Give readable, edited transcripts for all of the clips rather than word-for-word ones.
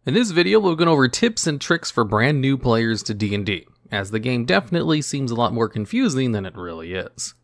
In this video, we're going over tips and tricks for brand new players to D&D, as the game definitely seems a lot more confusing than it really is.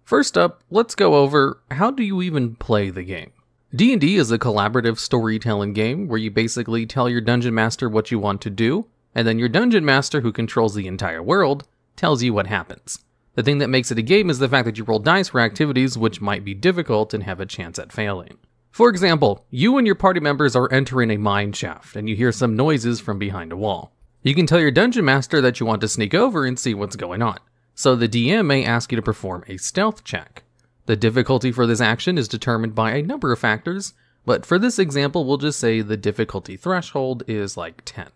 First up, let's go over how do you even play the game. D&D is a collaborative storytelling game where you basically tell your dungeon master what you want to do, and then your dungeon master, who controls the entire world, tells you what happens. The thing that makes it a game is the fact that you roll dice for activities which might be difficult and have a chance at failing. For example, you and your party members are entering a mine shaft, and you hear some noises from behind a wall. You can tell your dungeon master that you want to sneak over and see what's going on, so the DM may ask you to perform a stealth check. The difficulty for this action is determined by a number of factors, but for this example we'll just say the difficulty threshold is like 10.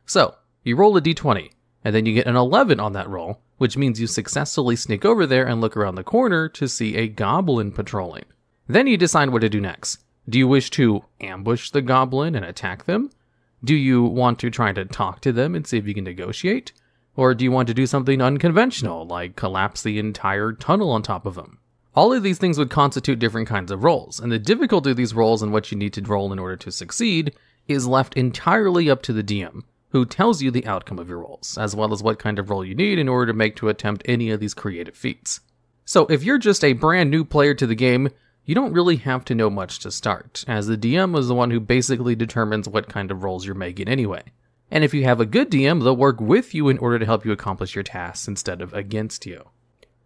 So, you roll a d20, and then you get an 11 on that roll, which means you successfully sneak over there and look around the corner to see a goblin patrolling. Then you decide what to do next. Do you wish to ambush the goblin and attack them? Do you want to try to talk to them and see if you can negotiate? Or do you want to do something unconventional, like collapse the entire tunnel on top of them? All of these things would constitute different kinds of rolls, and the difficulty of these rolls and what you need to roll in order to succeed is left entirely up to the DM, who tells you the outcome of your rolls, as well as what kind of roll you need in order to make to attempt any of these creative feats. So if you're just a brand new player to the game, you don't really have to know much to start, as the DM is the one who basically determines what kind of rolls you're making anyway. And if you have a good DM, they'll work with you in order to help you accomplish your tasks instead of against you.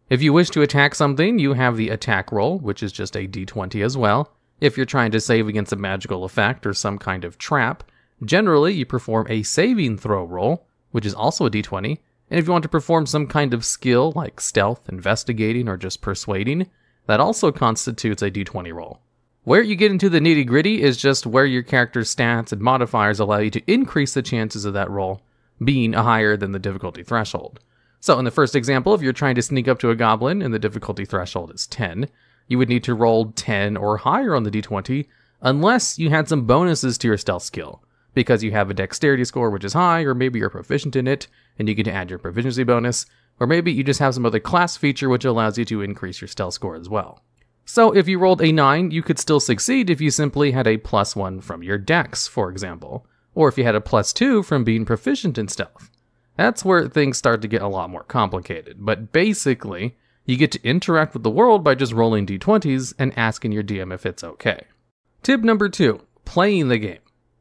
If you wish to attack something, you have the attack roll, which is just a d20 as well. If you're trying to save against a magical effect or some kind of trap, generally you perform a saving throw roll, which is also a d20. And if you want to perform some kind of skill like stealth, investigating, or just persuading, that also constitutes a d20 roll. Where you get into the nitty-gritty is just where your character's stats and modifiers allow you to increase the chances of that roll being higher than the difficulty threshold. So in the first example, if you're trying to sneak up to a goblin and the difficulty threshold is 10, you would need to roll 10 or higher on the d20 unless you had some bonuses to your stealth skill, because you have a dexterity score which is high, or maybe you're proficient in it and you get to add your proficiency bonus, or maybe you just have some other class feature which allows you to increase your stealth score as well. So if you rolled a 9, you could still succeed if you simply had a +1 from your dex, for example, or if you had a +2 from being proficient in stealth. That's where things start to get a lot more complicated, but basically, you get to interact with the world by just rolling d20s and asking your DM if it's okay. Tip number 2, playing the game.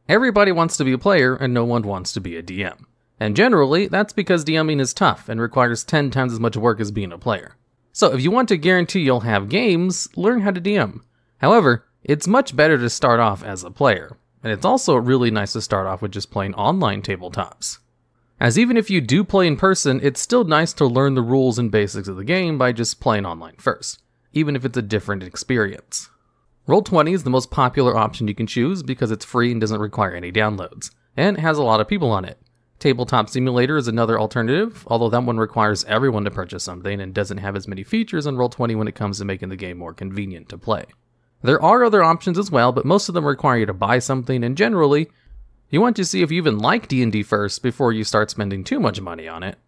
Everybody wants to be a player and no one wants to be a DM. And generally, that's because DMing is tough and requires 10 times as much work as being a player. So if you want to guarantee you'll have games, learn how to DM. However, it's much better to start off as a player, and it's also really nice to start off with just playing online tabletops. As even if you do play in person, it's still nice to learn the rules and basics of the game by just playing online first, even if it's a different experience. Roll20 is the most popular option you can choose because it's free and doesn't require any downloads, and has a lot of people on it. Tabletop Simulator is another alternative, although that one requires everyone to purchase something and doesn't have as many features on Roll20 when it comes to making the game more convenient to play. There are other options as well, but most of them require you to buy something, and generally, you want to see if you even like D&D first before you start spending too much money on it.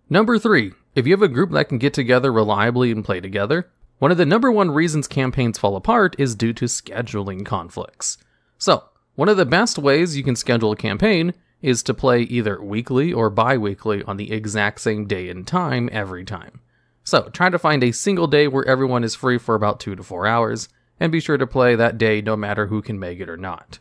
Number 3, if you have a group that can get together reliably and play together, one of the number one reasons campaigns fall apart is due to scheduling conflicts. So, one of the best ways you can schedule a campaign is to play either weekly or bi-weekly on the exact same day and time every time. So try to find a single day where everyone is free for about 2 to 4 hours, and be sure to play that day no matter who can make it or not.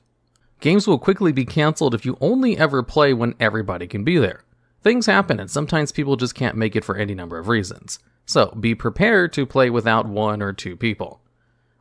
Games will quickly be cancelled if you only ever play when everybody can be there. Things happen and sometimes people just can't make it for any number of reasons. So be prepared to play without 1 or 2 people.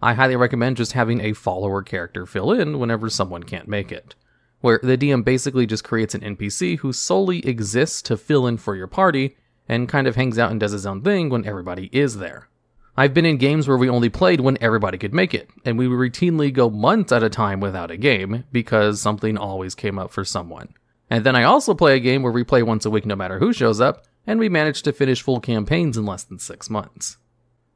I highly recommend just having a follower character fill in whenever someone can't make it, where the DM basically just creates an NPC who solely exists to fill in for your party and kind of hangs out and does his own thing when everybody is there. I've been in games where we only played when everybody could make it, and we would routinely go months at a time without a game because something always came up for someone. And then I also play a game where we play once a week no matter who shows up, and we managed to finish full campaigns in less than 6 months.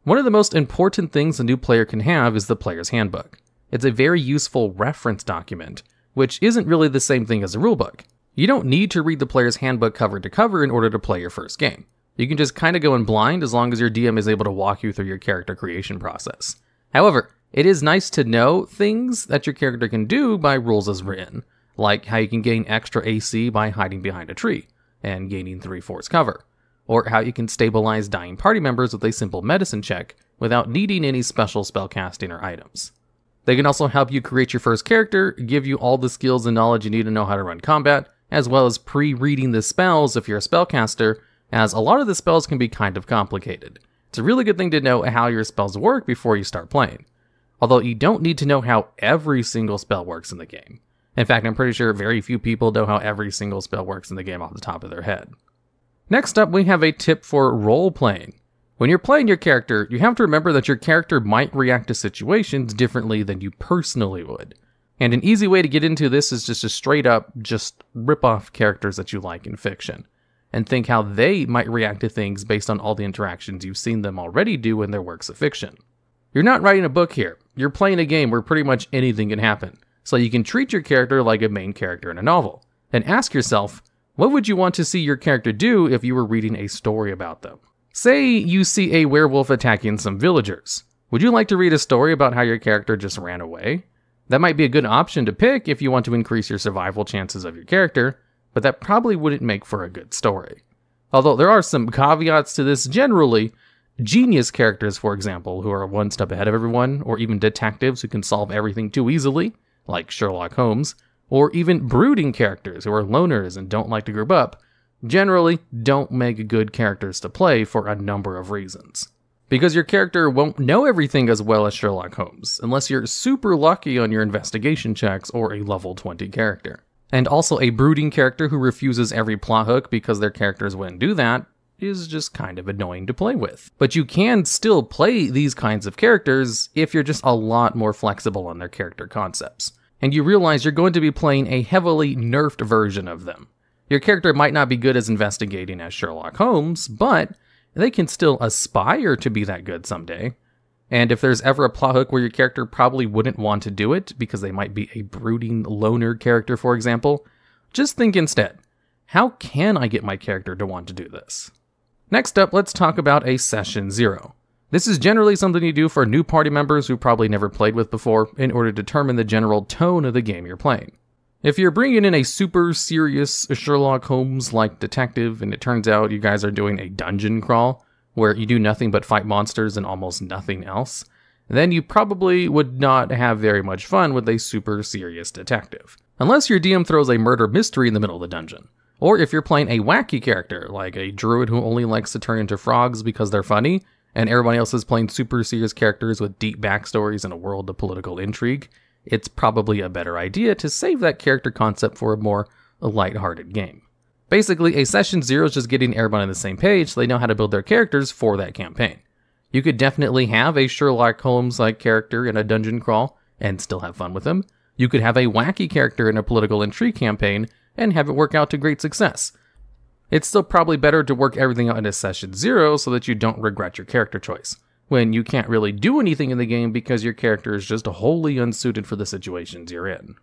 One of the most important things a new player can have is the player's handbook. It's a very useful reference document, which isn't really the same thing as a rulebook. You don't need to read the player's handbook cover to cover in order to play your first game. You can just kind of go in blind as long as your DM is able to walk you through your character creation process. However, it is nice to know things that your character can do by rules as written, like how you can gain extra AC by hiding behind a tree and gaining 3/4 cover, or how you can stabilize dying party members with a simple medicine check without needing any special spellcasting or items. They can also help you create your first character, give you all the skills and knowledge you need to know how to run combat, as well as pre-reading the spells if you're a spellcaster, as a lot of the spells can be kind of complicated. It's a really good thing to know how your spells work before you start playing, although you don't need to know how every single spell works in the game. In fact, I'm pretty sure very few people know how every single spell works in the game off the top of their head. Next up, we have a tip for role-playing. When you're playing your character, you have to remember that your character might react to situations differently than you personally would. And an easy way to get into this is just to straight up just rip off characters that you like in fiction, and think how they might react to things based on all the interactions you've seen them already do in their works of fiction. You're not writing a book here, you're playing a game where pretty much anything can happen, so you can treat your character like a main character in a novel, and ask yourself, what would you want to see your character do if you were reading a story about them? Say you see a werewolf attacking some villagers. Would you like to read a story about how your character just ran away? That might be a good option to pick if you want to increase your survival chances of your character, but that probably wouldn't make for a good story. Although there are some caveats to this generally. Genius characters, for example, who are one step ahead of everyone, or even detectives who can solve everything too easily, like Sherlock Holmes, or even brooding characters who are loners and don't like to group up, generally don't make good characters to play for a number of reasons. Because your character won't know everything as well as Sherlock Holmes, unless you're super lucky on your investigation checks or a level 20 character. And also a brooding character who refuses every plot hook because their characters wouldn't do that is just kind of annoying to play with. But you can still play these kinds of characters if you're just a lot more flexible on their character concepts, and you realize you're going to be playing a heavily nerfed version of them. Your character might not be good as investigating as Sherlock Holmes, but they can still aspire to be that good someday. And if there's ever a plot hook where your character probably wouldn't want to do it because they might be a brooding loner character, for example, just think instead, how can I get my character to want to do this? Next up, let's talk about a Session 0. This is generally something you do for new party members who probably never played with before in order to determine the general tone of the game you're playing. If you're bringing in a super serious Sherlock Holmes-like detective and it turns out you guys are doing a dungeon crawl where you do nothing but fight monsters and almost nothing else, then you probably would not have very much fun with a super serious detective. Unless your DM throws a murder mystery in the middle of the dungeon. Or if you're playing a wacky character, like a druid who only likes to turn into frogs because they're funny, and everybody else is playing super serious characters with deep backstories and a world of political intrigue, it's probably a better idea to save that character concept for a more lighthearted game. Basically, a Session 0 is just getting everyone on the same page so they know how to build their characters for that campaign. You could definitely have a Sherlock Holmes-like character in a dungeon crawl and still have fun with them. You could have a wacky character in a political intrigue campaign and have it work out to great success. It's still probably better to work everything out in a Session 0 so that you don't regret your character choice, when you can't really do anything in the game because your character is just wholly unsuited for the situations you're in.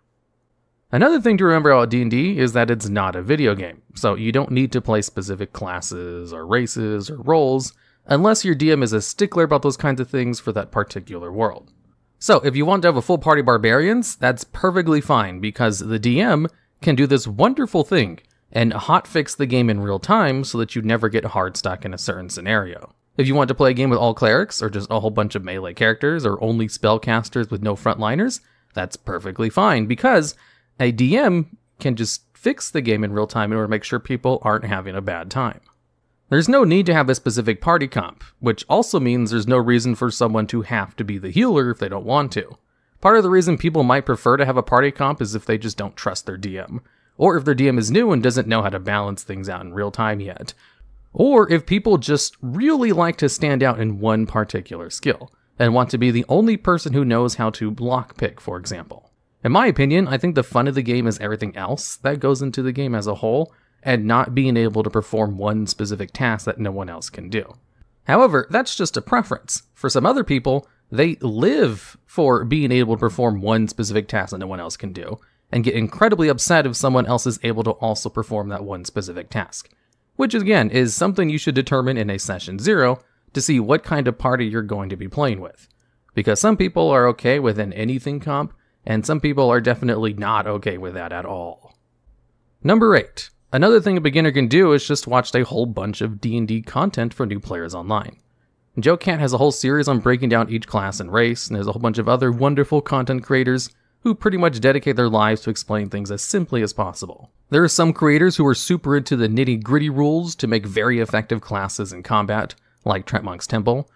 Another thing to remember about D&D is that it's not a video game, so you don't need to play specific classes or races or roles unless your DM is a stickler about those kinds of things for that particular world. So if you want to have a full party barbarians, that's perfectly fine because the DM can do this wonderful thing and hotfix the game in real time so that you never get hard stuck in a certain scenario. If you want to play a game with all clerics, or just a whole bunch of melee characters, or only spellcasters with no frontliners, that's perfectly fine, because a DM can just fix the game in real time in order to make sure people aren't having a bad time. There's no need to have a specific party comp, which also means there's no reason for someone to have to be the healer if they don't want to. Part of the reason people might prefer to have a party comp is if they just don't trust their DM, or if their DM is new and doesn't know how to balance things out in real time yet. Or if people just really like to stand out in one particular skill, and want to be the only person who knows how to lockpick, for example. In my opinion, I think the fun of the game is everything else that goes into the game as a whole, and not being able to perform one specific task that no one else can do. However, that's just a preference. For some other people, they live for being able to perform one specific task that no one else can do, and get incredibly upset if someone else is able to also perform that one specific task. Which again, is something you should determine in a Session 0 to see what kind of party you're going to be playing with. Because some people are okay with an anything comp, and some people are definitely not okay with that at all. Number 8. Another thing a beginner can do is just watch a whole bunch of D&D content for new players online. Joe Cat has a whole series on breaking down each class and race, and there's a whole bunch of other wonderful content creators who pretty much dedicate their lives to explain things as simply as possible. There are some creators who are super into the nitty-gritty rules to make very effective classes in combat, like Trent Monk's Temple,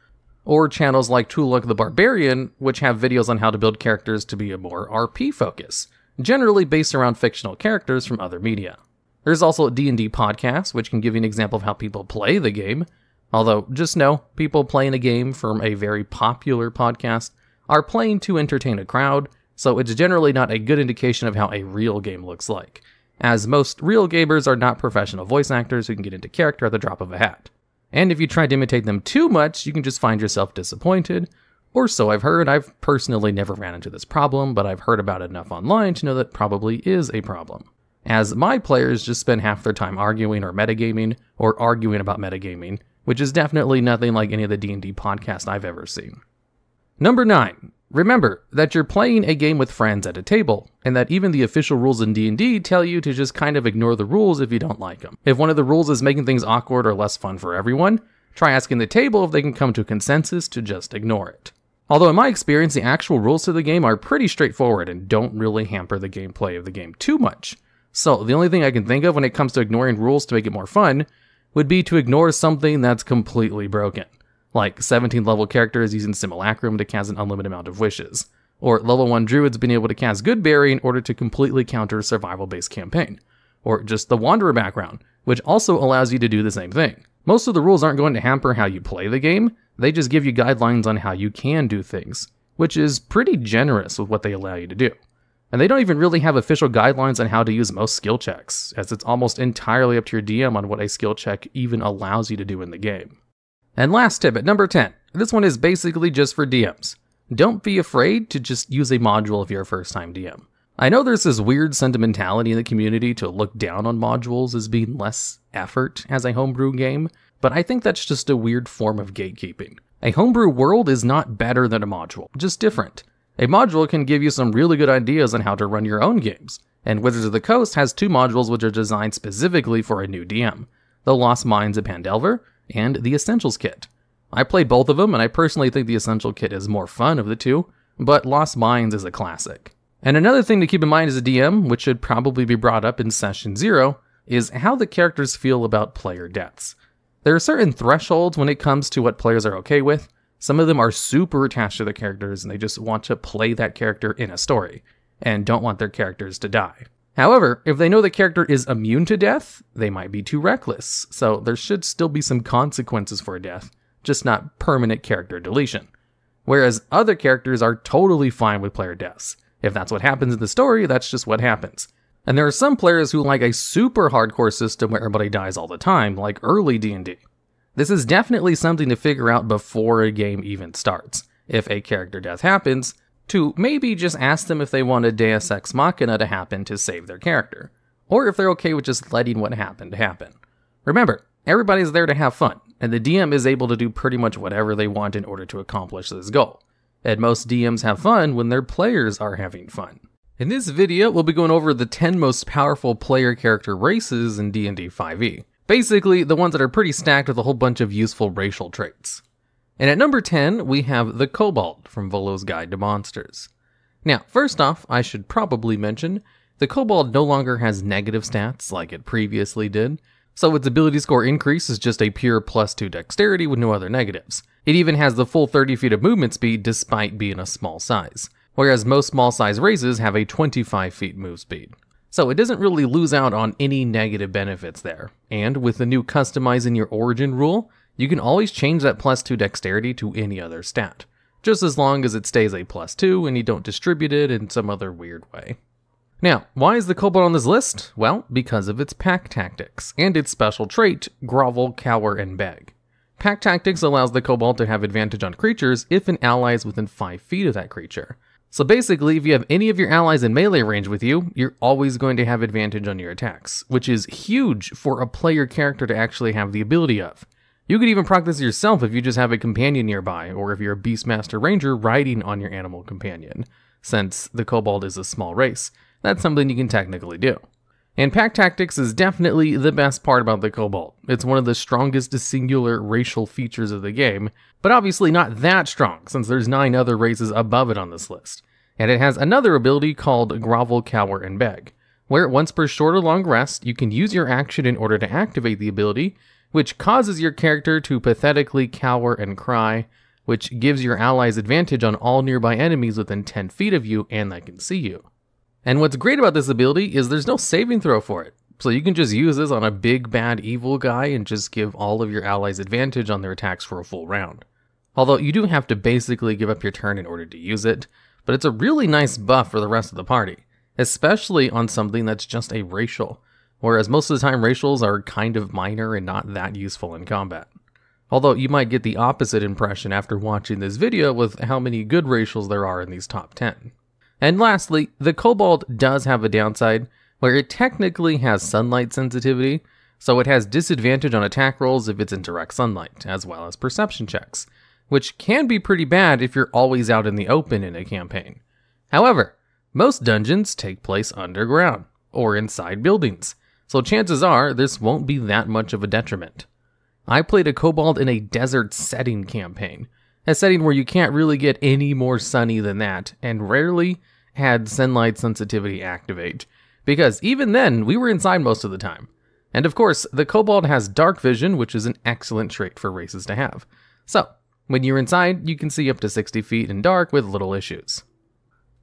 or channels like Tuluk the Barbarian, which have videos on how to build characters to be a more RP focus, generally based around fictional characters from other media. There's also a D&D podcast, which can give you an example of how people play the game, although just know, people playing a game from a very popular podcast are playing to entertain a crowd, so it's generally not a good indication of how a real game looks like, as most real gamers are not professional voice actors who can get into character at the drop of a hat. And if you try to imitate them too much, you can just find yourself disappointed, or so I've heard. I've personally never ran into this problem, but I've heard about it enough online to know that probably is a problem, as my players just spend half their time arguing or metagaming, or arguing about metagaming, which is definitely nothing like any of the D&D podcasts I've ever seen. Number 9. Remember that you're playing a game with friends at a table, and that even the official rules in D&D tell you to just kind of ignore the rules if you don't like them. If one of the rules is making things awkward or less fun for everyone, try asking the table if they can come to a consensus to just ignore it. Although in my experience, the actual rules to the game are pretty straightforward and don't really hamper the gameplay of the game too much. So the only thing I can think of when it comes to ignoring rules to make it more fun would be to ignore something that's completely broken, like 17 level characters using Simulacrum to cast an unlimited amount of wishes, or level 1 druids being able to cast Goodberry in order to completely counter a survival-based campaign, or just the Wanderer background, which also allows you to do the same thing. Most of the rules aren't going to hamper how you play the game, they just give you guidelines on how you can do things, which is pretty generous with what they allow you to do. And they don't even really have official guidelines on how to use most skill checks, as it's almost entirely up to your DM on what a skill check even allows you to do in the game. And last tip at number 10, this one is basically just for DMs. Don't be afraid to just use a module if you're a first-time DM. I know there's this weird sentimentality in the community to look down on modules as being less effort as a homebrew game, but I think that's just a weird form of gatekeeping. A homebrew world is not better than a module, just different. A module can give you some really good ideas on how to run your own games, and Wizards of the Coast has 2 modules which are designed specifically for a new DM, the Lost Mines of Pandelver and the Essentials Kit. I played both of them, and I personally think the Essential Kit is more fun of the 2, but Lost Mines is a classic. And another thing to keep in mind as a DM, which should probably be brought up in Session 0, is how the characters feel about player deaths. There are certain thresholds when it comes to what players are okay with. Some of them are super attached to their characters and they just want to play that character in a story, and don't want their characters to die. However, if they know the character is immune to death, they might be too reckless, so there should still be some consequences for a death, just not permanent character deletion. Whereas other characters are totally fine with player deaths. If that's what happens in the story, that's just what happens. And there are some players who like a super hardcore system where everybody dies all the time, like early D&D. This is definitely something to figure out before a game even starts. If a character death happens, to maybe just ask them if they want a Deus Ex Machina to happen to save their character, or if they're okay with just letting what happened happen. Remember, everybody's there to have fun, and the DM is able to do pretty much whatever they want in order to accomplish this goal. And most DMs have fun when their players are having fun. In this video, we'll be going over the 10 most powerful player character races in D&D 5e. Basically, the ones that are pretty stacked with a whole bunch of useful racial traits. And at number 10, we have the Kobold from Volo's Guide to Monsters. Now, first off, I should probably mention, the Kobold no longer has negative stats like it previously did, so its ability score increase is just a pure +2 dexterity with no other negatives. It even has the full 30 feet of movement speed despite being a small size, whereas most small size races have a 25 feet move speed. So it doesn't really lose out on any negative benefits there, and with the new customizing your origin rule, you can always change that +2 dexterity to any other stat, just as long as it stays a +2 and you don't distribute it in some other weird way. Now, why is the Kobold on this list? Well, because of its pack tactics, and its special trait, Grovel, Cower, and Beg. Pack tactics allows the Kobold to have advantage on creatures if an ally is within 5 feet of that creature. So basically, if you have any of your allies in melee range with you, you're always going to have advantage on your attacks, which is huge for a player character to actually have the ability of. You could even proc this yourself if you just have a companion nearby, or if you're a Beastmaster Ranger riding on your animal companion. since the Kobold is a small race. That's something you can technically do. And pack tactics is definitely the best part about the Kobold. It's one of the strongest singular racial features of the game, but obviously not that strong since there's 9 other races above it on this list. And it has another ability called Grovel, Cower, and Beg, where once per short or long rest, you can use your action in order to activate the ability, which causes your character to pathetically cower and cry, which gives your allies advantage on all nearby enemies within 10 feet of you and that can see you. And what's great about this ability is there's no saving throw for it, so you can just use this on a big bad evil guy and just give all of your allies advantage on their attacks for a full round. Although you do have to basically give up your turn in order to use it, but it's a really nice buff for the rest of the party, especially on something that's just a racial, whereas most of the time racials are kind of minor and not that useful in combat. Although you might get the opposite impression after watching this video with how many good racials there are in these top 10. And lastly, the Kobold does have a downside, where it technically has sunlight sensitivity, so it has disadvantage on attack rolls if it's in direct sunlight, as well as perception checks, which can be pretty bad if you're always out in the open in a campaign. However, most dungeons take place underground, or inside buildings, so chances are this won't be that much of a detriment. I played a Kobold in a desert setting campaign, a setting where you can't really get any more sunny than that, and rarely had sunlight sensitivity activate, because even then, we were inside most of the time. And of course, the Kobold has dark vision, which is an excellent trait for races to have. So, when you're inside, you can see up to 60 feet in dark with little issues.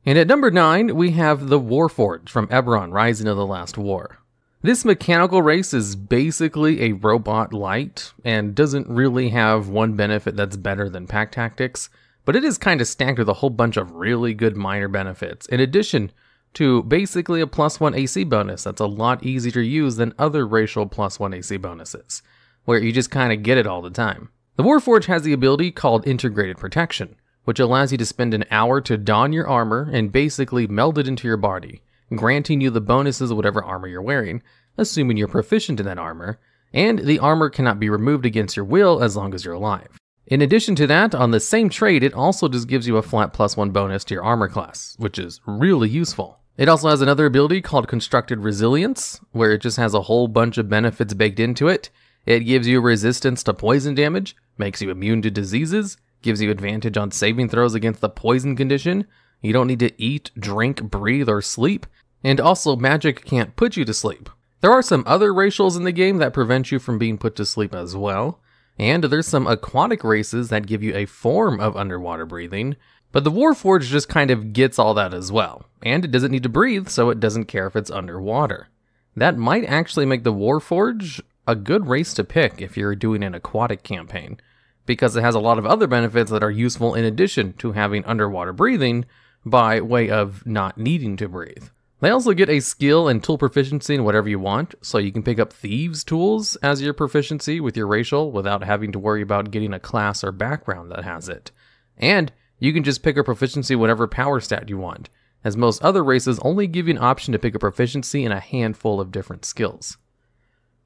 And at number 9, we have the Warforged from Eberron, Rising of the Last War. This mechanical race is basically a robot light, and doesn't really have one benefit that's better than pack tactics, but it is kind of stacked with a whole bunch of really good minor benefits, in addition to basically a +1 AC bonus that's a lot easier to use than other racial +1 AC bonuses, where you just kind of get it all the time. The Warforged has the ability called Integrated Protection, which allows you to spend an hour to don your armor and basically meld it into your body, granting you the bonuses of whatever armor you're wearing, assuming you're proficient in that armor, and the armor cannot be removed against your will as long as you're alive. In addition to that, on the same trait, it also just gives you a flat +1 bonus to your armor class, which is really useful. It also has another ability called Constructed Resilience, where it just has a whole bunch of benefits baked into it. It gives you resistance to poison damage, makes you immune to diseases, gives you advantage on saving throws against the poison condition, you don't need to eat, drink, breathe, or sleep, and also magic can't put you to sleep. There are some other racials in the game that prevent you from being put to sleep as well, and there's some aquatic races that give you a form of underwater breathing, but the Warforged just kind of gets all that as well, and it doesn't need to breathe, so it doesn't care if it's underwater. That might actually make the Warforged a good race to pick if you're doing an aquatic campaign, because it has a lot of other benefits that are useful in addition to having underwater breathing by way of not needing to breathe. They also get a skill and tool proficiency in whatever you want, so you can pick up Thieves' tools as your proficiency with your racial without having to worry about getting a class or background that has it. And you can just pick a proficiency whatever power stat you want, as most other races only give you an option to pick a proficiency in a handful of different skills.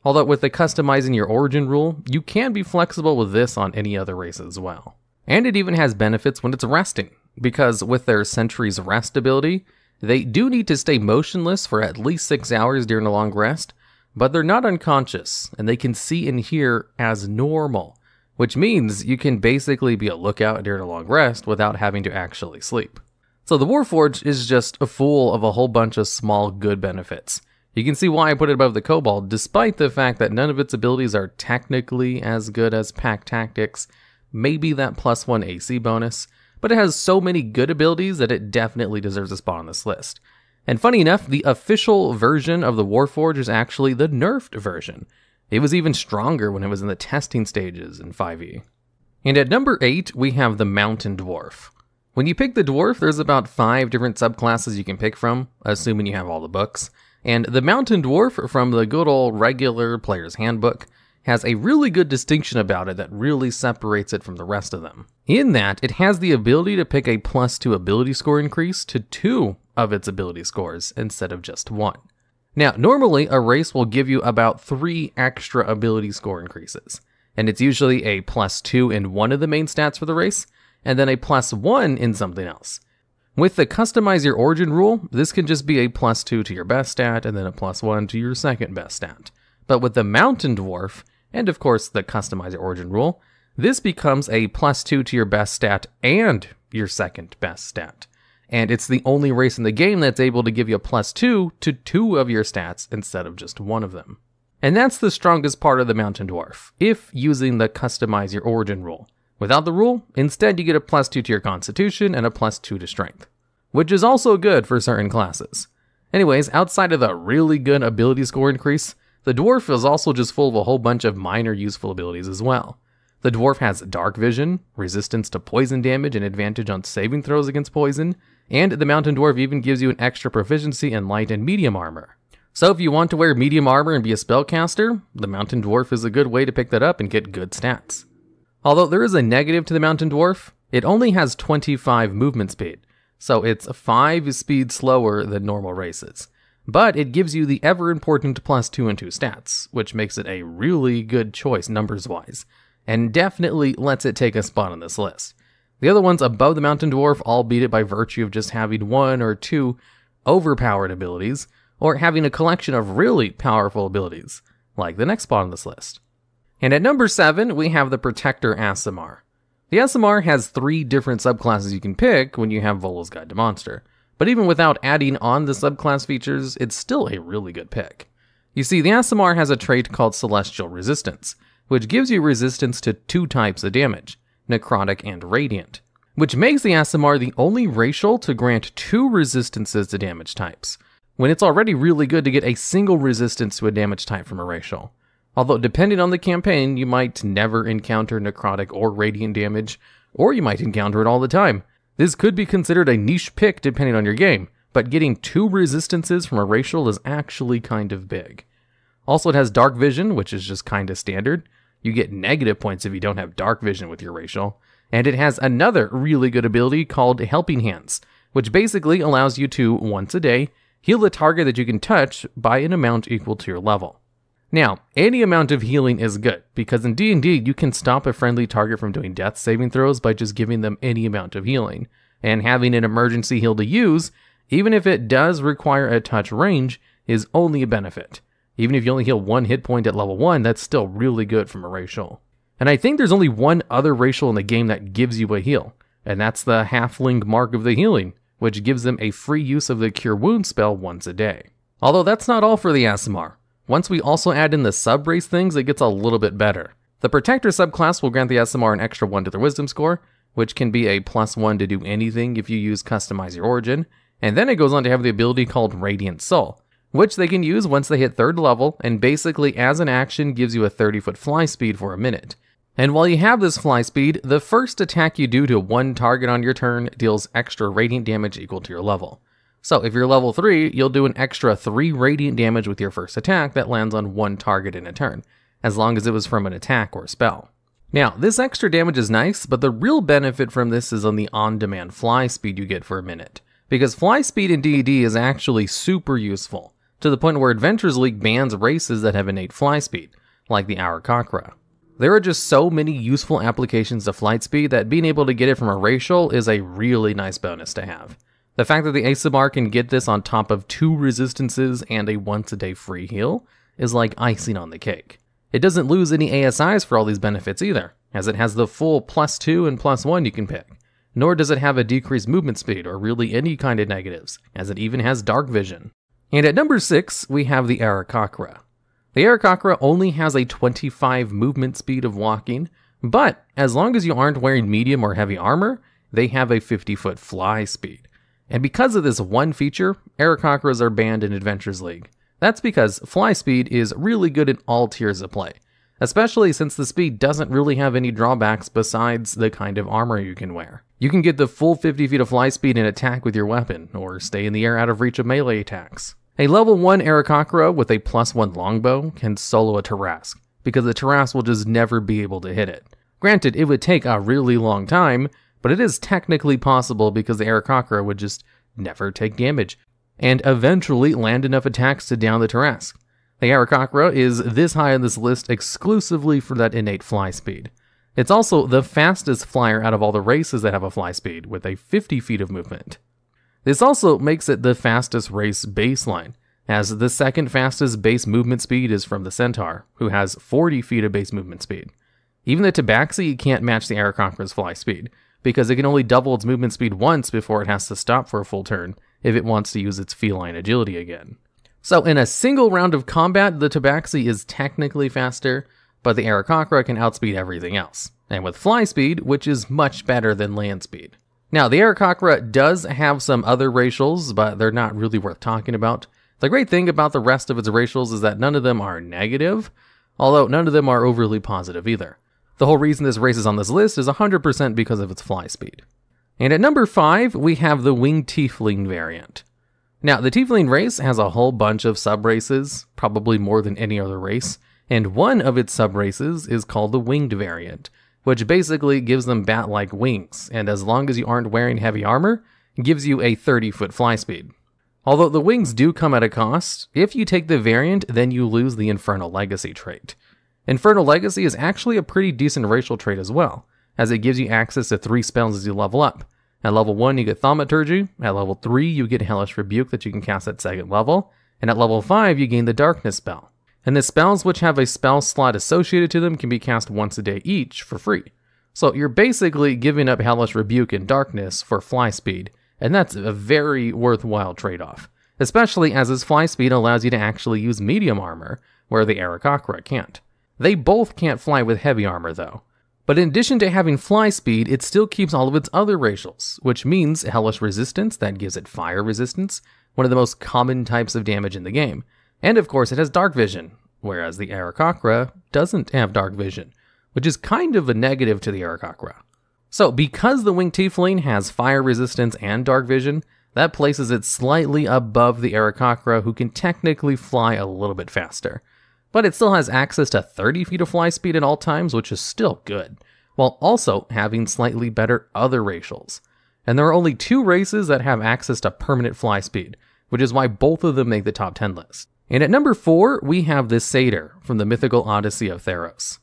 Although with the customizing your origin rule, you can be flexible with this on any other race as well. And it even has benefits when it's resting, because with their Sentry's Rest ability, they do need to stay motionless for at least 6 hours during a long rest, but they're not unconscious, and they can see and hear as normal, which means you can basically be a lookout during a long rest without having to actually sleep. So the Warforged is just full of a whole bunch of small good benefits. You can see why I put it above the Kobold, despite the fact that none of its abilities are technically as good as pack tactics, maybe that +1 AC bonus, but it has so many good abilities that it definitely deserves a spot on this list. And funny enough, the official version of the Warforged is actually the nerfed version. It was even stronger when it was in the testing stages in 5e. And at number 8, we have the Mountain Dwarf. When you pick the Dwarf, there's about 5 different subclasses you can pick from, assuming you have all the books. And the Mountain Dwarf from the good old regular Player's Handbook has a really good distinction about it that really separates it from the rest of them. In that, it has the ability to pick a +2 ability score increase to 2 of its ability scores instead of just 1. Now, normally a race will give you about 3 extra ability score increases, and it's usually a +2 in one of the main stats for the race, and then a +1 in something else. With the Customize Your Origin rule, this can just be a +2 to your best stat and then a +1 to your second best stat. But with the Mountain Dwarf, and of course the Customize Your Origin rule, this becomes a +2 to your best stat and your second best stat. And it's the only race in the game that's able to give you a +2 to 2 of your stats instead of just 1 of them. And that's the strongest part of the Mountain Dwarf, if using the Customize Your Origin rule. Without the rule, instead you get a +2 to your Constitution and a +2 to Strength, which is also good for certain classes. Anyways, outside of the really good ability score increase, the Dwarf is also just full of a whole bunch of minor useful abilities as well. The Dwarf has Dark Vision, resistance to poison damage, and advantage on saving throws against poison, and the Mountain Dwarf even gives you an extra proficiency in light and medium armor. So if you want to wear medium armor and be a spellcaster, the Mountain Dwarf is a good way to pick that up and get good stats. Although there is a negative to the Mountain Dwarf, it only has 25 movement speed, so it's 5 speed slower than normal races. But it gives you the ever-important +2 and 2 stats, which makes it a really good choice numbers-wise, and definitely lets it take a spot on this list. The other ones above the Mountain Dwarf all beat it by virtue of just having 1 or 2 overpowered abilities, or having a collection of really powerful abilities, like the next spot on this list. And at number 7, we have the Protector Aasimar. The Aasimar has 3 different subclasses you can pick when you have Volo's Guide to Monster, but even without adding on the subclass features, it's still a really good pick. You see, the Aasimar has a trait called Celestial Resistance, which gives you resistance to 2 types of damage, Necrotic and Radiant, which makes the Aasimar the only racial to grant 2 resistances to damage types, when it's already really good to get a single resistance to a damage type from a racial. Although depending on the campaign, you might never encounter necrotic or radiant damage, or you might encounter it all the time. This could be considered a niche pick depending on your game, but getting 2 resistances from a racial is actually kind of big. Also, it has Dark Vision, which is just kind of standard. You get negative points if you don't have Dark Vision with your racial. And it has another really good ability called Helping Hands, which basically allows you to, once a day, heal a target that you can touch by an amount equal to your level. Now, any amount of healing is good, because in D&D you can stop a friendly target from doing death saving throws by just giving them any amount of healing, and having an emergency heal to use, even if it does require a touch range, is only a benefit. Even if you only heal 1 hit point at level 1, that's still really good from a racial. And I think there's only one other racial in the game that gives you a heal, and that's the Halfling Mark of the Healing, which gives them a free use of the Cure Wounds spell once a day. Although that's not all for the Aasimar. Once we also add in the sub-race things, it gets a little bit better. The Protector subclass will grant the Aasimar an extra 1 to their Wisdom score, which can be a +1 to do anything if you use Customize Your Origin, and then it goes on to have the ability called Radiant Soul, which they can use once they hit 3rd level, and basically as an action gives you a 30-foot fly speed for a minute. And while you have this fly speed, the first attack you do to one target on your turn deals extra radiant damage equal to your level. So if you're level 3, you'll do an extra 3 radiant damage with your first attack that lands on one target in a turn, as long as it was from an attack or spell. Now, this extra damage is nice, but the real benefit from this is on the on-demand fly speed you get for a minute, because fly speed in D&D is actually super useful, to the point where Adventures League bans races that have innate fly speed, like the Aarakocra. There are just so many useful applications to flight speed that being able to get it from a racial is a really nice bonus to have. The fact that the Aasimar can get this on top of 2 resistances and a once-a-day free heal is like icing on the cake. It doesn't lose any ASIs for all these benefits either, as it has the full +2 and +1 you can pick. Nor does it have a decreased movement speed or really any kind of negatives, as it even has Dark Vision. And at number 6, we have the Aarakocra. The Aarakocra only has a 25 movement speed of walking, but as long as you aren't wearing medium or heavy armor, they have a 50-foot fly speed. And because of this one feature, Aarakocras are banned in Adventures League. That's because fly speed is really good in all tiers of play, especially since the speed doesn't really have any drawbacks besides the kind of armor you can wear. You can get the full 50 feet of fly speed and attack with your weapon, or stay in the air out of reach of melee attacks. A level 1 Aarakocra with a +1 longbow can solo a Tarrasque, because the Tarrasque will just never be able to hit it. Granted, it would take a really long time, but it is technically possible because the Aarakocra would just never take damage, and eventually land enough attacks to down the Tarrasque. The Aarakocra is this high on this list exclusively for that innate fly speed. It's also the fastest flyer out of all the races that have a fly speed, with a 50 feet of movement. This also makes it the fastest race baseline, as the second fastest base movement speed is from the Centaur, who has 40 feet of base movement speed. Even the Tabaxi can't match the Aarakocra's fly speed, because it can only double its movement speed once before it has to stop for a full turn if it wants to use its feline agility again. So in a single round of combat, the Tabaxi is technically faster, but the Aarakocra can outspeed everything else, and with fly speed, which is much better than land speed. Now, the Aarakocra does have some other racials, but they're not really worth talking about. The great thing about the rest of its racials is that none of them are negative, although none of them are overly positive either. The whole reason this race is on this list is 100% because of its fly speed. And at number 5, we have the Winged Tiefling variant. Now, the Tiefling race has a whole bunch of sub-races, probably more than any other race, and one of its sub-races is called the Winged variant, which basically gives them bat-like wings, and as long as you aren't wearing heavy armor, gives you a 30-foot fly speed. Although the wings do come at a cost, if you take the variant, then you lose the Infernal Legacy trait. Infernal Legacy is actually a pretty decent racial trait as well, as it gives you access to 3 spells as you level up. At level 1 you get Thaumaturgy, at level 3 you get Hellish Rebuke that you can cast at 2nd level, and at level 5 you gain the Darkness spell. And the spells which have a spell slot associated to them can be cast once a day each for free. So you're basically giving up Hellish Rebuke and Darkness for fly speed, and that's a very worthwhile trade-off, especially as its fly speed allows you to actually use medium armor, where the Aarakocra can't. They both can't fly with heavy armor though. But in addition to having fly speed, it still keeps all of its other racials, which means Hellish Resistance, that gives it fire resistance, one of the most common types of damage in the game. And of course it has Dark Vision, whereas the Aarakocra doesn't have Dark Vision, which is kind of a negative to the Aarakocra. So because the Winged Tiefling has fire resistance and Dark Vision, that places it slightly above the Aarakocra, who can technically fly a little bit faster. But it still has access to 30 feet of fly speed at all times, which is still good, while also having slightly better other racials. And there are only 2 races that have access to permanent fly speed, which is why both of them make the top 10 list. And at number 4, we have the Satyr from the Mythical Odyssey of Theros.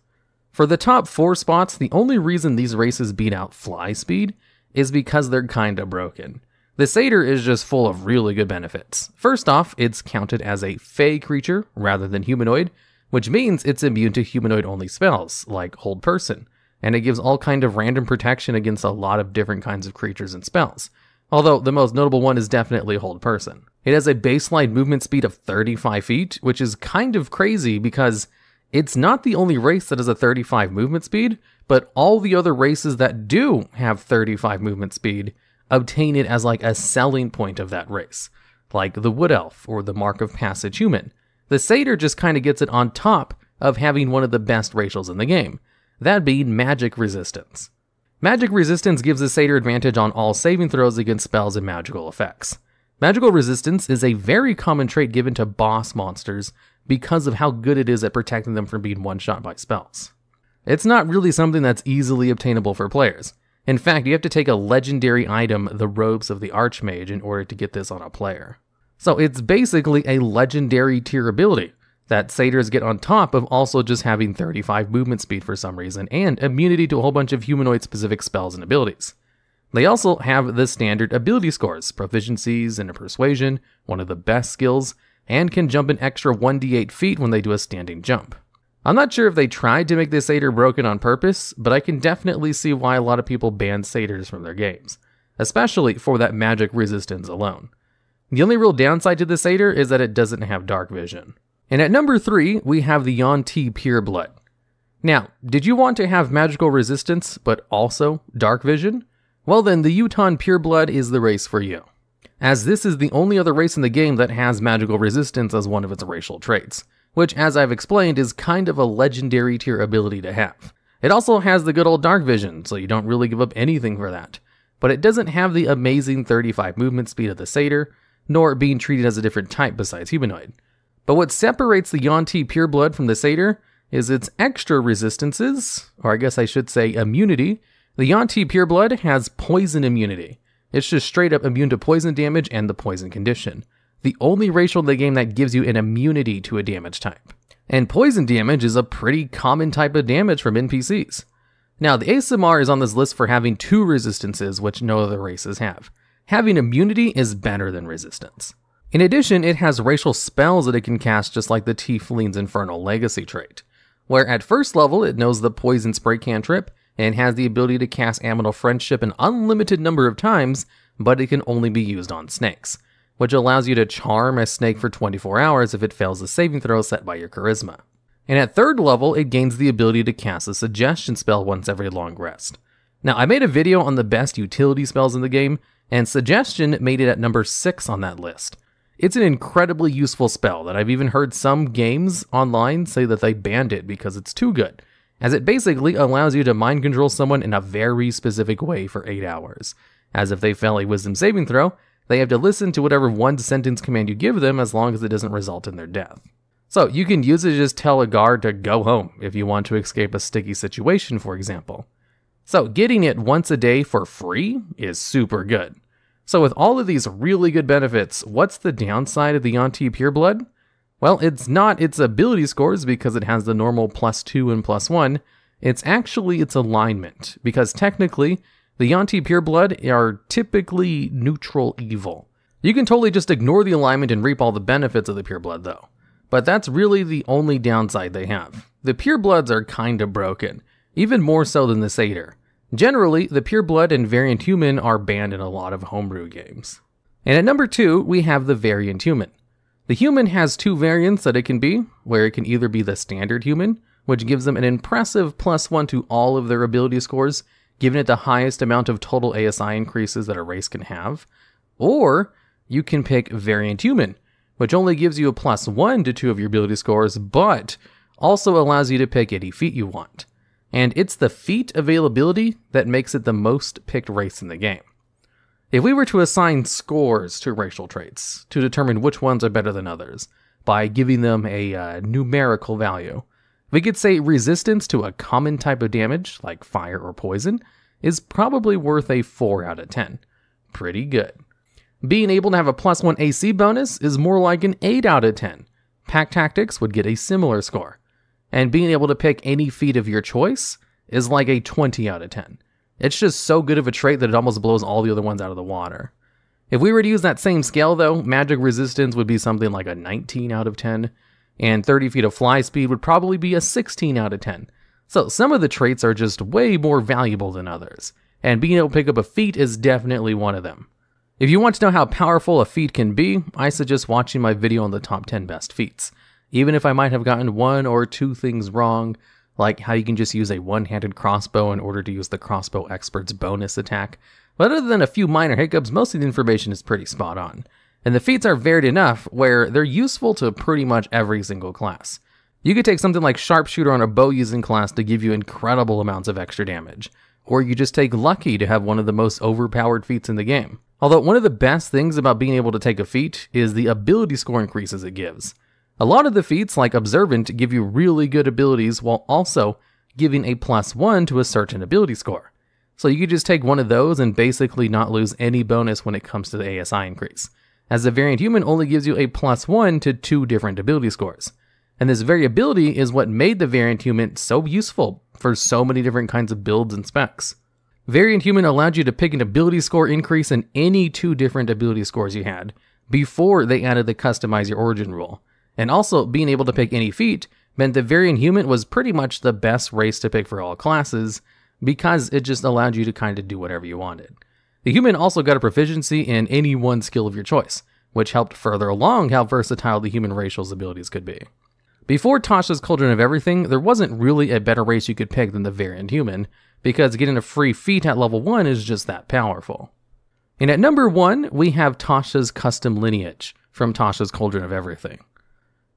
For the top 4 spots, the only reason these races beat out fly speed is because they're kinda broken. The Satyr is just full of really good benefits. First off, it's counted as a Fey creature rather than humanoid, which means it's immune to humanoid-only spells, like Hold Person, and it gives all kind of random protection against a lot of different kinds of creatures and spells, although the most notable one is definitely Hold Person. It has a baseline movement speed of 35 feet, which is kind of crazy because it's not the only race that has a 35 movement speed, but all the other races that do have 35 movement speed obtain it as like a selling point of that race, like the Wood Elf or the Mark of Passage Human. The Satyr just kind of gets it on top of having one of the best racials in the game, that being Magic Resistance. Magic Resistance gives the Satyr advantage on all saving throws against spells and magical effects. Magical Resistance is a very common trait given to boss monsters because of how good it is at protecting them from being one-shot by spells. It's not really something that's easily obtainable for players. In fact, you have to take a legendary item, the Robes of the Archmage, in order to get this on a player. So it's basically a legendary tier ability that Satyrs get on top of also just having 35 movement speed for some reason, and immunity to a whole bunch of humanoid-specific spells and abilities. They also have the standard ability scores, proficiencies and persuasion, one of the best skills, and can jump an extra 1d8 feet when they do a standing jump. I'm not sure if they tried to make this Satyr broken on purpose, but I can definitely see why a lot of people ban Satyrs from their games, especially for that magic resistance alone. The only real downside to the Satyr is that it doesn't have Dark Vision. And at number 3, we have the Yuan-Ti Pureblood. Now, did you want to have magical resistance, but also Dark Vision? Well then, the Yuan-Ti Pureblood is the race for you, as this is the only other race in the game that has magical resistance as one of its racial traits, which, as I've explained, is kind of a legendary tier ability to have. It also has the good old Dark Vision, so you don't really give up anything for that, but it doesn't have the amazing 35 movement speed of the Satyr, nor being treated as a different type besides humanoid. But what separates the Yuan-Ti Pureblood from the Satyr is its extra resistances, or I guess I should say immunity. The Yuan-Ti Pureblood has poison immunity. It's just straight up immune to poison damage and the poison condition. The only racial in the game that gives you an immunity to a damage type. And poison damage is a pretty common type of damage from NPCs. Now, the Aasimar is on this list for having 2 resistances, which no other races have. having immunity is better than resistance. In addition, it has racial spells that it can cast just like the Tiefling's Infernal Legacy trait, where at first level it knows the Poison Spray cantrip and has the ability to cast Aminal Friendship an unlimited number of times, but it can only be used on snakes, which allows you to charm a snake for 24 hours if it fails the saving throw set by your charisma. And at third level, it gains the ability to cast a suggestion spell once every long rest. Now, I made a video on the best utility spells in the game, and suggestion made it at number 6 on that list. It's an incredibly useful spell that I've even heard some games online say that they banned it because it's too good, as it basically allows you to mind control someone in a very specific way for 8 hours, as if they fail a wisdom saving throw, they have to listen to whatever one sentence command you give them as long as it doesn't result in their death. So you can use it to just tell a guard to go home if you want to escape a sticky situation, for example. So getting it once a day for free is super good. So with all of these really good benefits, what's the downside of the Yuan-Ti Pureblood? Well, it's not its ability scores because it has the normal +2 and +1, it's actually its alignment, because technically, the Yuan-Ti Pureblood are typically neutral evil. You can totally just ignore the alignment and reap all the benefits of the Pureblood though. But that's really the only downside they have. The Purebloods are kinda broken, even more so than the Satyr. Generally, the Pureblood and Variant Human are banned in a lot of homebrew games. And at number 2, we have the Variant Human. The Human has 2 variants that it can be, where it can either be the Standard Human, which gives them an impressive +1 to all of their ability scores, giving it the highest amount of total ASI increases that a race can have, or you can pick Variant Human, which only gives you a +1 to 2 of your ability scores, but also allows you to pick any feat you want. And it's the feat availability that makes it the most picked race in the game. If we were to assign scores to racial traits to determine which ones are better than others, by giving them a numerical value, we could say resistance to a common type of damage, like fire or poison, is probably worth a 4 out of 10. Pretty good. Being able to have a +1 AC bonus is more like an 8 out of 10. Pack Tactics would get a similar score. And being able to pick any feat of your choice is like a 20 out of 10. It's just so good of a trait that it almost blows all the other ones out of the water. If we were to use that same scale though, magic resistance would be something like a 19 out of 10, and 30 feet of fly speed would probably be a 16 out of 10. So some of the traits are just way more valuable than others, and being able to pick up a feat is definitely one of them. If you want to know how powerful a feat can be, I suggest watching my video on the top 10 best feats. Even if I might have gotten 1 or 2 things wrong, like how you can just use a one-handed crossbow in order to use the crossbow expert's bonus attack. But other than a few minor hiccups, most of the information is pretty spot on. And the feats are varied enough where they're useful to pretty much every single class. You could take something like Sharpshooter on a bow-using class to give you incredible amounts of extra damage. Or you just take Lucky to have one of the most overpowered feats in the game. Although one of the best things about being able to take a feat is the ability score increases it gives. A lot of the feats, like Observant, give you really good abilities while also giving a +1 to a certain ability score. So you could just take one of those and basically not lose any bonus when it comes to the ASI increase, as the Variant Human only gives you a +1 to 2 different ability scores. And this variability is what made the Variant Human so useful for so many different kinds of builds and specs. Variant Human allowed you to pick an ability score increase in any 2 different ability scores you had, before they added the Customize Your Origin rule. And also, being able to pick any feat meant that Variant Human was pretty much the best race to pick for all classes, because it just allowed you to kind of do whatever you wanted. The Human also got a proficiency in any one skill of your choice, which helped further along how versatile the Human racial's abilities could be. Before Tasha's Cauldron of Everything, there wasn't really a better race you could pick than the Variant Human, because getting a free feat at level 1 is just that powerful. And at number 1, we have Tasha's Custom Lineage from Tasha's Cauldron of Everything.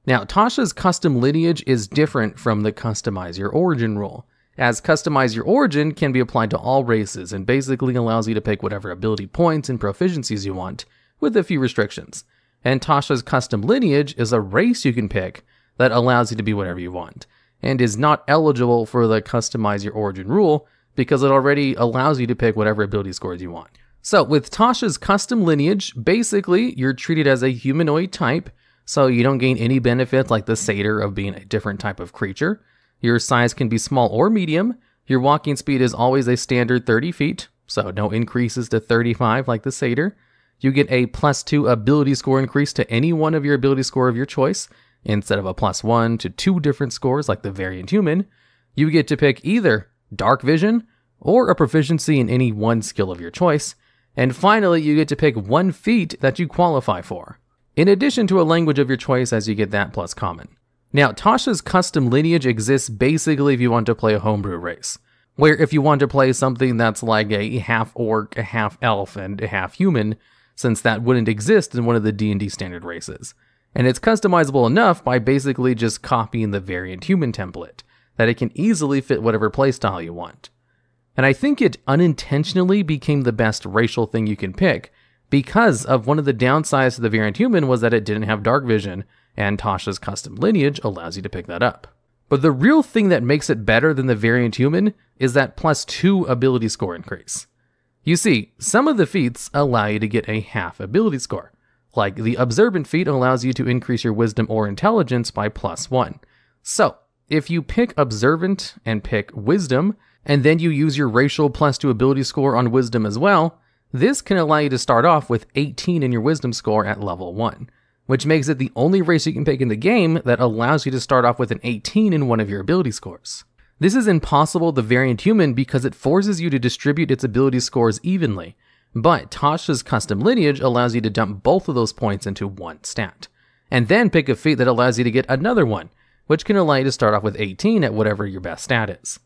Now, Tasha's Custom Lineage is different from the Customize Your Origin rule, as Customize Your Origin can be applied to all races and basically allows you to pick whatever ability points and proficiencies you want, with a few restrictions. And Tasha's Custom Lineage is a race you can pick that allows you to be whatever you want, and is not eligible for the Customize Your Origin rule because it already allows you to pick whatever ability scores you want. So with Tasha's Custom Lineage, basically you're treated as a humanoid type, so you don't gain any benefits like the Satyr of being a different type of creature. Your size can be small or medium. Your walking speed is always a standard 30 feet, so no increases to 35 like the Satyr. You get a +2 ability score increase to any one of your ability score of your choice, instead of a +1 to 2 different scores like the Variant Human. You get to pick either Dark Vision or a proficiency in any one skill of your choice. And finally, you get to pick one feat that you qualify for, in addition to a language of your choice, as you get that plus common. Now, Tasha's custom lineage exists basically if you want to play a homebrew race, where if you want to play something that's like a half-orc, a half-elf, and a half-human, since that wouldn't exist in one of the D&D standard races. And it's customizable enough by basically just copying the Variant Human template, that it can easily fit whatever playstyle you want. And I think it unintentionally became the best racial thing you can pick, because of one of the downsides to the Variant Human was that it didn't have Dark Vision, and Tasha's custom lineage allows you to pick that up. But the real thing that makes it better than the Variant Human is that +2 ability score increase. You see, some of the feats allow you to get a half ability score, like the Observant feat allows you to increase your Wisdom or Intelligence by +1. So, if you pick Observant and pick Wisdom, and then you use your racial +2 ability score on Wisdom as well, this can allow you to start off with 18 in your Wisdom score at level 1, which makes it the only race you can pick in the game that allows you to start off with an 18 in one of your ability scores. This is impossible with the Variant Human because it forces you to distribute its ability scores evenly, but Tasha's custom lineage allows you to dump both of those points into one stat, and then pick a feat that allows you to get another one, which can allow you to start off with 18 at whatever your best stat is.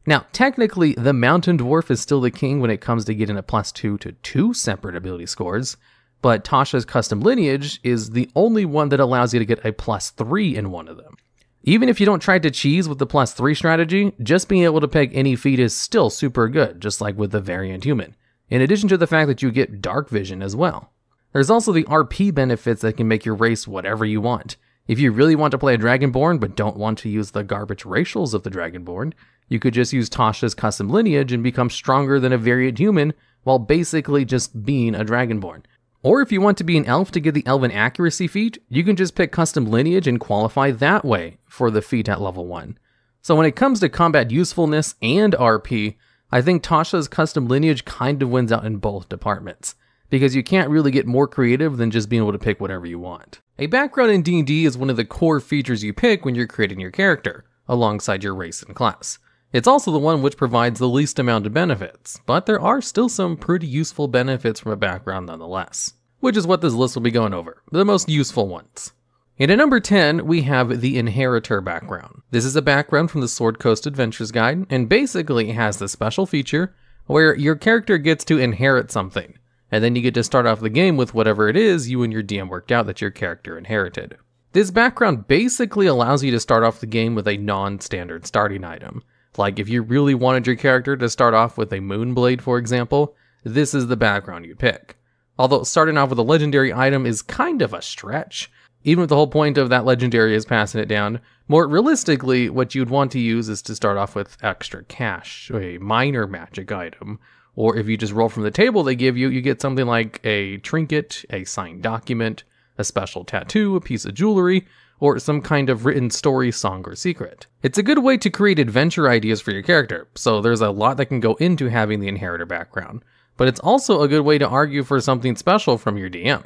Now, technically, the Mountain Dwarf is still the king when it comes to getting a +2 to 2 separate ability scores, but Tasha's custom lineage is the only one that allows you to get a +3 in one of them. Even if you don't try to cheese with the +3 strategy, just being able to pick any feat is still super good, just like with the Variant Human, in addition to the fact that you get Dark Vision as well. There's also the RP benefits that can make your race whatever you want. If you really want to play a Dragonborn but don't want to use the garbage racials of the Dragonborn, you could just use Tasha's custom lineage and become stronger than a Variant Human while basically just being a Dragonborn. Or if you want to be an elf to get the Elven Accuracy feat, you can just pick custom lineage and qualify that way for the feat at level 1. So when it comes to combat usefulness and RP, I think Tasha's custom lineage kind of wins out in both departments, because you can't really get more creative than just being able to pick whatever you want. A background in D&D is one of the core features you pick when you're creating your character, alongside your race and class. It's also the one which provides the least amount of benefits, but there are still some pretty useful benefits from a background nonetheless, which is what this list will be going over, the most useful ones. And at number 10, we have the Inheritor background. This is a background from the Sword Coast Adventures Guide, and basically has the special feature where your character gets to inherit something, and then you get to start off the game with whatever it is you and your DM worked out that your character inherited. This background basically allows you to start off the game with a non-standard starting item. Like if you really wanted your character to start off with a Moonblade, for example, this is the background you'd pick. Although starting off with a legendary item is kind of a stretch, even if the whole point of that legendary is passing it down. More realistically, what you'd want to use is to start off with extra cash, a minor magic item, or if you just roll from the table they give you, you get something like a trinket, a signed document, a special tattoo, a piece of jewelry, or some kind of written story, song, or secret. It's a good way to create adventure ideas for your character, so there's a lot that can go into having the Inheritor background, but it's also a good way to argue for something special from your DM.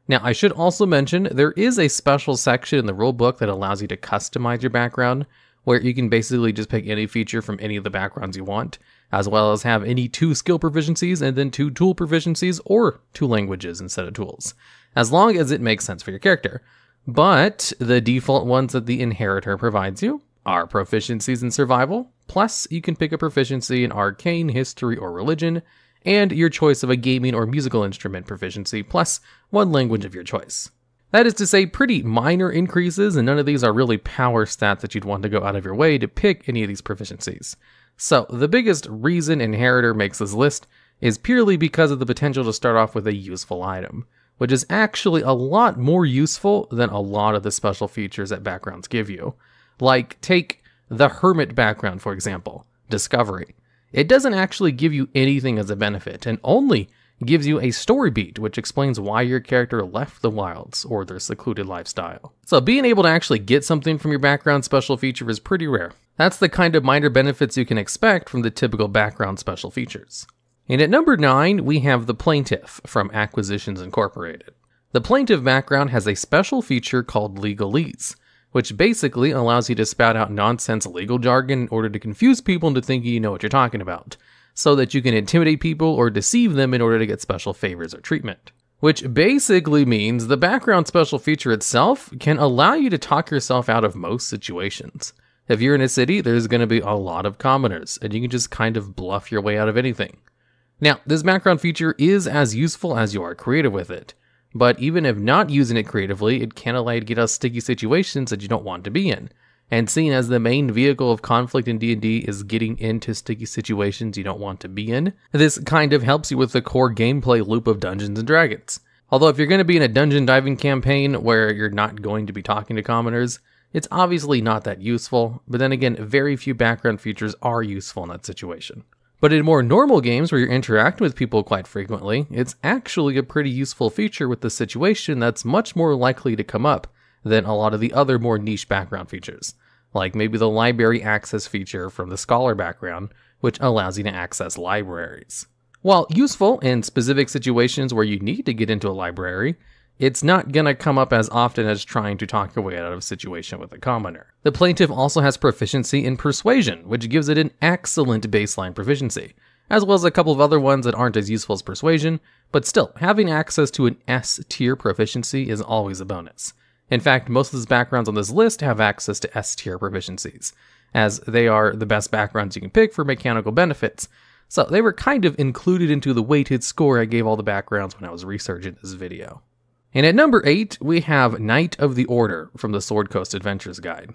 Now, I should also mention, there is a special section in the rulebook that allows you to customize your background, where you can basically just pick any feature from any of the backgrounds you want, as well as have any 2 skill proficiencies and then 2 tool proficiencies, or 2 languages instead of tools, as long as it makes sense for your character. But the default ones that the Inheritor provides you are proficiencies in survival, plus you can pick a proficiency in arcane, history, or religion, and your choice of a gaming or musical instrument proficiency, plus 1 language of your choice. That is to say, pretty minor increases, and none of these are really power stats that you'd want to go out of your way to pick any of these proficiencies. So the biggest reason Inheritor makes this list is purely because of the potential to start off with a useful item, which is actually a lot more useful than a lot of the special features that backgrounds give you. Like, take the Hermit background, for example, Discovery. It doesn't actually give you anything as a benefit, and only gives you a story beat, which explains why your character left the wilds or their secluded lifestyle. So being able to actually get something from your background special feature is pretty rare. That's the kind of minor benefits you can expect from the typical background special features. And at number 9, we have the Plaintiff from Acquisitions Incorporated. The Plaintiff background has a special feature called Legalese, which basically allows you to spout out nonsense legal jargon in order to confuse people into thinking you know what you're talking about, so that you can intimidate people or deceive them in order to get special favors or treatment. Which basically means the background special feature itself can allow you to talk yourself out of most situations. If you're in a city, there's going to be a lot of commoners, and you can just kind of bluff your way out of anything. Now, this background feature is as useful as you are creative with it, but even if not using it creatively, it can allow you to get out of sticky situations that you don't want to be in. And seeing as the main vehicle of conflict in D&D is getting into sticky situations you don't want to be in, this kind of helps you with the core gameplay loop of Dungeons & Dragons. Although if you're going to be in a dungeon diving campaign where you're not going to be talking to commoners, it's obviously not that useful, but then again, very few background features are useful in that situation. But in more normal games where you're interacting with people quite frequently, it's actually a pretty useful feature with the situation that's much more likely to come up than a lot of the other more niche background features, like maybe the library access feature from the Scholar background, which allows you to access libraries. While useful in specific situations where you need to get into a library, it's not going to come up as often as trying to talk your way out of a situation with a commoner. The Plaintiff also has proficiency in Persuasion, which gives it an excellent baseline proficiency, as well as a couple of other ones that aren't as useful as Persuasion, but still, having access to an S-tier proficiency is always a bonus. In fact, most of the backgrounds on this list have access to S-tier proficiencies, as they are the best backgrounds you can pick for mechanical benefits, so they were kind of included into the weighted score I gave all the backgrounds when I was researching this video. And at number 8, we have Knight of the Order from the Sword Coast Adventures Guide.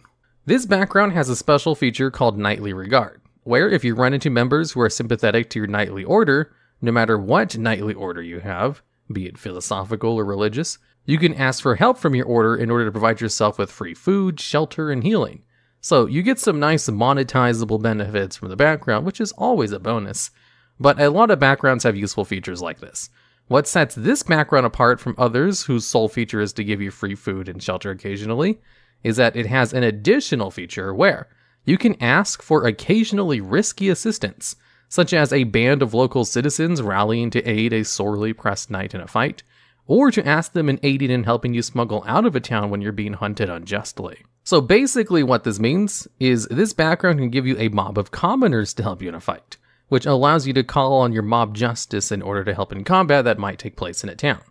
This background has a special feature called Knightly Regard, where if you run into members who are sympathetic to your knightly order, no matter what knightly order you have, be it philosophical or religious, you can ask for help from your order in order to provide yourself with free food, shelter, and healing. So you get some nice monetizable benefits from the background, which is always a bonus. But a lot of backgrounds have useful features like this. What sets this background apart from others whose sole feature is to give you free food and shelter occasionally is that it has an additional feature where you can ask for occasionally risky assistance, such as a band of local citizens rallying to aid a sorely pressed knight in a fight, or to ask them in aiding and helping you smuggle out of a town when you're being hunted unjustly. So basically what this means is this background can give you a mob of commoners to help you in a fight, which allows you to call on your mob justice in order to help in combat that might take place in a town.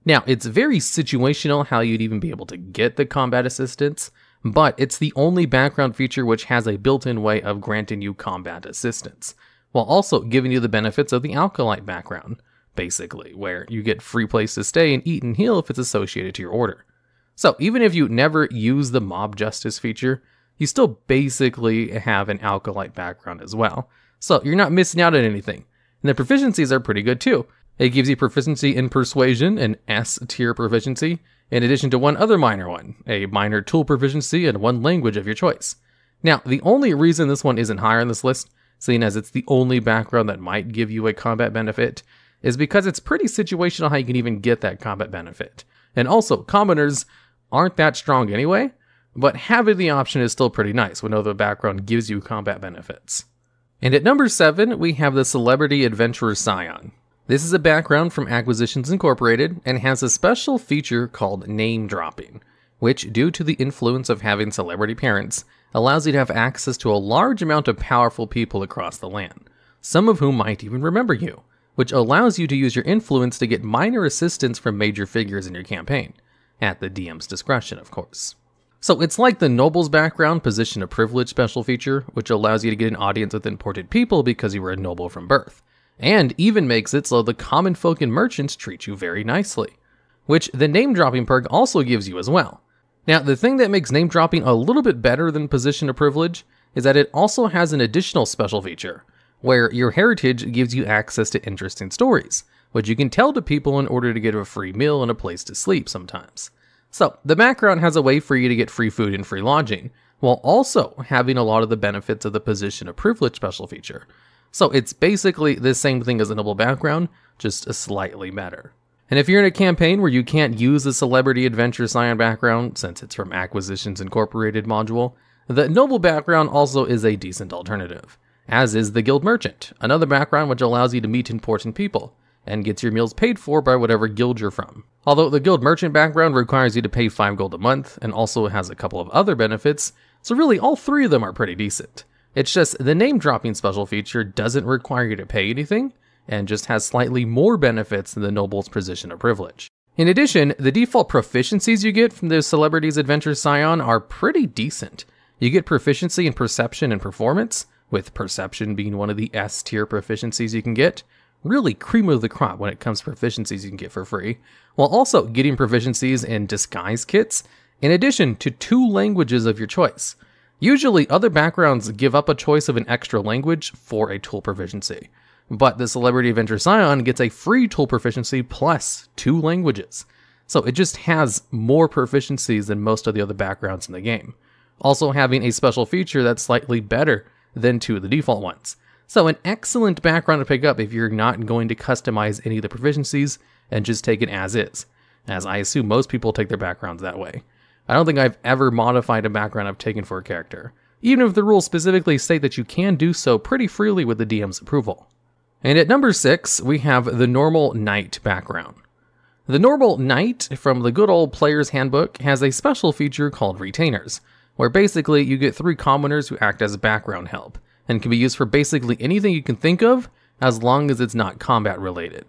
Now, it's very situational how you'd even be able to get the combat assistance, but it's the only background feature which has a built-in way of granting you combat assistance, while also giving you the benefits of the Acolyte background, basically, where you get free place to stay and eat and heal if it's associated to your order. So even if you never use the mob justice feature, you still basically have an Acolyte background as well. So you're not missing out on anything. And the proficiencies are pretty good too. It gives you proficiency in Persuasion, an S-tier proficiency, in addition to one other minor one, a minor tool proficiency and one language of your choice. Now, the only reason this one isn't higher on this list, seeing as it's the only background that might give you a combat benefit, is because it's pretty situational how you can even get that combat benefit. And also, commoners aren't that strong anyway, but having the option is still pretty nice when the background gives you combat benefits. And at number 7, we have the Celebrity Adventurer Scion. This is a background from Acquisitions Incorporated and has a special feature called Name Dropping, which, due to the influence of having celebrity parents, allows you to have access to a large amount of powerful people across the land, some of whom might even remember you, which allows you to use your influence to get minor assistance from major figures in your campaign, at the DM's discretion, of course. So it's like the Noble's background Position of Privilege special feature, which allows you to get an audience with important people because you were a noble from birth, and even makes it so the common folk and merchants treat you very nicely, which the name dropping perk also gives you as well. Now, the thing that makes name dropping a little bit better than Position of Privilege is that it also has an additional special feature, where your heritage gives you access to interesting stories, which you can tell to people in order to get a free meal and a place to sleep sometimes. So, the background has a way for you to get free food and free lodging, while also having a lot of the benefits of the Position of Privilege special feature. So it's basically the same thing as a noble background, just a slightly better. And if you're in a campaign where you can't use the Celebrity Adventure Scion background, since it's from Acquisitions Incorporated module, the noble background also is a decent alternative, as is the Guild Merchant, another background which allows you to meet important people, and gets your meals paid for by whatever guild you're from. Although the Guild Merchant background requires you to pay 5 gold a month, and also has a couple of other benefits, so really all 3 of them are pretty decent. It's just the name dropping special feature doesn't require you to pay anything, and just has slightly more benefits than the Noble's Position of Privilege. In addition, the default proficiencies you get from the Celebrity's Adventure Scion are pretty decent. You get proficiency in Perception and Performance, with Perception being one of the S tier proficiencies you can get. Really cream of the crop when it comes to proficiencies you can get for free, while also getting proficiencies in Disguise Kits, in addition to 2 languages of your choice. Usually, other backgrounds give up a choice of an extra language for a tool proficiency, but the Celebrity Adventure Scion gets a free tool proficiency plus 2 languages, so it just has more proficiencies than most of the other backgrounds in the game, also having a special feature that's slightly better than 2 of the default ones. So an excellent background to pick up if you're not going to customize any of the proficiencies and just take it as is, as I assume most people take their backgrounds that way. I don't think I've ever modified a background I've taken for a character, even if the rules specifically state that you can do so pretty freely with the DM's approval. And at number 6, we have the Normal Knight background. The Normal Knight from the good old Player's Handbook has a special feature called Retainers, where basically you get 3 commoners who act as background help, and can be used for basically anything you can think of, as long as it's not combat related.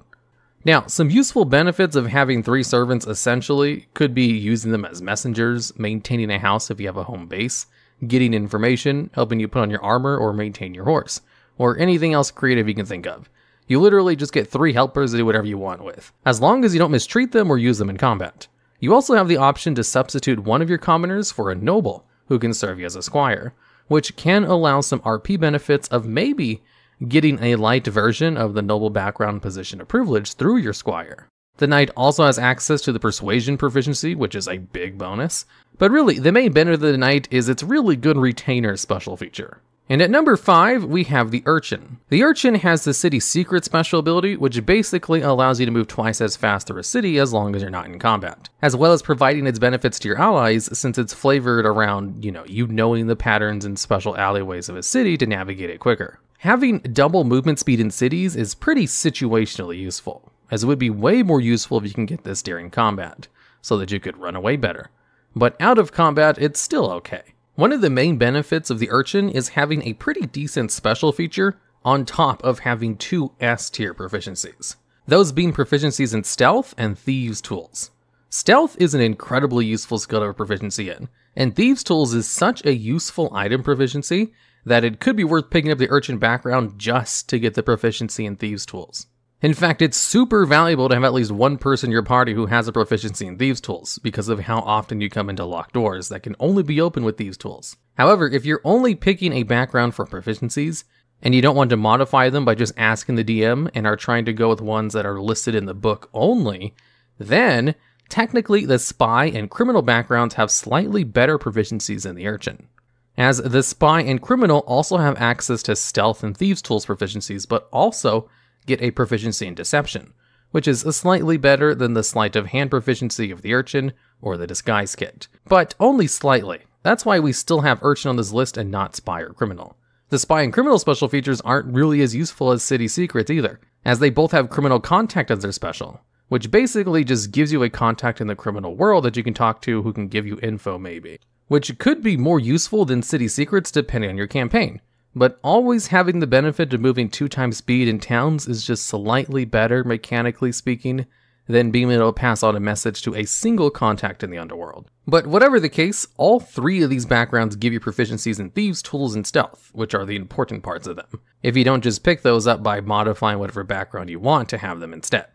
Now, some useful benefits of having 3 servants essentially could be using them as messengers, maintaining a house if you have a home base, getting information, helping you put on your armor or maintain your horse, or anything else creative you can think of. You literally just get 3 helpers to do whatever you want with, as long as you don't mistreat them or use them in combat. You also have the option to substitute one of your commoners for a noble, who can serve you as a squire, which can allow some RP benefits of maybe getting a light version of the noble background position of privilege through your squire. The knight also has access to the persuasion proficiency, which is a big bonus, but really the main benefit of the knight is its really good retainer special feature. And at number 5, we have the Urchin. The Urchin has the City Secret special ability, which basically allows you to move twice as fast through a city as long as you're not in combat, as well as providing its benefits to your allies since it's flavored around, you knowing the patterns and special alleyways of a city to navigate it quicker. Having double movement speed in cities is pretty situationally useful, as it would be way more useful if you can get this during combat, so that you could run away better. But out of combat, it's still okay. One of the main benefits of the Urchin is having a pretty decent special feature on top of having 2 S tier proficiencies. Those being proficiencies in Stealth and Thieves Tools. Stealth is an incredibly useful skill to have proficiency in, and Thieves Tools is such a useful item proficiency that it could be worth picking up the Urchin background just to get the proficiency in Thieves Tools. In fact, it's super valuable to have at least one person in your party who has a proficiency in Thieves Tools because of how often you come into locked doors that can only be opened with Thieves Tools. However, if you're only picking a background for proficiencies, and you don't want to modify them by just asking the DM and are trying to go with ones that are listed in the book only, then technically the Spy and Criminal backgrounds have slightly better proficiencies than the Urchin, as the Spy and Criminal also have access to Stealth and Thieves Tools proficiencies, but also get a proficiency in Deception, which is slightly better than the Sleight of Hand proficiency of the Urchin or the Disguise Kit, but only slightly. That's why we still have Urchin on this list and not Spy or Criminal. The Spy and Criminal special features aren't really as useful as City Secrets either, as they both have Criminal Contact as their special, which basically just gives you a contact in the criminal world that you can talk to who can give you info maybe, which could be more useful than City Secrets depending on your campaign. But always having the benefit of moving 2 times speed in towns is just slightly better, mechanically speaking, than being able to pass on a message to a single contact in the underworld. But whatever the case, all 3 of these backgrounds give you proficiencies in Thieves, Tools, and Stealth, which are the important parts of them, if you don't just pick those up by modifying whatever background you want to have them instead.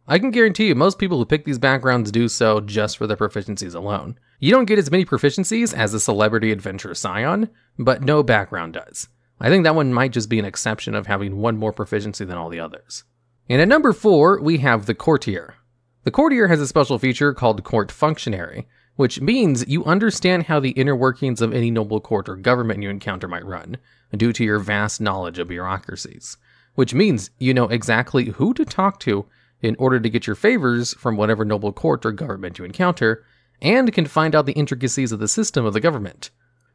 I can guarantee you most people who pick these backgrounds do so just for the proficiencies alone. You don't get as many proficiencies as the Celebrity Adventure Scion, but no background does. I think that one might just be an exception of having 1 more proficiency than all the others. And at number 4, we have the Courtier. The Courtier has a special feature called Court Functionary, which means you understand how the inner workings of any noble court or government you encounter might run, due to your vast knowledge of bureaucracies. Which means you know exactly who to talk to in order to get your favors from whatever noble court or government you encounter, and can find out the intricacies of the system of the government.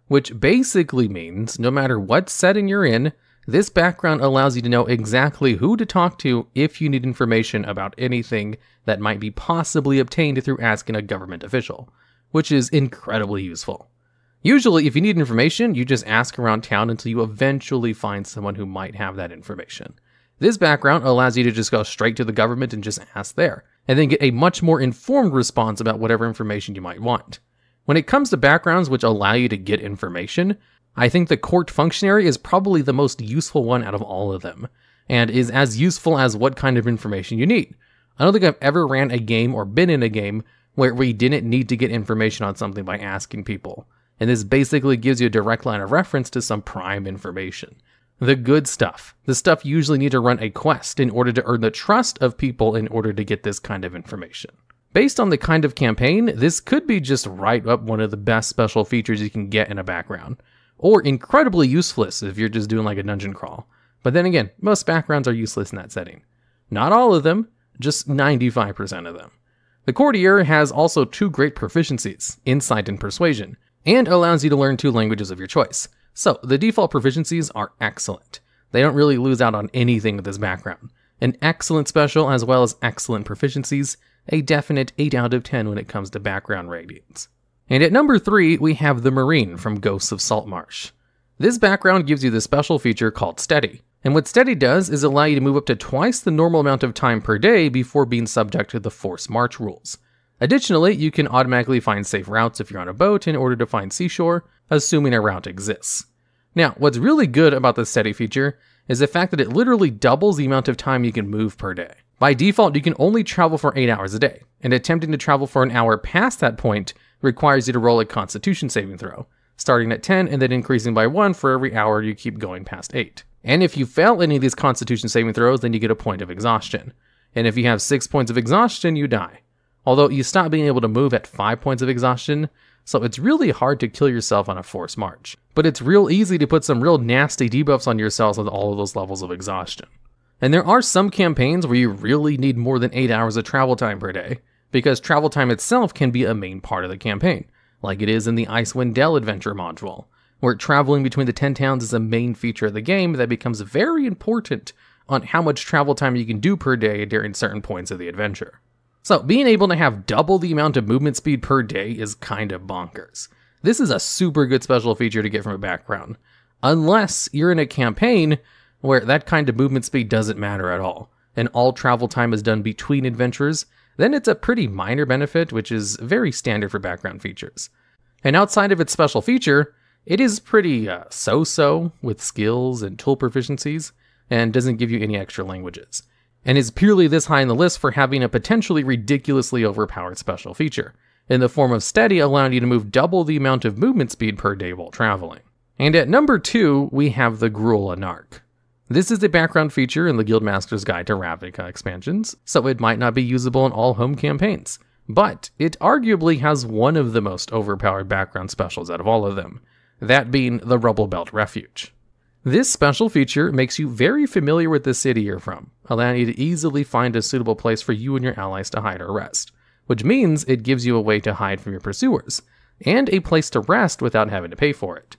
Which basically means no matter what setting you're in, This background allows you to know exactly who to talk to if you need information about anything that might be possibly obtained through asking a government official, which is incredibly useful. Usually, if you need information, you just ask around town until you eventually find someone who might have that information. This background allows you to just go straight to the government and just ask there, and then get a much more informed response about whatever information you might want. When it comes to backgrounds which allow you to get information, I think the court functionary is probably the most useful one out of all of them, and is as useful as what kind of information you need. I don't think I've ever ran a game or been in a game where we didn't need to get information on something by asking people, and this basically gives you a direct line of reference to some prime information. The good stuff. The stuff you usually need to run a quest in order to earn the trust of people in order to get this kind of information. Based on the kind of campaign, this could be just right up one of the best special features you can get in a background, or incredibly useless if you're just doing like a dungeon crawl. But then again, most backgrounds are useless in that setting. Not all of them, just 95% of them. The courtier has also 2 great proficiencies, Insight and Persuasion, and allows you to learn 2 languages of your choice. So the default proficiencies are excellent. They don't really lose out on anything with this background. An excellent special as well as excellent proficiencies, a definite 8 out of 10 when it comes to background ratings. And at number 3, we have the Marine from Ghosts of Saltmarsh. This background gives you the special feature called Steady, and what Steady does is allow you to move up to twice the normal amount of time per day before being subject to the forced march rules. Additionally, you can automatically find safe routes if you're on a boat in order to find seashore, assuming a route exists. Now, what's really good about the Steady feature is the fact that it literally doubles the amount of time you can move per day. By default, you can only travel for 8 hours a day, and attempting to travel for an hour past that point requires you to roll a Constitution saving throw, starting at 10 and then increasing by 1 for every hour you keep going past 8. And if you fail any of these Constitution saving throws, then you get a point of exhaustion. And if you have 6 points of exhaustion, you die. Although you stop being able to move at 5 points of exhaustion, so it's really hard to kill yourself on a forced march. But it's real easy to put some real nasty debuffs on yourselves with all of those levels of exhaustion. And there are some campaigns where you really need more than 8 hours of travel time per day, because travel time itself can be a main part of the campaign, like it is in the Icewind Dale adventure module, where traveling between the 10 towns is a main feature of the game that becomes very important on how much travel time you can do per day during certain points of the adventure. So being able to have double the amount of movement speed per day is kind of bonkers. This is a super good special feature to get from a background, unless you're in a campaign where that kind of movement speed doesn't matter at all, and all travel time is done between adventures, then it's a pretty minor benefit, which is very standard for background features. And outside of its special feature, it is pretty so-so with skills and tool proficiencies, and doesn't give you any extra languages, and is purely this high on the list for having a potentially ridiculously overpowered special feature, in the form of Steady allowing you to move double the amount of movement speed per day while traveling. And at number 2, we have the Gruul Anarch. This is a background feature in the Guildmaster's Guide to Ravnica expansions, so it might not be usable in all home campaigns, but it arguably has one of the most overpowered background specials out of all of them, that being the Rubblebelt Refuge. This special feature makes you very familiar with the city you're from, allowing you to easily find a suitable place for you and your allies to hide or rest, which means it gives you a way to hide from your pursuers, and a place to rest without having to pay for it.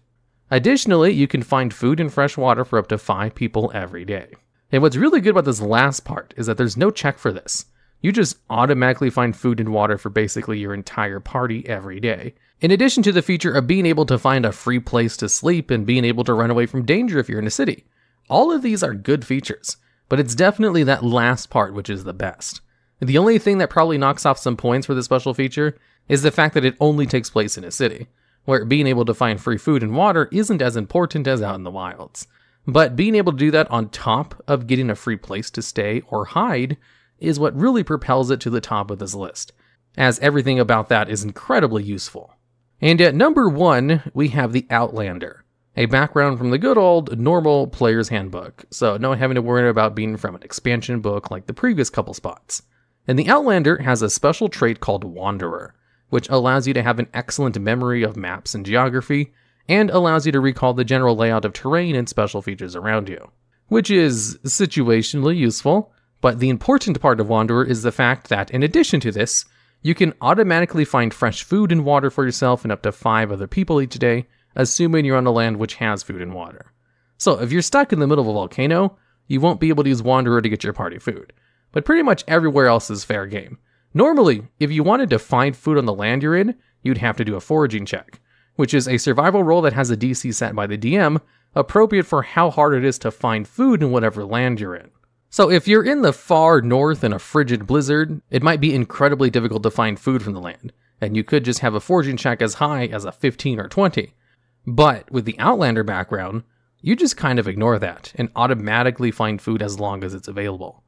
Additionally, you can find food and fresh water for up to 5 people every day. And what's really good about this last part is that there's no check for this. You just automatically find food and water for basically your entire party every day. In addition to the feature of being able to find a free place to sleep and being able to run away from danger if you're in a city. All of these are good features, but it's definitely that last part which is the best. The only thing that probably knocks off some points for this special feature is the fact that it only takes place in a city, where being able to find free food and water isn't as important as out in the wilds. But being able to do that on top of getting a free place to stay or hide is what really propels it to the top of this list, as everything about that is incredibly useful. And at number 1, we have the Outlander, a background from the good old normal player's handbook, so no having to worry about being from an expansion book like the previous couple spots. And the Outlander has a special trait called Wanderer, which allows you to have an excellent memory of maps and geography, and allows you to recall the general layout of terrain and special features around you, which is situationally useful, but the important part of Wanderer is the fact that, in addition to this, you can automatically find fresh food and water for yourself and up to 5 other people each day, assuming you're on a land which has food and water. So if you're stuck in the middle of a volcano, you won't be able to use Wanderer to get your party food. But pretty much everywhere else is fair game. Normally, if you wanted to find food on the land you're in, you'd have to do a foraging check, which is a survival roll that has a DC set by the DM, appropriate for how hard it is to find food in whatever land you're in. So if you're in the far north in a frigid blizzard, it might be incredibly difficult to find food from the land, and you could just have a foraging check as high as a 15 or 20. But with the Outlander background, you just kind of ignore that and automatically find food as long as it's available.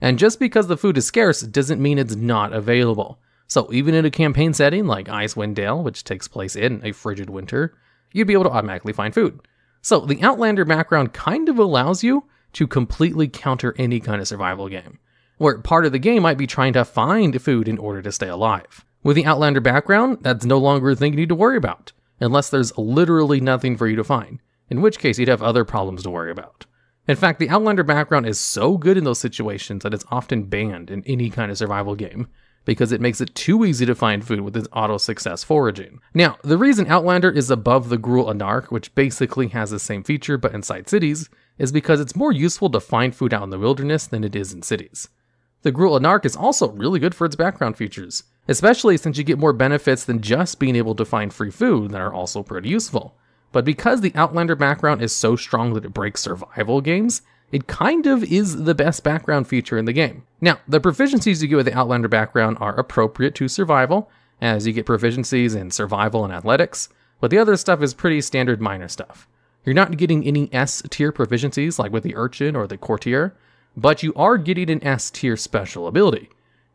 And just because the food is scarce doesn't mean it's not available. So even in a campaign setting like Icewind Dale, which takes place in a frigid winter, you'd be able to automatically find food. So the Outlander background kind of allows you to completely counter any kind of survival game, where part of the game might be trying to find food in order to stay alive. With the Outlander background, that's no longer a thing you need to worry about, unless there's literally nothing for you to find, in which case you'd have other problems to worry about. In fact, the Outlander background is so good in those situations that it's often banned in any kind of survival game, because it makes it too easy to find food with its auto-success foraging. Now, the reason Outlander is above the Gruul Anarch, which basically has the same feature but inside cities, is because it's more useful to find food out in the wilderness than it is in cities. The Gruul Anarch is also really good for its background features, especially since you get more benefits than just being able to find free food that are also pretty useful. But because the Outlander background is so strong that it breaks survival games, it kind of is the best background feature in the game. Now, the proficiencies you get with the Outlander background are appropriate to survival, as you get proficiencies in survival and athletics, but the other stuff is pretty standard minor stuff. You're not getting any S-tier proficiencies like with the Urchin or the Courtier, but you are getting an S-tier special ability.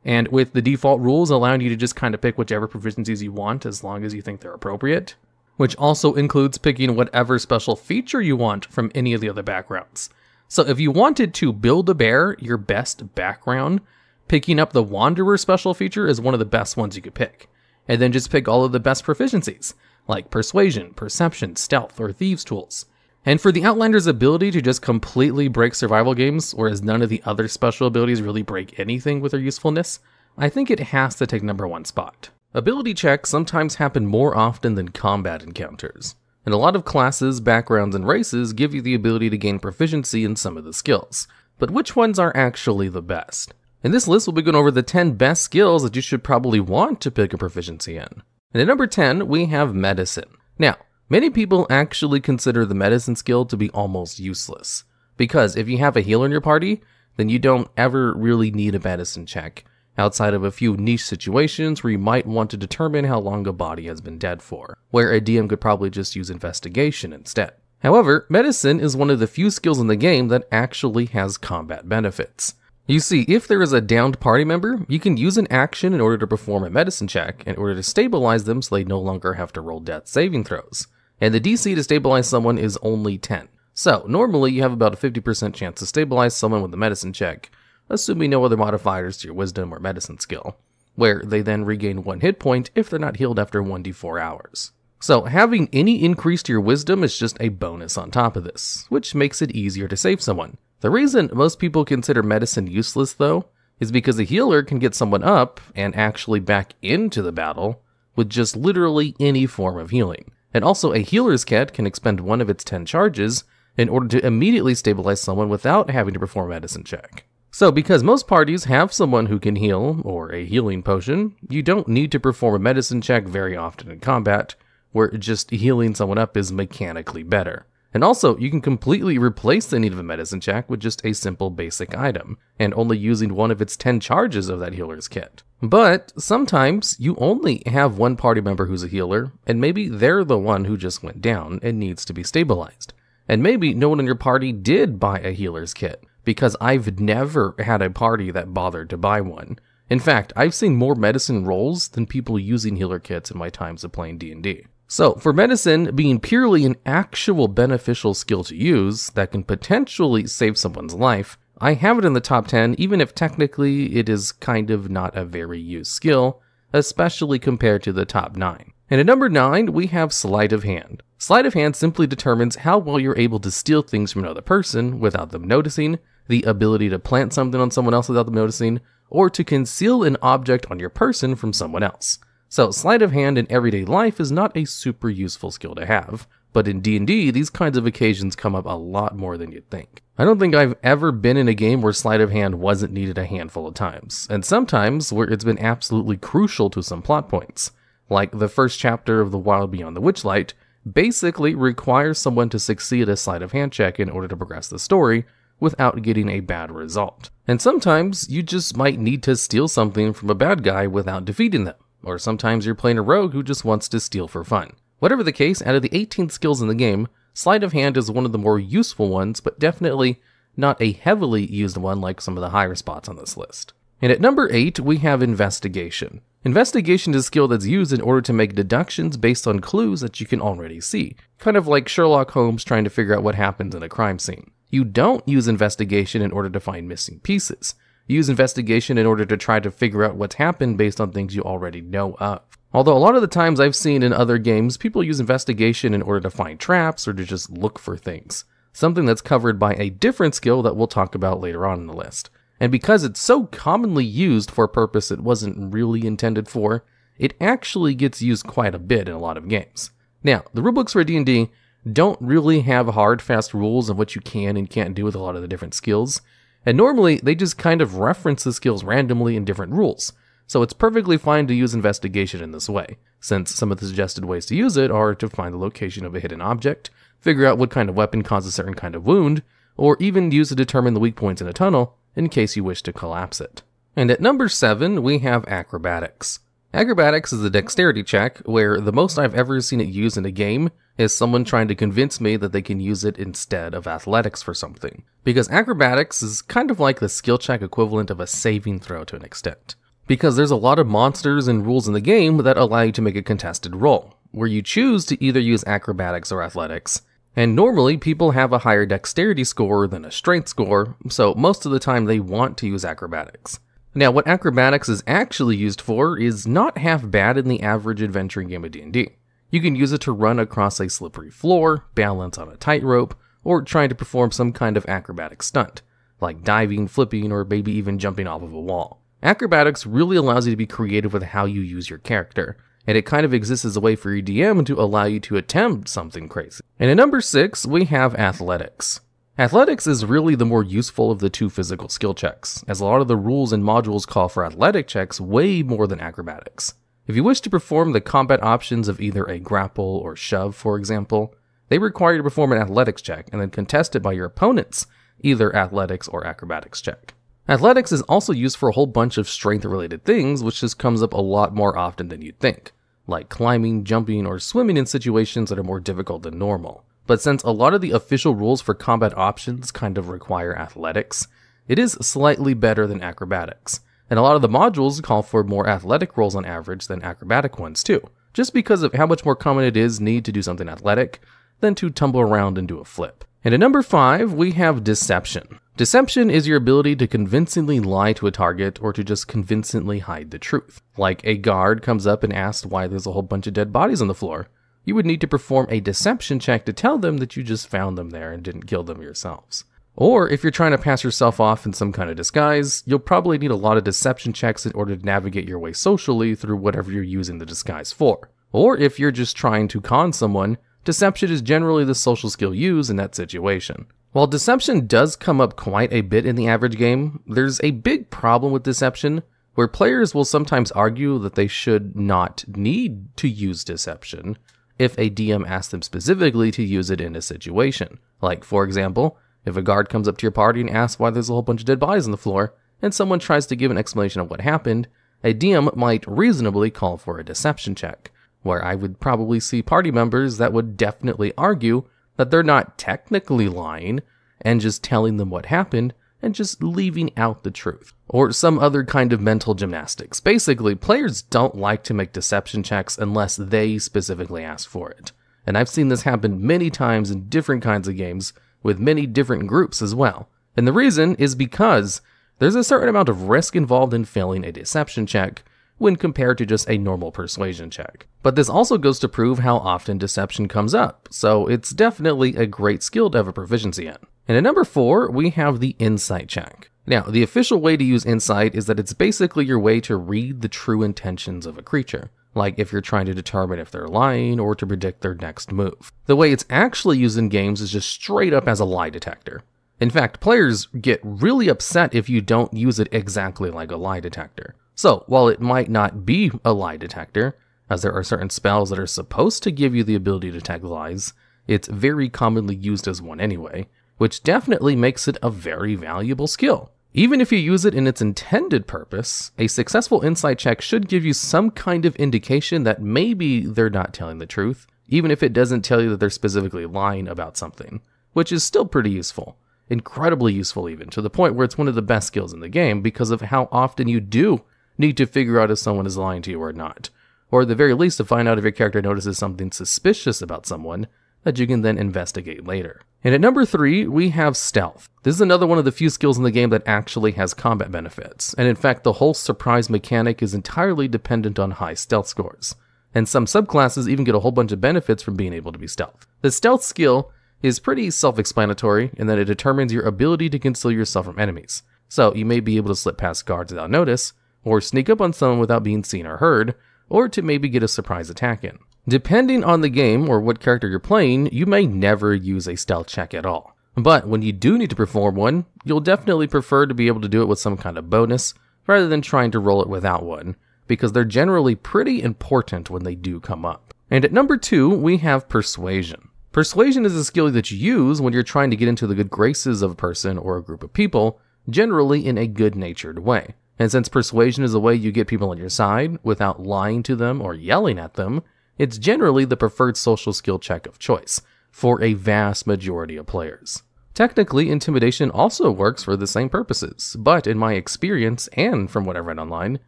And with the default rules allowing you to just kind of pick whichever proficiencies you want as long as you think they're appropriate, which also includes picking whatever special feature you want from any of the other backgrounds. So if you wanted to build a bear your best background, picking up the Wanderer special feature is one of the best ones you could pick. And then just pick all of the best proficiencies, like Persuasion, Perception, Stealth, or Thieves tools. And for the Outlander's ability to just completely break survival games, whereas none of the other special abilities really break anything with their usefulness, I think it has to take #1 spot. Ability checks sometimes happen more often than combat encounters, and a lot of classes, backgrounds, and races give you the ability to gain proficiency in some of the skills. But which ones are actually the best? In this list, we'll be going over the 10 best skills that you should probably want to pick a proficiency in. And at number 10, we have Medicine. Now, many people actually consider the Medicine skill to be almost useless, because if you have a healer in your party, then you don't ever really need a Medicine check, outside of a few niche situations where you might want to determine how long a body has been dead for, where a DM could probably just use Investigation instead. However, Medicine is one of the few skills in the game that actually has combat benefits. You see, if there is a downed party member, you can use an action in order to perform a Medicine check in order to stabilize them so they no longer have to roll death saving throws. And the DC to stabilize someone is only 10. So, normally you have about a 50% chance to stabilize someone with a Medicine check, assuming no other modifiers to your Wisdom or Medicine skill, where they then regain 1 hit point if they're not healed after 1d4 hours. So having any increase to your Wisdom is just a bonus on top of this, which makes it easier to save someone. The reason most people consider Medicine useless, though, is because a healer can get someone up and actually back into the battle with just literally any form of healing. And also, a healer's kit can expend 1 of its 10 charges in order to immediately stabilize someone without having to perform a Medicine check. So because most parties have someone who can heal, or a healing potion, you don't need to perform a Medicine check very often in combat, where just healing someone up is mechanically better. And also, you can completely replace the need of a Medicine check with just a simple basic item, and only using 1 of its 10 charges of that healer's kit. But sometimes you only have one party member who's a healer, and maybe they're the one who just went down and needs to be stabilized. And maybe no one in your party did buy a healer's kit, because I've never had a party that bothered to buy one. In fact, I've seen more Medicine rolls than people using healer kits in my times of playing D&D. So, for Medicine being purely an actual beneficial skill to use that can potentially save someone's life, I have it in the top 10 even if technically it is kind of not a very used skill, especially compared to the top 9. And at number 9, we have Sleight of Hand. Sleight of Hand simply determines how well you're able to steal things from another person without them noticing, the ability to plant something on someone else without them noticing, or to conceal an object on your person from someone else. So Sleight of Hand in everyday life is not a super useful skill to have, but in D&D, these kinds of occasions come up a lot more than you'd think. I don't think I've ever been in a game where sleight of hand wasn't needed a handful of times, and sometimes where it's been absolutely crucial to some plot points. Like the first chapter of The Wild Beyond the Witchlight basically requires someone to succeed a sleight of hand check in order to progress the story without getting a bad result. And sometimes you just might need to steal something from a bad guy without defeating them, or sometimes you're playing a rogue who just wants to steal for fun. Whatever the case, out of the 18 skills in the game, sleight of hand is one of the more useful ones, but definitely not a heavily used one like some of the higher spots on this list. And at number 8, we have investigation. Investigation is a skill that's used in order to make deductions based on clues that you can already see, kind of like Sherlock Holmes trying to figure out what happens in a crime scene. You don't use investigation in order to find missing pieces. You use investigation in order to try to figure out what's happened based on things you already know of. Although a lot of the times I've seen in other games, people use investigation in order to find traps or to just look for things, something that's covered by a different skill that we'll talk about later on in the list. And because it's so commonly used for a purpose it wasn't really intended for, it actually gets used quite a bit in a lot of games. Now, the rulebooks for D&D don't really have hard, fast rules of what you can and can't do with a lot of the different skills, and normally they just kind of reference the skills randomly in different rules, so it's perfectly fine to use investigation in this way, since some of the suggested ways to use it are to find the location of a hidden object, figure out what kind of weapon causes a certain kind of wound, or even use to determine the weak points in a tunnel in case you wish to collapse it. And at number 7, we have acrobatics. Acrobatics is a dexterity check where the most I've ever seen it used in a game is someone trying to convince me that they can use it instead of athletics for something. Because acrobatics is kind of like the skill check equivalent of a saving throw to an extent. Because there's a lot of monsters and rules in the game that allow you to make a contested roll, where you choose to either use acrobatics or athletics. And normally people have a higher dexterity score than a strength score, so most of the time they want to use acrobatics. Now, what acrobatics is actually used for is not half bad in the average adventuring game of D&D. You can use it to run across a slippery floor, balance on a tightrope, or trying to perform some kind of acrobatic stunt, like diving, flipping, or maybe even jumping off of a wall. Acrobatics really allows you to be creative with how you use your character, and it kind of exists as a way for your DM to allow you to attempt something crazy. And at number 6, we have athletics. Athletics is really the more useful of the two physical skill checks, as a lot of the rules and modules call for athletic checks way more than acrobatics. If you wish to perform the combat options of either a grapple or shove, for example, they require you to perform an athletics check and then contest it by your opponent's either athletics or acrobatics check. Athletics is also used for a whole bunch of strength-related things, which just comes up a lot more often than you'd think, like climbing, jumping, or swimming in situations that are more difficult than normal. But since a lot of the official rules for combat options kind of require athletics, it is slightly better than acrobatics. And a lot of the modules call for more athletic rolls on average than acrobatic ones too, just because of how much more common it is need to do something athletic than to tumble around and do a flip. And at number 5, we have deception. Deception is your ability to convincingly lie to a target or to just convincingly hide the truth. Like a guard comes up and asks why there's a whole bunch of dead bodies on the floor. You would need to perform a deception check to tell them that you just found them there and didn't kill them yourselves. Or if you're trying to pass yourself off in some kind of disguise, you'll probably need a lot of deception checks in order to navigate your way socially through whatever you're using the disguise for. Or if you're just trying to con someone, deception is generally the social skill used in that situation. While deception does come up quite a bit in the average game, there's a big problem with deception where players will sometimes argue that they should not need to use deception if a DM asks them specifically to use it in a situation. Like, for example, if a guard comes up to your party and asks why there's a whole bunch of dead bodies on the floor, and someone tries to give an explanation of what happened, a DM might reasonably call for a deception check, where I would probably see party members that would definitely argue that they're not technically lying and just telling them what happened and just leaving out the truth. Or some other kind of mental gymnastics. Basically, players don't like to make deception checks unless they specifically ask for it. And I've seen this happen many times in different kinds of games with many different groups as well. And the reason is because there's a certain amount of risk involved in failing a deception check when compared to just a normal persuasion check. But this also goes to prove how often deception comes up, so it's definitely a great skill to have a proficiency in. And at number 4, we have the insight check. Now, the official way to use insight is that it's basically your way to read the true intentions of a creature. like if you're trying to determine if they're lying or to predict their next move. The way it's actually used in games is just straight up as a lie detector. In fact, players get really upset if you don't use it exactly like a lie detector. So, while it might not be a lie detector, as there are certain spells that are supposed to give you the ability to detect lies, it's very commonly used as one anyway, which definitely makes it a very valuable skill. Even if you use it in its intended purpose, a successful insight check should give you some kind of indication that maybe they're not telling the truth, even if it doesn't tell you that they're specifically lying about something, which is still pretty useful. Incredibly useful even, to the point where it's one of the best skills in the game because of how often you do need to figure out if someone is lying to you or not, or at the very least to find out if your character notices something suspicious about someone that you can then investigate later. And at number 3, we have Stealth. This is another one of the few skills in the game that actually has combat benefits, and in fact the whole surprise mechanic is entirely dependent on high stealth scores, and some subclasses even get a whole bunch of benefits from being able to be stealth. The stealth skill is pretty self-explanatory in that it determines your ability to conceal yourself from enemies. So you may be able to slip past guards without notice, or sneak up on someone without being seen or heard, or to maybe get a surprise attack in. Depending on the game or what character you're playing, you may never use a stealth check at all. But when you do need to perform one, you'll definitely prefer to be able to do it with some kind of bonus, rather than trying to roll it without one, because they're generally pretty important when they do come up. And at number 2, we have Persuasion. Persuasion is a skill that you use when you're trying to get into the good graces of a person or a group of people, generally in a good-natured way. And since persuasion is a way you get people on your side without lying to them or yelling at them, it's generally the preferred social skill check of choice for a vast majority of players. Technically, intimidation also works for the same purposes, but in my experience and from what I've read online,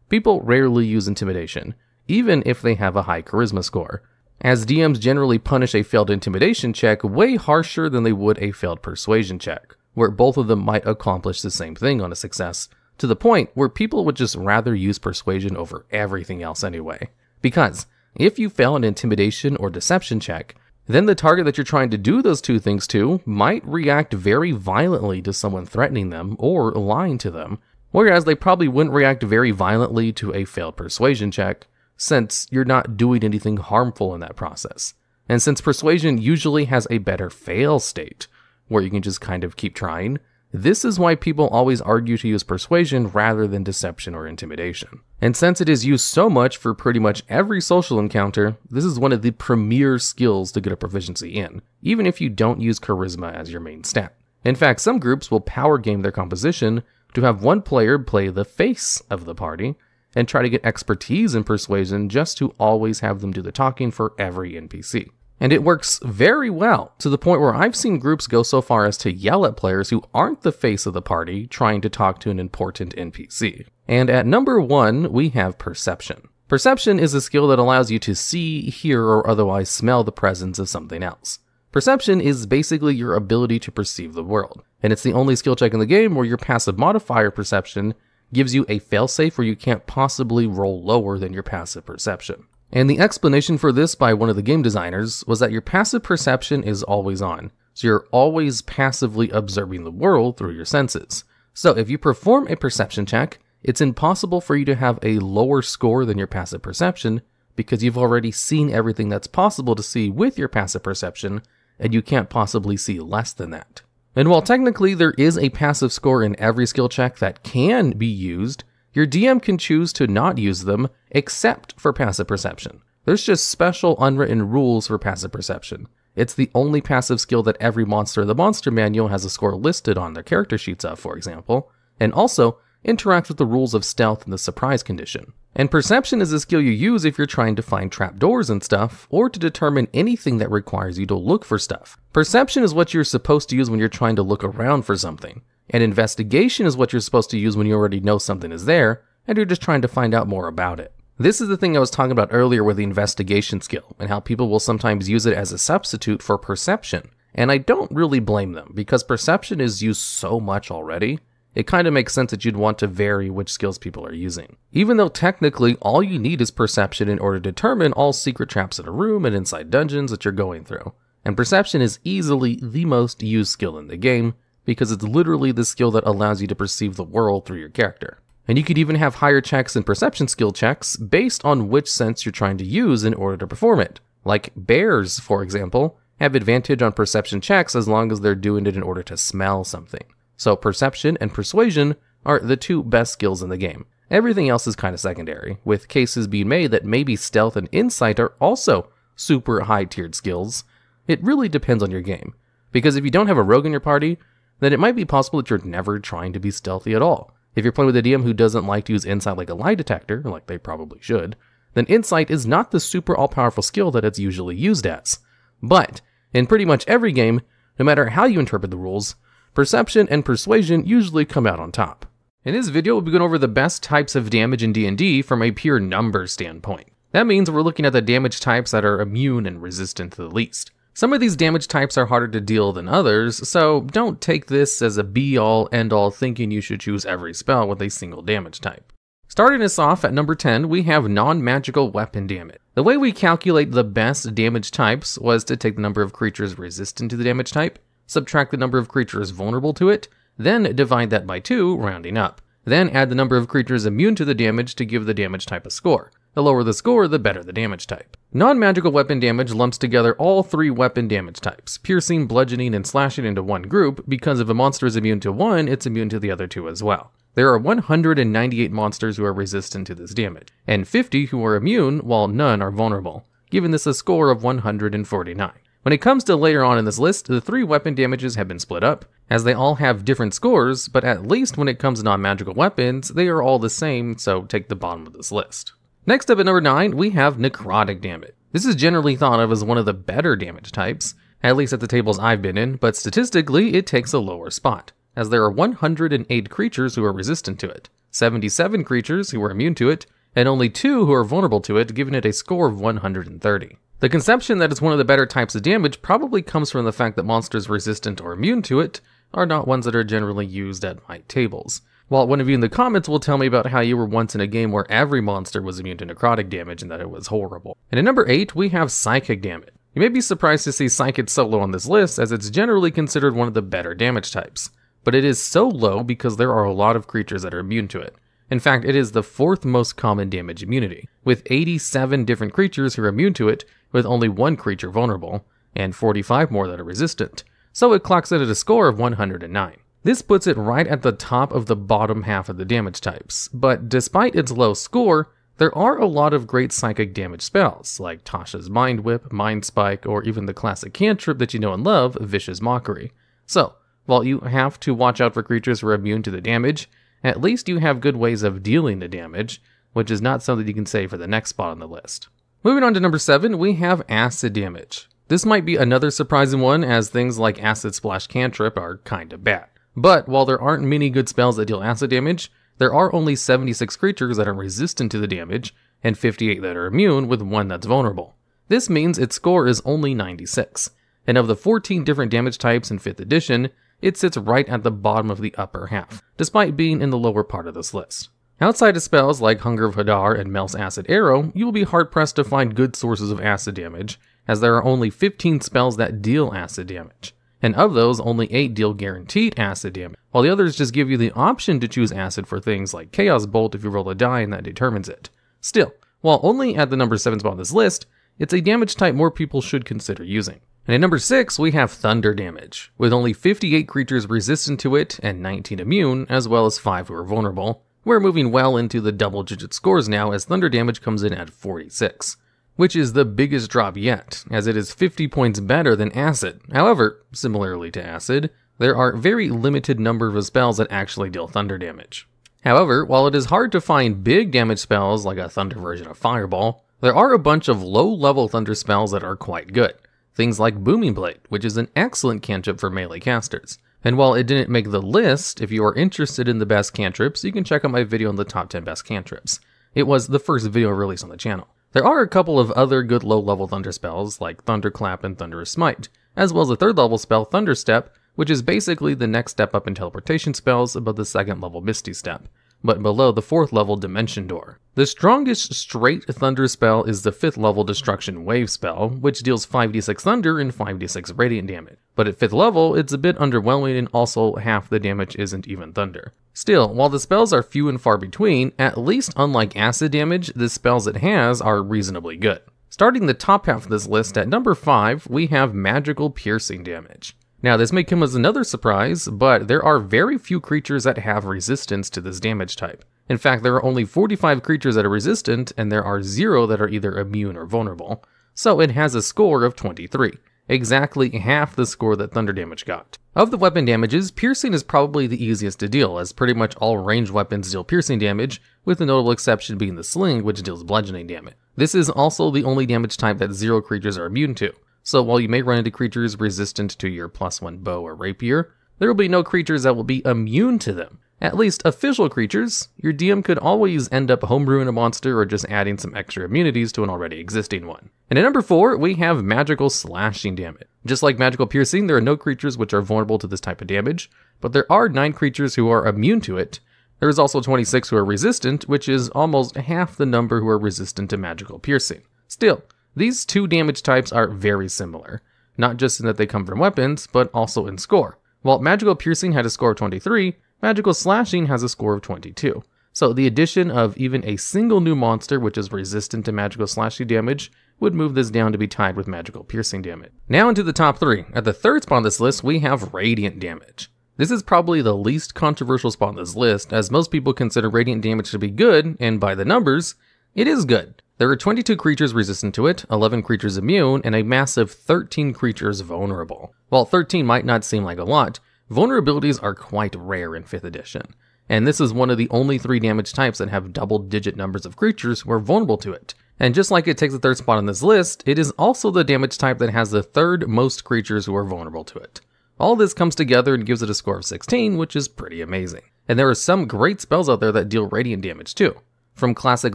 people rarely use intimidation, even if they have a high charisma score, as DMs generally punish a failed intimidation check way harsher than they would a failed persuasion check, where both of them might accomplish the same thing on a success, to the point where people would just rather use persuasion over everything else anyway. Because if you fail an intimidation or deception check, then the target that you're trying to do those two things to might react very violently to someone threatening them or lying to them, whereas they probably wouldn't react very violently to a failed persuasion check, since you're not doing anything harmful in that process. And since persuasion usually has a better fail state, where you can just kind of keep trying, this is why people always argue to use persuasion rather than deception or intimidation. And since it is used so much for pretty much every social encounter, this is one of the premier skills to get a proficiency in, even if you don't use charisma as your main stat. In fact, some groups will power game their composition to have one player play the face of the party, and try to get expertise in persuasion just to always have them do the talking for every NPC. And it works very well, to the point where I've seen groups go so far as to yell at players who aren't the face of the party trying to talk to an important NPC. And at number 1, we have Perception. Perception is a skill that allows you to see, hear, or otherwise smell the presence of something else. Perception is basically your ability to perceive the world, and it's the only skill check in the game where your passive modifier perception gives you a failsafe where you can't possibly roll lower than your passive perception. And the explanation for this by one of the game designers was that your passive perception is always on, so you're always passively observing the world through your senses. So if you perform a perception check, it's impossible for you to have a lower score than your passive perception because you've already seen everything that's possible to see with your passive perception, and you can't possibly see less than that. And while technically there is a passive score in every skill check that can be used, your DM can choose to not use them except for passive perception. There's just special unwritten rules for passive perception. It's the only passive skill that every monster in the monster manual has a score listed on their character sheets of, for example, and also interacts with the rules of stealth and the surprise condition. And perception is a skill you use if you're trying to find trapdoors and stuff, or to determine anything that requires you to look for stuff. Perception is what you're supposed to use when you're trying to look around for something, and investigation is what you're supposed to use when you already know something is there, and you're just trying to find out more about it. This is the thing I was talking about earlier with the investigation skill, and how people will sometimes use it as a substitute for perception. And I don't really blame them, because perception is used so much already. It kind of makes sense that you'd want to vary which skills people are using. Even though technically all you need is perception in order to determine all secret traps in a room and inside dungeons that you're going through. And perception is easily the most used skill in the game, because it's literally the skill that allows you to perceive the world through your character. And you could even have higher checks and perception skill checks based on which sense you're trying to use in order to perform it. Like bears, for example, have advantage on perception checks as long as they're doing it in order to smell something. So perception and persuasion are the two best skills in the game. Everything else is kind of secondary, with cases being made that maybe stealth and insight are also super high-tiered skills. It really depends on your game, because if you don't have a rogue in your party, then it might be possible that you're never trying to be stealthy at all. If you're playing with a DM who doesn't like to use insight like a lie detector, like they probably should, then insight is not the super all-powerful skill that it's usually used as. But in pretty much every game, no matter how you interpret the rules, perception and persuasion usually come out on top. In this video, we'll be going over the best types of damage in D&D from a pure numbers standpoint. That means we're looking at the damage types that are immune and resistant to the least. Some of these damage types are harder to deal than others, so don't take this as a be-all, end-all thinking you should choose every spell with a single damage type. Starting us off at number 10, we have non-magical weapon damage. The way we calculate the best damage types was to take the number of creatures resistant to the damage type, subtract the number of creatures vulnerable to it, then divide that by 2, rounding up. Then add the number of creatures immune to the damage to give the damage type a score. The lower the score, the better the damage type. Non-magical weapon damage lumps together all 3 weapon damage types, piercing, bludgeoning, and slashing into one group, because if a monster is immune to one, it's immune to the other 2 as well. There are 198 monsters who are resistant to this damage, and 50 who are immune, while none are vulnerable, giving this a score of 149. When it comes to later on in this list, the 3 weapon damages have been split up, as they all have different scores, but at least when it comes to non-magical weapons, they are all the same, so take the bottom of this list. Next up at number 9, we have necrotic damage. This is generally thought of as one of the better damage types, at least at the tables I've been in, but statistically it takes a lower spot, as there are 108 creatures who are resistant to it, 77 creatures who are immune to it, and only 2 who are vulnerable to it, giving it a score of 130. The conception that it's one of the better types of damage probably comes from the fact that monsters resistant or immune to it are not ones that are generally used at my tables. While one of you in the comments will tell me about how you were once in a game where every monster was immune to necrotic damage and that it was horrible. And at number 8, we have psychic damage. You may be surprised to see psychic so low on this list, as it's generally considered one of the better damage types. But it is so low because there are a lot of creatures that are immune to it. In fact, it is the 4th most common damage immunity, with 87 different creatures who are immune to it, with only 1 creature vulnerable, and 45 more that are resistant. So it clocks it at a score of 109. This puts it right at the top of the bottom half of the damage types, but despite its low score, there are a lot of great psychic damage spells, like Tasha's Mind Whip, Mind Spike, or even the classic cantrip that you know and love, Vicious Mockery. So, while you have to watch out for creatures who are immune to the damage, at least you have good ways of dealing the damage, which is not something you can say for the next spot on the list. Moving on to number 7, we have acid damage. This might be another surprising one, as things like Acid Splash Cantrip are kinda bad. But while there aren't many good spells that deal acid damage, there are only 76 creatures that are resistant to the damage, and 58 that are immune, with 1 that's vulnerable. This means its score is only 96, and of the 14 different damage types in 5th edition, it sits right at the bottom of the upper half, despite being in the lower part of this list. Outside of spells like Hunger of Hadar and Mel's Acid Arrow, you will be hard-pressed to find good sources of acid damage, as there are only 15 spells that deal acid damage. And of those, only 8 deal guaranteed acid damage, while the others just give you the option to choose acid for things like Chaos Bolt if you roll a die and that determines it. Still, while only at the number 7 spot on this list, it's a damage type more people should consider using. And at number 6, we have Thunder damage, with only 58 creatures resistant to it and 19 immune, as well as 5 who are vulnerable. We're moving well into the double-digit scores now, as Thunder damage comes in at 46. Which is the biggest drop yet, as it is 50 points better than Acid. However, similarly to Acid, there are very limited number of spells that actually deal thunder damage. However, while it is hard to find big damage spells like a thunder version of Fireball, there are a bunch of low-level thunder spells that are quite good. Things like Booming Blade, which is an excellent cantrip for melee casters. And while it didn't make the list, if you are interested in the best cantrips, you can check out my video on the top 10 best cantrips. It was the first video released on the channel. There are a couple of other good low-level thunder spells, like Thunderclap and Thunderous Smite, as well as a 3rd level spell, Thunderstep, which is basically the next step up in teleportation spells above the 2nd level Misty Step, but below the 4th level Dimension Door. The strongest straight thunder spell is the 5th level Destruction Wave spell, which deals 5d6 thunder and 5d6 radiant damage. But at 5th level, it's a bit underwhelming, and also half the damage isn't even thunder. Still, while the spells are few and far between, at least unlike acid damage, the spells it has are reasonably good. Starting the top half of this list at number 5, we have magical piercing damage. Now this may come as another surprise, but there are very few creatures that have resistance to this damage type. In fact, there are only 45 creatures that are resistant, and there are 0 that are either immune or vulnerable, so it has a score of 23. Exactly half the score that thunder damage got. Of the weapon damages, piercing is probably the easiest to deal, as pretty much all ranged weapons deal piercing damage, with the notable exception being the sling, which deals bludgeoning damage. This is also the only damage type that 0 creatures are immune to, so while you may run into creatures resistant to your +1 bow or rapier, there will be no creatures that will be immune to them. At least official creatures, your DM could always end up homebrewing a monster or just adding some extra immunities to an already existing one. And at number 4, we have magical slashing damage. Just like magical piercing, there are no creatures which are vulnerable to this type of damage, but there are 9 creatures who are immune to it. There is also 26 who are resistant, which is almost half the number who are resistant to magical piercing. Still, these two damage types are very similar, not just in that they come from weapons, but also in score. While magical piercing had a score of 23, magical slashing has a score of 22. So the addition of even a single new monster which is resistant to magical slashing damage would move this down to be tied with magical piercing damage. Now into the top 3. At the third spot on this list, we have radiant damage. This is probably the least controversial spot on this list, as most people consider radiant damage to be good, and by the numbers, it is good. There are 22 creatures resistant to it, 11 creatures immune, and a massive 13 creatures vulnerable. While 13 might not seem like a lot, vulnerabilities are quite rare in 5th edition, and this is one of the only 3 damage types that have double-digit numbers of creatures who are vulnerable to it. And just like it takes the third spot on this list, it is also the damage type that has the third most creatures who are vulnerable to it. All this comes together and gives it a score of 16, which is pretty amazing. And there are some great spells out there that deal radiant damage too. From classic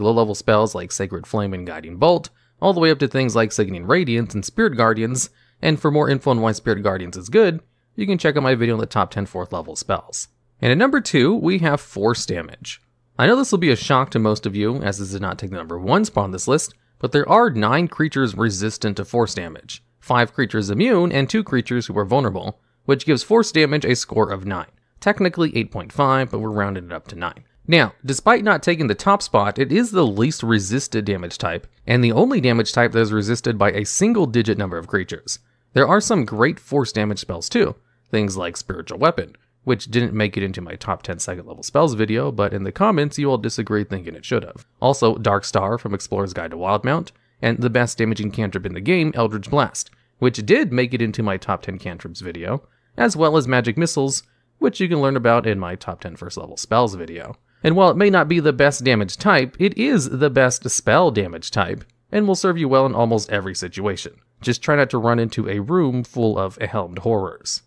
low-level spells like Sacred Flame and Guiding Bolt, all the way up to things like Sickening Radiance and Spirit Guardians, and for more info on why Spirit Guardians is good, you can check out my video on the top 10 4th level spells. And at number 2, we have Force Damage. I know this will be a shock to most of you, as this did not take the number 1 spot on this list, but there are 9 creatures resistant to Force Damage, 5 creatures immune, and 2 creatures who are vulnerable, which gives Force Damage a score of 9. Technically 8.5, but we're rounding it up to 9. Now, despite not taking the top spot, it is the least resisted damage type, and the only damage type that is resisted by a single-digit number of creatures. There are some great force damage spells too, things like Spiritual Weapon, which didn't make it into my top 10 2nd level spells video, but in the comments you all disagree thinking it should have. Also, Dark Star from Explorer's Guide to Wildmount, and the best damaging cantrip in the game, Eldritch Blast, which did make it into my top 10 cantrips video, as well as Magic Missiles, which you can learn about in my top 10 1st level spells video. And while it may not be the best damage type, it is the best spell damage type, and will serve you well in almost every situation. Just try not to run into a room full of helmed horrors.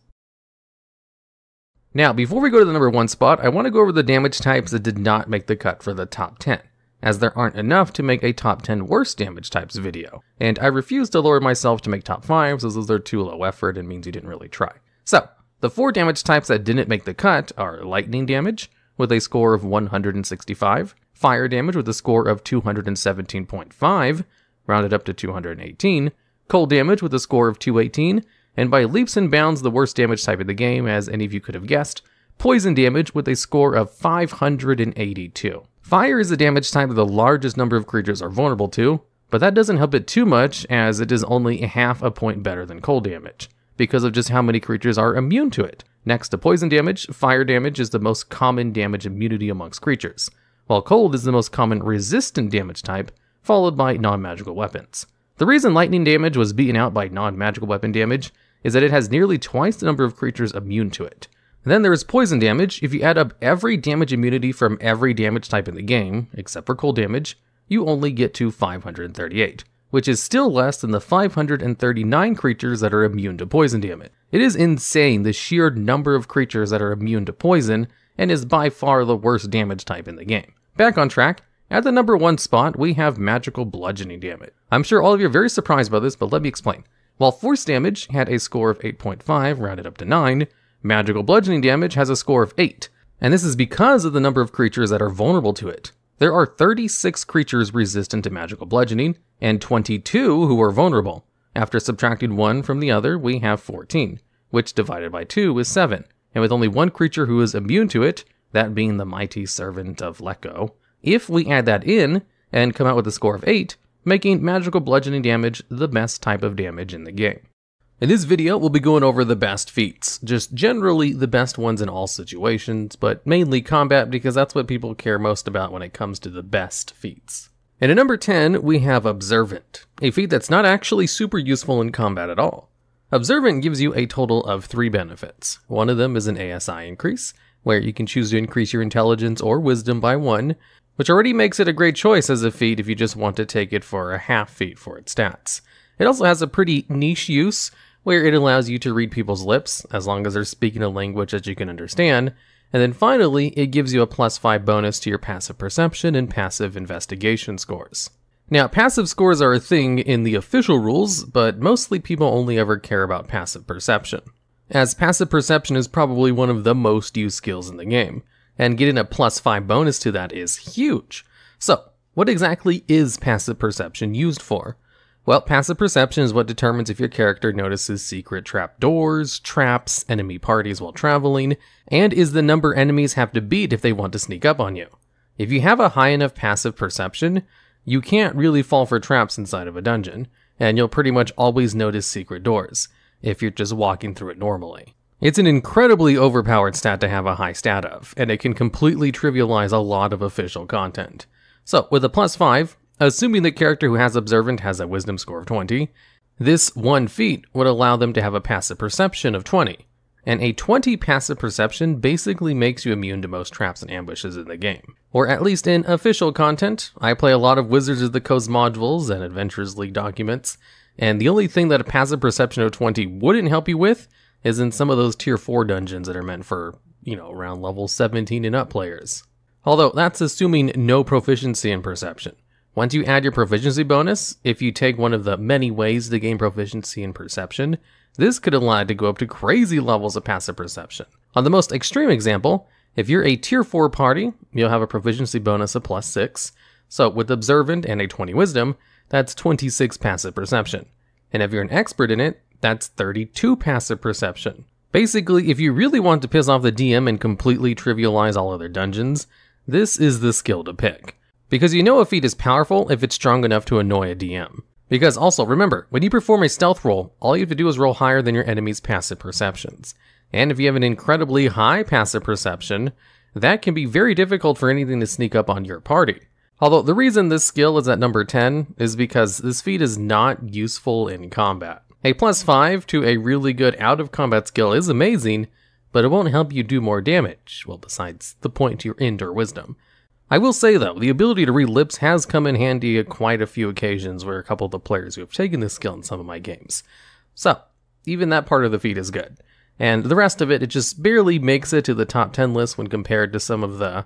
Now, before we go to the number 1 spot, I want to go over the damage types that did not make the cut for the top 10, as there aren't enough to make a top 10 worst damage types video, and I refuse to lower myself to make top 5s as those are too low effort and means you didn't really try. So, the 4 damage types that didn't make the cut are lightning damage, with a score of 165, fire damage with a score of 217.5, rounded up to 218, cold damage with a score of 218, and by leaps and bounds the worst damage type in the game, as any of you could have guessed, poison damage with a score of 582. Fire is the damage type that the largest number of creatures are vulnerable to, but that doesn't help it too much, as it is only half a point better than cold damage, because of just how many creatures are immune to it. Next to poison damage, fire damage is the most common damage immunity amongst creatures, while cold is the most common resistant damage type, followed by non-magical weapons. The reason lightning damage was beaten out by non-magical weapon damage is that it has nearly twice the number of creatures immune to it. And then there is poison damage. If you add up every damage immunity from every damage type in the game, except for cold damage, you only get to 538, which is still less than the 539 creatures that are immune to poison damage. It is insane the sheer number of creatures that are immune to poison, and is by far the worst damage type in the game. Back on track, at the number 1 spot, we have magical bludgeoning damage. I'm sure all of you are very surprised by this, but let me explain. While force damage had a score of 8.5, rounded up to 9, magical bludgeoning damage has a score of 8, and this is because of the number of creatures that are vulnerable to it. There are 36 creatures resistant to magical bludgeoning, and 22 who are vulnerable. After subtracting 1 from the other, we have 14, which divided by 2 is 7, and with only 1 creature who is immune to it, that being the Mighty Servant of Lekko. If we add that in and come out with a score of 8, making magical bludgeoning damage the best type of damage in the game. In this video, we'll be going over the best feats, just generally the best ones in all situations, but mainly combat because that's what people care most about when it comes to the best feats. And at number 10, we have Observant, a feat that's not actually super useful in combat at all. Observant gives you a total of 3 benefits. One of them is an ASI increase, where you can choose to increase your intelligence or wisdom by 1, which already makes it a great choice as a feat if you just want to take it for a half feat for its stats. It also has a pretty niche use, where it allows you to read people's lips, as long as they're speaking a language that you can understand. And then finally, it gives you a +5 bonus to your passive perception and passive investigation scores. Now, passive scores are a thing in the official rules, but mostly people only ever care about passive perception, as passive perception is probably one of the most used skills in the game, and getting a +5 bonus to that is huge. So, what exactly is passive perception used for? Well, passive perception is what determines if your character notices secret trapdoors, traps, enemy parties while traveling, and is the number enemies have to beat if they want to sneak up on you. If you have a high enough passive perception, you can't really fall for traps inside of a dungeon, and you'll pretty much always notice secret doors, if you're just walking through it normally. It's an incredibly overpowered stat to have a high stat of, and it can completely trivialize a lot of official content. So, with a +5, assuming the character who has Observant has a wisdom score of 20, this one feat would allow them to have a passive perception of 20. And a 20 passive perception basically makes you immune to most traps and ambushes in the game. Or at least in official content. I play a lot of Wizards of the Coast modules and Adventures League documents, and the only thing that a passive perception of 20 wouldn't help you with is in some of those tier 4 dungeons that are meant for, around level 17 and up players. Although that's assuming no proficiency in perception. Once you add your proficiency bonus, if you take one of the many ways to gain proficiency in perception, this could allow it to go up to crazy levels of passive perception. On the most extreme example, if you're a tier 4 party, you'll have a proficiency bonus of +6, so with Observant and a 20 wisdom, that's 26 passive perception. And if you're an expert in it, that's 32 passive perception. Basically, if you really want to piss off the DM and completely trivialize all other dungeons, this is the skill to pick. Because you know a feat is powerful if it's strong enough to annoy a DM. Because also, remember, when you perform a stealth roll, all you have to do is roll higher than your enemy's passive perceptions. And if you have an incredibly high passive perception, that can be very difficult for anything to sneak up on your party. Although the reason this skill is at number 10 is because this feat is not useful in combat. A +5 to a really good out-of-combat skill is amazing, but it won't help you do more damage, well, besides the point to your int or wisdom. I will say though, the ability to read lips has come in handy at quite a few occasions where a couple of the players who have taken this skill in some of my games. So, even that part of the feat is good. And the rest of it, it just barely makes it to the top 10 list when compared to some of the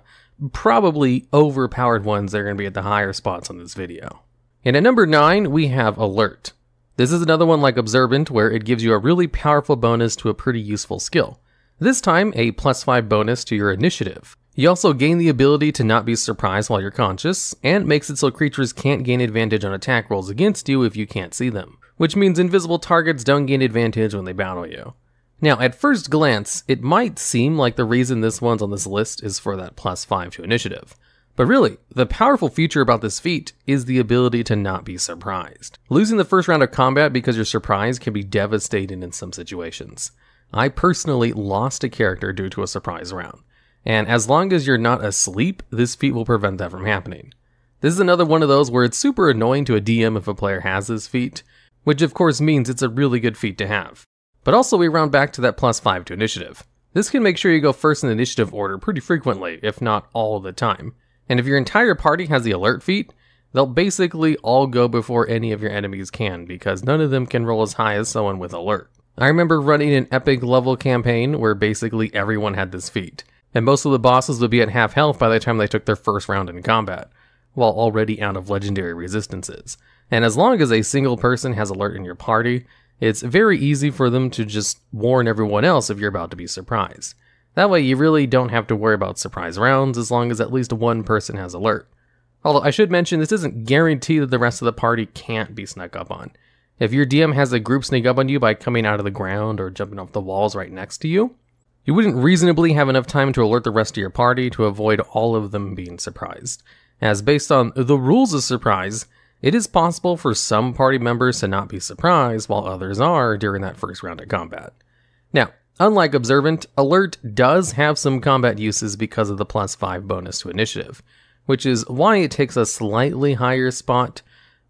probably overpowered ones that are going to be at the higher spots on this video. And at number 9, we have Alert. This is another one like Observant where it gives you a really powerful bonus to a pretty useful skill. This time, a +5 bonus to your initiative. You also gain the ability to not be surprised while you're conscious, and makes it so creatures can't gain advantage on attack rolls against you if you can't see them, which means invisible targets don't gain advantage when they battle you. Now, at first glance, it might seem like the reason this one's on this list is for that +5 to initiative. But really, the powerful feature about this feat is the ability to not be surprised. Losing the first round of combat because you're surprised can be devastating in some situations. I personally lost a character due to a surprise round. And as long as you're not asleep, this feat will prevent that from happening. This is another one of those where it's super annoying to a DM if a player has this feat, which of course means it's a really good feat to have. But also we round back to that +5 to initiative. This can make sure you go first in the initiative order pretty frequently, if not all the time. And if your entire party has the Alert feat, they'll basically all go before any of your enemies can, because none of them can roll as high as someone with Alert. I remember running an epic level campaign where basically everyone had this feat. And most of the bosses would be at half health by the time they took their first round in combat, while already out of legendary resistances. And as long as a single person has Alert in your party, it's very easy for them to just warn everyone else if you're about to be surprised. That way you really don't have to worry about surprise rounds as long as at least one person has Alert. Although I should mention this isn't guaranteed that the rest of the party can't be snuck up on. If your DM has a group sneak up on you by coming out of the ground or jumping off the walls right next to you, You wouldn't reasonably have enough time to alert the rest of your party to avoid all of them being surprised, as based on the rules of surprise, it is possible for some party members to not be surprised while others are during that first round of combat. Now, unlike Observant, Alert does have some combat uses because of the +5 bonus to initiative, which is why it takes a slightly higher spot,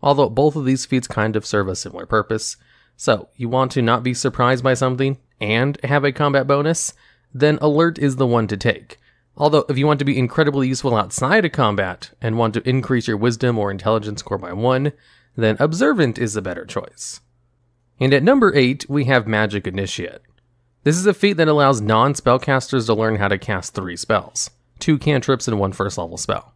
although both of these feats kind of serve a similar purpose. So, you want to not be surprised by something and have a combat bonus, then Alert is the one to take. Although, if you want to be incredibly useful outside of combat and want to increase your Wisdom or Intelligence score by 1, then Observant is the better choice. And at number 8, we have Magic Initiate. This is a feat that allows non-spellcasters to learn how to cast 3 spells, 2 cantrips and 1 first level spell.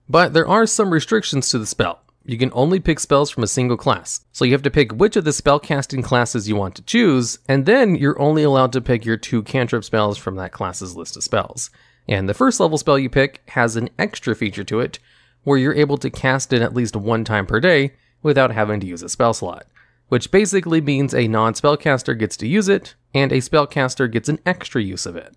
But there are some restrictions to the spell. You can only pick spells from a single class, so you have to pick which of the spellcasting classes you want to choose, and then you're only allowed to pick your 2 cantrip spells from that class's list of spells. And the first level spell you pick has an extra feature to it, where you're able to cast it at least 1 time per day without having to use a spell slot, which basically means a non-spellcaster gets to use it, and a spellcaster gets an extra use of it.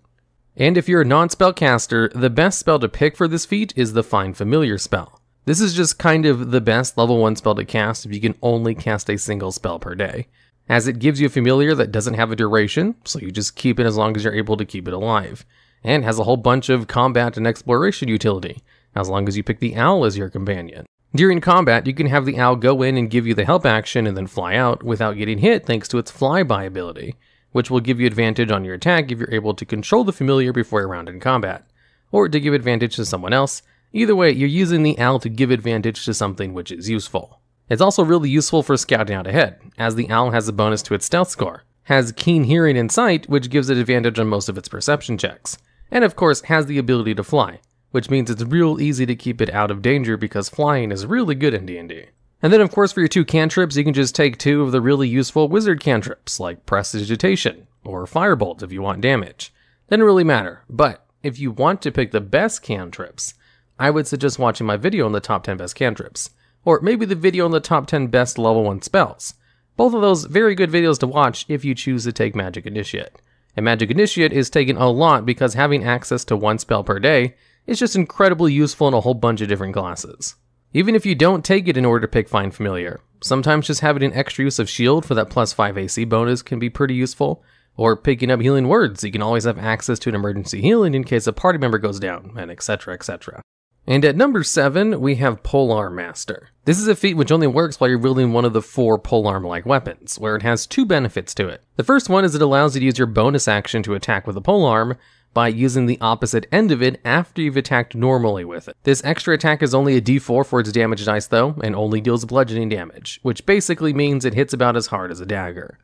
And if you're a non-spellcaster, the best spell to pick for this feat is the Find Familiar spell. This is just kind of the best level 1 spell to cast if you can only cast a single spell per day, as it gives you a familiar that doesn't have a duration, so you just keep it as long as you're able to keep it alive, and has a whole bunch of combat and exploration utility, as long as you pick the owl as your companion. During combat, you can have the owl go in and give you the help action and then fly out without getting hit thanks to its flyby ability, which will give you advantage on your attack if you're able to control the familiar before a round in combat, or to give advantage to someone else. Either way, you're using the owl to give advantage to something which is useful. It's also really useful for scouting out ahead, as the owl has a bonus to its stealth score, has keen hearing and sight, which gives it advantage on most of its perception checks, and of course has the ability to fly, which means it's real easy to keep it out of danger because flying is really good in D&D. And then of course for your 2 cantrips, you can just take 2 of the really useful wizard cantrips, like Prestidigitation, or Firebolt if you want damage. Doesn't really matter, but if you want to pick the best cantrips, I would suggest watching my video on the top 10 best cantrips, or maybe the video on the top 10 best level 1 spells. Both of those very good videos to watch if you choose to take Magic Initiate. And Magic Initiate is taken a lot because having access to 1 spell per day is just incredibly useful in a whole bunch of different classes. Even if you don't take it in order to pick Find Familiar, sometimes just having an extra use of Shield for that +5 AC bonus can be pretty useful, or picking up Healing Words so you can always have access to an emergency healing in case a party member goes down, and etc, etc. And at number 7, we have Polearm Master. This is a feat which only works while you're wielding one of the 4 polearm-like weapons, where it has 2 benefits to it. The first one is it allows you to use your bonus action to attack with a polearm by using the opposite end of it after you've attacked normally with it. This extra attack is only a d4 for its damage dice though, and only deals bludgeoning damage, which basically means it hits about as hard as a dagger.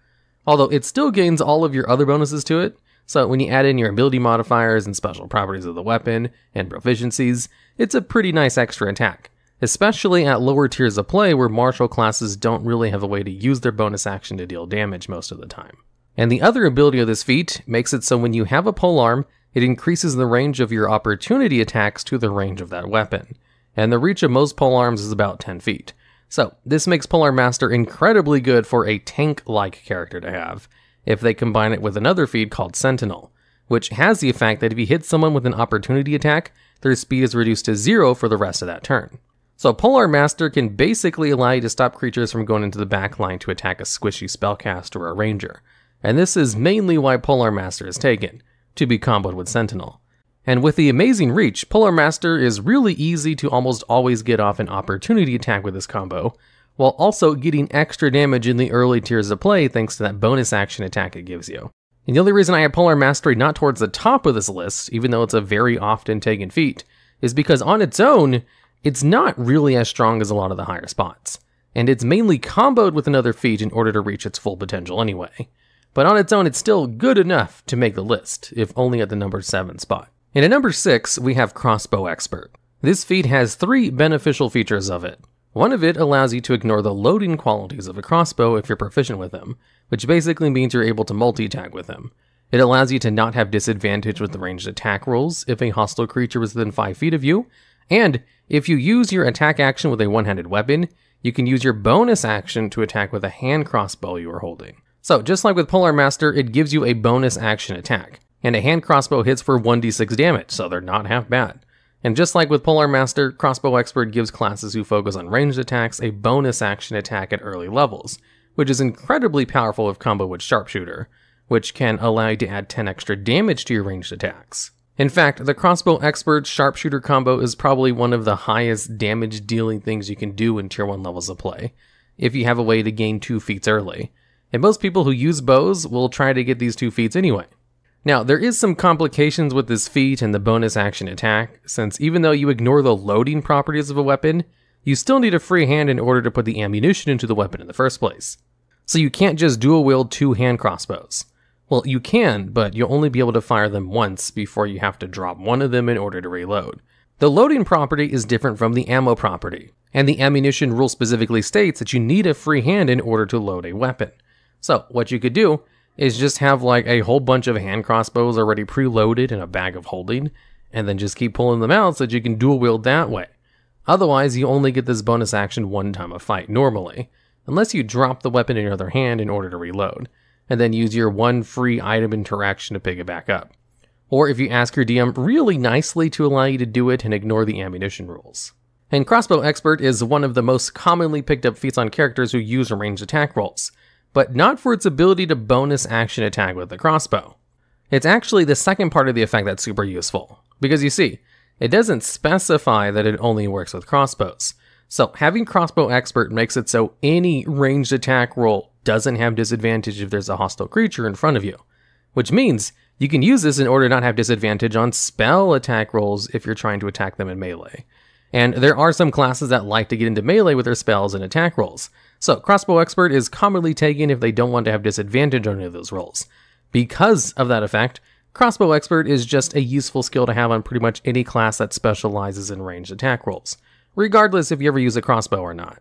Although it still gains all of your other bonuses to it, so when you add in your ability modifiers and special properties of the weapon, and proficiencies, it's a pretty nice extra attack, especially at lower tiers of play where martial classes don't really have a way to use their bonus action to deal damage most of the time. And the other ability of this feat makes it so when you have a polearm, it increases the range of your opportunity attacks to the range of that weapon, and the reach of most polearms is about 10 feet. So this makes Polearm Master incredibly good for a tank-like character to have, if they combine it with another feat called Sentinel, which has the effect that if you hit someone with an opportunity attack, their speed is reduced to 0 for the rest of that turn. So Polearm Master can basically allow you to stop creatures from going into the back line to attack a squishy spellcaster or a ranger, and this is mainly why Polearm Master is taken, to be comboed with Sentinel. And with the amazing reach, Polearm Master is really easy to almost always get off an opportunity attack with this combo, while also getting extra damage in the early tiers of play thanks to that bonus action attack it gives you. And the only reason I have Polearm Mastery not towards the top of this list, even though it's a very often taken feat, is because on its own, it's not really as strong as a lot of the higher spots, and it's mainly comboed with another feat in order to reach its full potential anyway. But on its own, it's still good enough to make the list, if only at the number 7 spot. And at number 6, we have Crossbow Expert. This feat has 3 beneficial features of it. One of it allows you to ignore the loading qualities of a crossbow if you're proficient with them, which basically means you're able to multi-attack with them. It allows you to not have disadvantage with the ranged attack rolls if a hostile creature is within 5 feet of you, and if you use your attack action with a one-handed weapon, you can use your bonus action to attack with a hand crossbow you are holding. So just like with Polearm Master, it gives you a bonus action attack, and a hand crossbow hits for 1d6 damage, so they're not half bad. And just like with Polearm Master, Crossbow Expert gives classes who focus on ranged attacks a bonus action attack at early levels, which is incredibly powerful if combo with Sharpshooter, which can allow you to add 10 extra damage to your ranged attacks. In fact, the Crossbow Expert Sharpshooter combo is probably one of the highest damage dealing things you can do in tier 1 levels of play, if you have a way to gain 2 feats early. And most people who use bows will try to get these 2 feats anyway. Now, there is some complications with this feat and the bonus action attack, since even though you ignore the loading properties of a weapon, you still need a free hand in order to put the ammunition into the weapon in the first place. So you can't just dual wield 2 hand crossbows. Well, you can, but you'll only be able to fire them once before you have to drop one of them in order to reload. The loading property is different from the ammo property, and the ammunition rule specifically states that you need a free hand in order to load a weapon. So what you could do is just have like a whole bunch of hand crossbows already preloaded in a bag of holding, and then just keep pulling them out so that you can dual wield that way. Otherwise, you only get this bonus action one time a fight normally, unless you drop the weapon in your other hand in order to reload, and then use your one free item interaction to pick it back up. Or if you ask your DM really nicely to allow you to do it and ignore the ammunition rules. And Crossbow Expert is one of the most commonly picked up feats on characters who use ranged attack rolls, but not for its ability to bonus action attack with the crossbow. It's actually the second part of the effect that's super useful, because you see, it doesn't specify that it only works with crossbows. So having Crossbow Expert makes it so any ranged attack roll doesn't have disadvantage if there's a hostile creature in front of you, which means you can use this in order to not have disadvantage on spell attack rolls if you're trying to attack them in melee. And there are some classes that like to get into melee with their spells and attack rolls, so Crossbow Expert is commonly taken if they don't want to have disadvantage on any of those rolls. Because of that effect, Crossbow Expert is just a useful skill to have on pretty much any class that specializes in ranged attack rolls, regardless if you ever use a crossbow or not.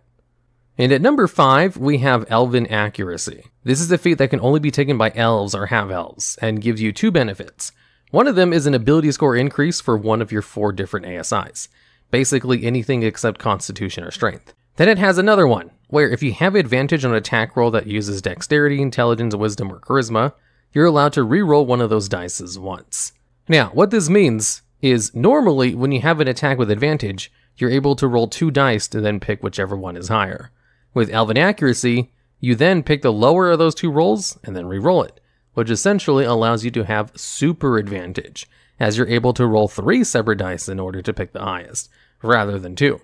And at number 5, we have Elven Accuracy. This is a feat that can only be taken by elves or half-elves, and gives you 2 benefits. One of them is an ability score increase for one of your 4 different ASIs, basically anything except Constitution or Strength. Then it has another one, where if you have advantage on an attack roll that uses Dexterity, Intelligence, Wisdom, or Charisma, you're allowed to reroll one of those dices once. Now, what this means is normally when you have an attack with advantage, you're able to roll 2 dice and then pick whichever one is higher. With Elven Accuracy, you then pick the lower of those 2 rolls and then re-roll it, which essentially allows you to have super advantage, as you're able to roll 3 separate dice in order to pick the highest, rather than 2.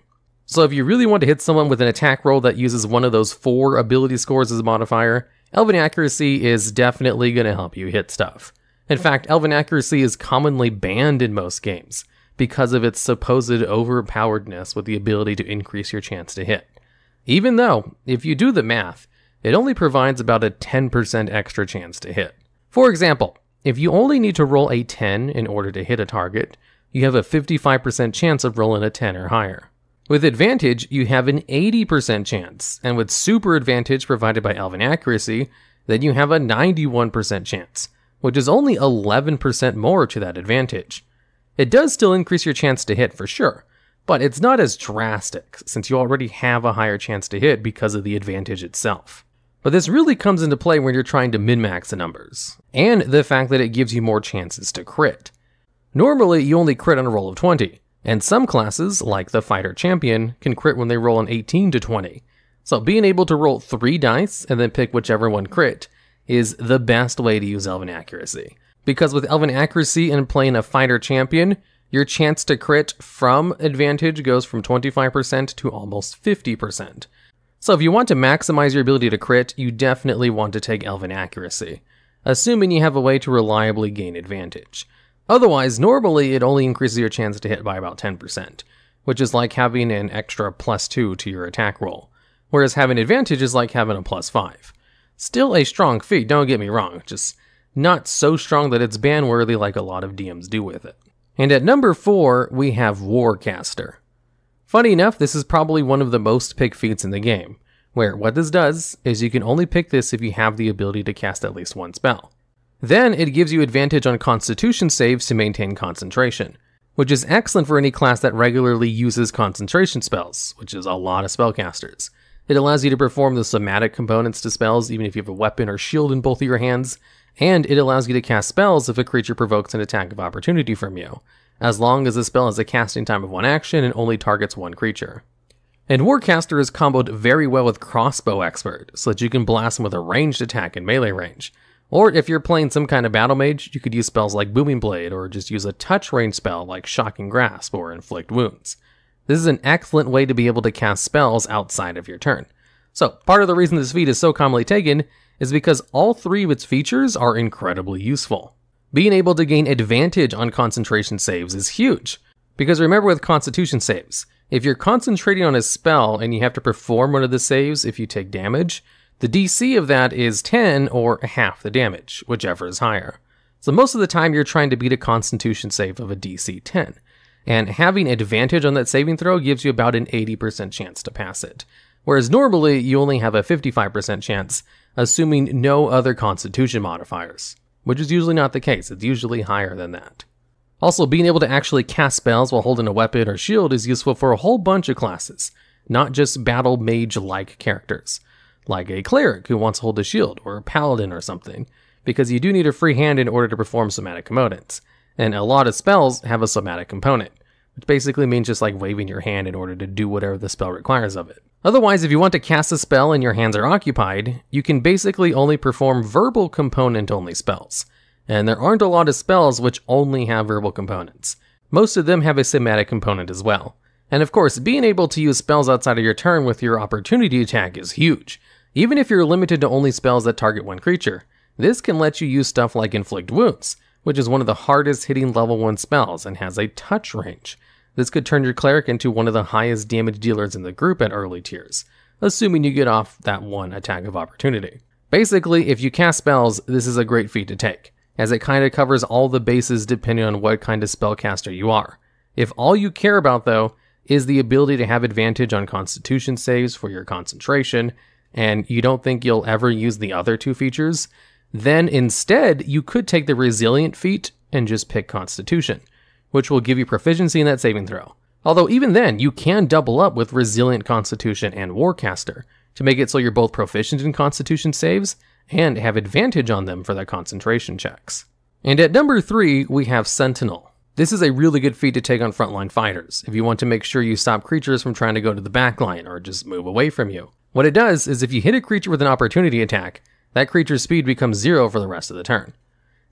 So if you really want to hit someone with an attack roll that uses one of those 4 ability scores as a modifier, Elven Accuracy is definitely going to help you hit stuff. In fact, Elven Accuracy is commonly banned in most games, because of its supposed overpoweredness with the ability to increase your chance to hit. Even though, if you do the math, it only provides about a 10% extra chance to hit. For example, if you only need to roll a 10 in order to hit a target, you have a 55% chance of rolling a 10 or higher. With advantage, you have an 80% chance, and with super advantage provided by Elven Accuracy, then you have a 91% chance, which is only 11% more to that advantage. It does still increase your chance to hit for sure, but it's not as drastic, since you already have a higher chance to hit because of the advantage itself. But this really comes into play when you're trying to min-max the numbers, and the fact that it gives you more chances to crit. Normally, you only crit on a roll of 20, and some classes, like the Fighter Champion, can crit when they roll an 18 to 20. So being able to roll 3 dice and then pick whichever one crit is the best way to use Elven Accuracy. Because with Elven Accuracy and playing a Fighter Champion, your chance to crit from advantage goes from 25% to almost 50%. So if you want to maximize your ability to crit, you definitely want to take Elven Accuracy, assuming you have a way to reliably gain advantage. Otherwise, normally it only increases your chance to hit by about 10%, which is like having an extra +2 to your attack roll, whereas having advantage is like having a +5. Still a strong feat, don't get me wrong, just not so strong that it's ban-worthy like a lot of DMs do with it. And at number 4, we have Warcaster. Funny enough, this is probably one of the most picked feats in the game, where what this does is you can only pick this if you have the ability to cast at least 1 spell. Then it gives you advantage on Constitution saves to maintain concentration, which is excellent for any class that regularly uses concentration spells, which is a lot of spellcasters. It allows you to perform the somatic components to spells even if you have a weapon or shield in both of your hands, and it allows you to cast spells if a creature provokes an attack of opportunity from you, as long as the spell has a casting time of 1 action and only targets 1 creature. And Warcaster is comboed very well with Crossbow Expert, so that you can blast them with a ranged attack in melee range. Or if you're playing some kind of battle mage, you could use spells like Booming Blade, or just use a touch range spell like Shocking Grasp or Inflict Wounds. This is an excellent way to be able to cast spells outside of your turn. So part of the reason this feat is so commonly taken is because all 3 of its features are incredibly useful. Being able to gain advantage on concentration saves is huge, because remember with constitution saves, if you're concentrating on a spell and you have to perform one of the saves if you take damage, the DC of that is 10 or half the damage, whichever is higher. So most of the time you're trying to beat a constitution save of a DC 10, and having advantage on that saving throw gives you about an 80% chance to pass it, whereas normally you only have a 55% chance, assuming no other constitution modifiers, which is usually not the case. It's usually higher than that. Also, being able to actually cast spells while holding a weapon or shield is useful for a whole bunch of classes, not just battle mage-like characters, like a cleric who wants to hold a shield, or a paladin or something, because you do need a free hand in order to perform somatic components, and a lot of spells have a somatic component, which basically means just like waving your hand in order to do whatever the spell requires of it. Otherwise, if you want to cast a spell and your hands are occupied, you can basically only perform verbal component-only spells. And there aren't a lot of spells which only have verbal components. Most of them have a somatic component as well. And of course, being able to use spells outside of your turn with your opportunity attack is huge. Even if you're limited to only spells that target 1 creature, this can let you use stuff like Inflict Wounds, which is one of the hardest hitting level 1 spells and has a touch range. This could turn your cleric into one of the highest damage dealers in the group at early tiers, assuming you get off that 1 attack of opportunity. Basically, if you cast spells, this is a great feat to take, as it kind of covers all the bases depending on what kind of spellcaster you are. If all you care about, though, is the ability to have advantage on constitution saves for your concentration, and you don't think you'll ever use the other 2 features, then instead you could take the resilient feat and just pick constitution, which will give you proficiency in that saving throw. Although even then, you can double up with resilient constitution and Warcaster to make it so you're both proficient in constitution saves and have advantage on them for their concentration checks. And at number 3, we have Sentinel. This is a really good feat to take on frontline fighters if you want to make sure you stop creatures from trying to go to the backline or just move away from you. What it does is if you hit a creature with an opportunity attack, that creature's speed becomes 0 for the rest of the turn.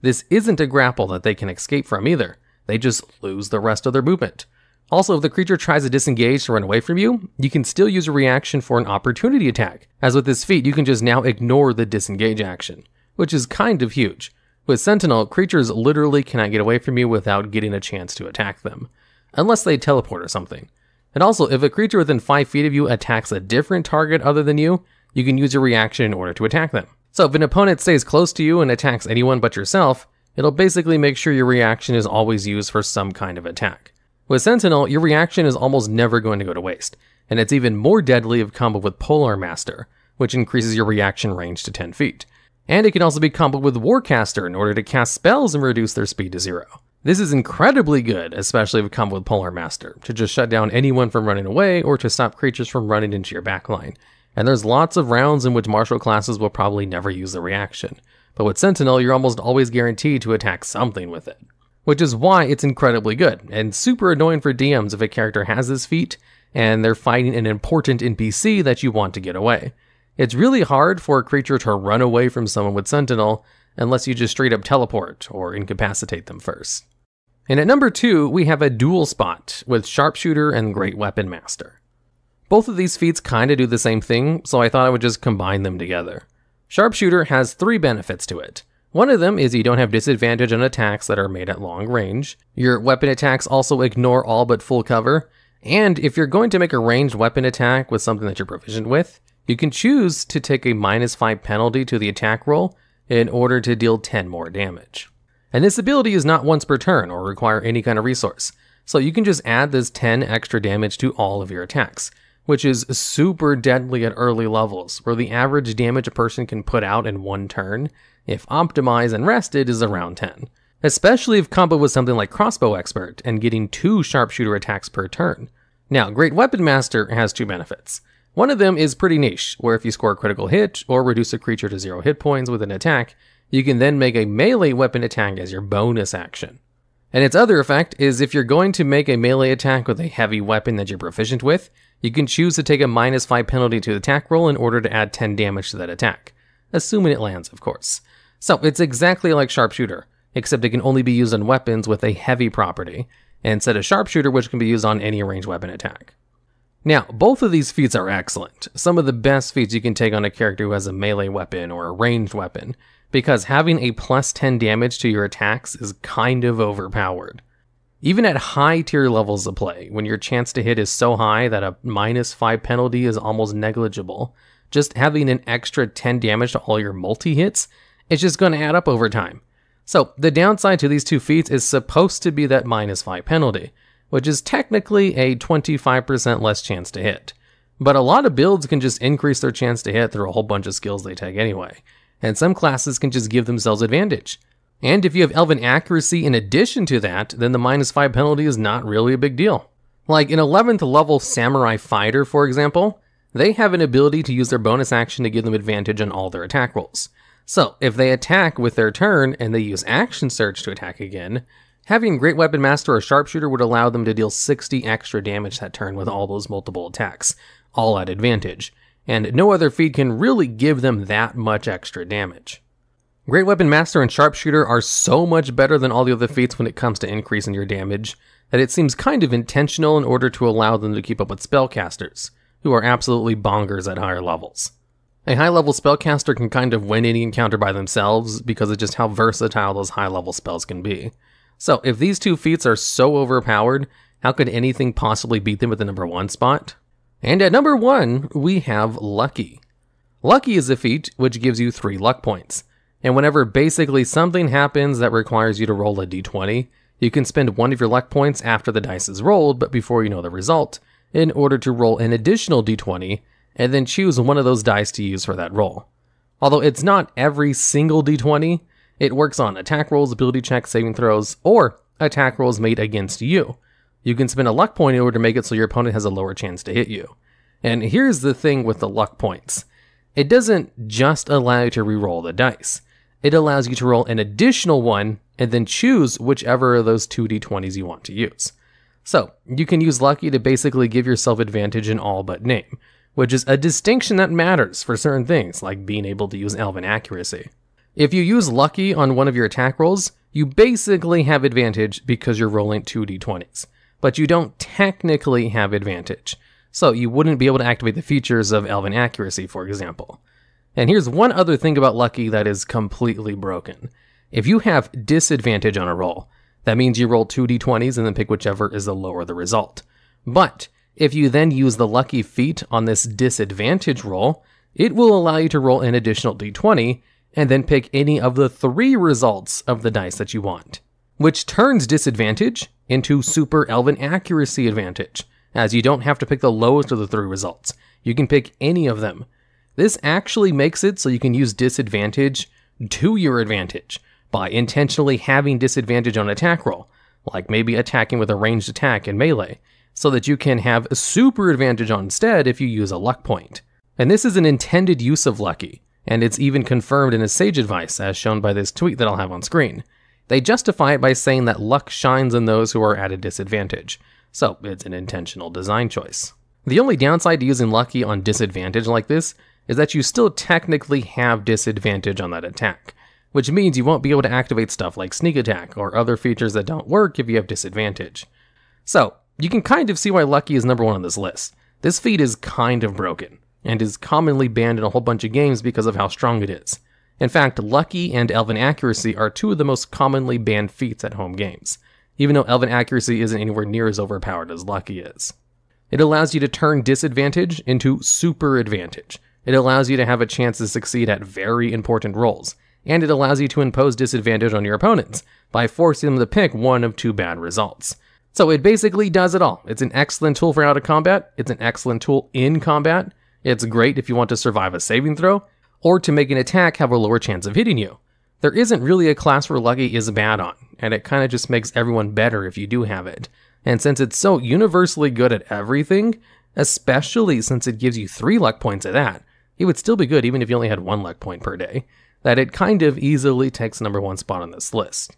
This isn't a grapple that they can escape from either, they just lose the rest of their movement. Also, if the creature tries to disengage to run away from you, you can still use a reaction for an opportunity attack. As with this feat, you can just now ignore the disengage action, which is kind of huge. With Sentinel, creatures literally cannot get away from you without getting a chance to attack them, unless they teleport or something. And also, if a creature within 5 feet of you attacks a different target other than you can use a reaction in order to attack them. So if an opponent stays close to you and attacks anyone but yourself, it'll basically make sure your reaction is always used for some kind of attack. With Sentinel, your reaction is almost never going to go to waste, and it's even more deadly if comboed with Polar Master, which increases your reaction range to 10 feet. And it can also be comboed with Warcaster in order to cast spells and reduce their speed to 0. This is incredibly good, especially if comboed with Polar Master, to just shut down anyone from running away or to stop creatures from running into your backline. And there's lots of rounds in which martial classes will probably never use the reaction, but with Sentinel, you're almost always guaranteed to attack something with it. Which is why it's incredibly good, and super annoying for DMs if a character has this feat, and they're fighting an important NPC that you want to get away. It's really hard for a creature to run away from someone with Sentinel, unless you just straight up teleport or incapacitate them first. And at number 2, we have a dual spot with Sharpshooter and Great Weapon Master. Both of these feats kinda do the same thing, so I thought I would just combine them together. Sharpshooter has 3 benefits to it. One of them is you don't have disadvantage on attacks that are made at long range. Your weapon attacks also ignore all but full cover. And if you're going to make a ranged weapon attack with something that you're proficient with, you can choose to take a -5 penalty to the attack roll in order to deal 10 more damage. And this ability is not once per turn or require any kind of resource, so you can just add this 10 extra damage to all of your attacks, which is super deadly at early levels, where the average damage a person can put out in 1 turn, if optimized and rested, is around 10. Especially if comboed with something like Crossbow Expert and getting 2 Sharpshooter attacks per turn. Now, Great Weapon Master has 2 benefits. One of them is pretty niche, where if you score a critical hit or reduce a creature to 0 hit points with an attack, You can then make a melee weapon attack as your bonus action. And its other effect is if you're going to make a melee attack with a heavy weapon that you're proficient with, you can choose to take a -5 penalty to the attack roll in order to add 10 damage to that attack. Assuming it lands, of course. So it's exactly like Sharpshooter, except it can only be used on weapons with a heavy property, instead of Sharpshooter, which can be used on any ranged weapon attack. Now, both of these feats are excellent, some of the best feats you can take on a character who has a melee weapon or a ranged weapon, because having a +10 damage to your attacks is kind of overpowered. Even at high tier levels of play, when your chance to hit is so high that a -5 penalty is almost negligible, just having an extra 10 damage to all your multi-hits is just going to add up over time. So the downside to these two feats is supposed to be that -5 penalty, which is technically a 25% less chance to hit. But a lot of builds can just increase their chance to hit through a whole bunch of skills they take anyway, and some classes can just give themselves advantage. And if you have Elven Accuracy in addition to that, then the -5 penalty is not really a big deal. Like an 11th level Samurai Fighter, for example, they have an ability to use their bonus action to give them advantage on all their attack rolls. So if they attack with their turn and they use Action Surge to attack again, having Great Weapon Master or Sharpshooter would allow them to deal 60 extra damage that turn with all those multiple attacks, all at advantage, and no other feat can really give them that much extra damage. Great Weapon Master and Sharpshooter are so much better than all the other feats when it comes to increasing your damage, that it seems kind of intentional in order to allow them to keep up with spellcasters, who are absolutely bonkers at higher levels. A high-level spellcaster can kind of win any encounter by themselves because of just how versatile those high-level spells can be. So if these two feats are so overpowered, how could anything possibly beat them at the number 1 spot? And at number 1, we have Lucky. Lucky is a feat which gives you 3 luck points. And whenever basically something happens that requires you to roll a d20, you can spend 1 of your luck points after the dice is rolled, but before you know the result, in order to roll an additional d20, and then choose one of those dice to use for that roll. Although it's not every single d20, it works on attack rolls, ability checks, saving throws, or attack rolls made against you. You can spend a luck point in order to make it so your opponent has a lower chance to hit you. And here's the thing with the luck points. It doesn't just allow you to reroll the dice. It allows you to roll an additional one and then choose whichever of those 2 d20s you want to use. So, you can use Lucky to basically give yourself advantage in all but name, which is a distinction that matters for certain things, like being able to use Elven Accuracy. If you use Lucky on one of your attack rolls, you basically have advantage because you're rolling 2 d20s, but you don't technically have advantage, so you wouldn't be able to activate the features of Elven Accuracy, for example. And here's one other thing about Lucky that is completely broken. If you have disadvantage on a roll, that means you roll 2 d20s and then pick whichever is the lower the result. But if you then use the Lucky feat on this disadvantage roll, it will allow you to roll an additional d20 and then pick any of the 3 results of the dice that you want, which turns disadvantage into Super Elven Accuracy advantage, as you don't have to pick the lowest of the 3 results. You can pick any of them. This actually makes it so you can use disadvantage to your advantage by intentionally having disadvantage on attack roll, like maybe attacking with a ranged attack in melee, so that you can have a super advantage on instead if you use a luck point. And this is an intended use of Lucky, and it's even confirmed in a Sage Advice, as shown by this tweet that I'll have on screen. They justify it by saying that luck shines on those who are at a disadvantage, so it's an intentional design choice. The only downside to using Lucky on disadvantage like this is that you still technically have disadvantage on that attack, which means you won't be able to activate stuff like Sneak Attack or other features that don't work if you have disadvantage. So, you can kind of see why Lucky is number 1 on this list. This feat is kind of broken, and is commonly banned in a whole bunch of games because of how strong it is. In fact, Lucky and Elven Accuracy are 2 of the most commonly banned feats at home games, even though Elven Accuracy isn't anywhere near as overpowered as Lucky is. It allows you to turn disadvantage into super advantage. It allows you to have a chance to succeed at very important rolls, and it allows you to impose disadvantage on your opponents by forcing them to pick one of 2 bad results. So it basically does it all. It's an excellent tool for out of combat, it's an excellent tool in combat, it's great if you want to survive a saving throw, or to make an attack have a lower chance of hitting you. There isn't really a class where Lucky is bad on, and it kind of just makes everyone better if you do have it. And since it's so universally good at everything, especially since it gives you 3 luck points at that, it would still be good even if you only had 1 luck point per day. that it kind of easily takes #1 spot on this list.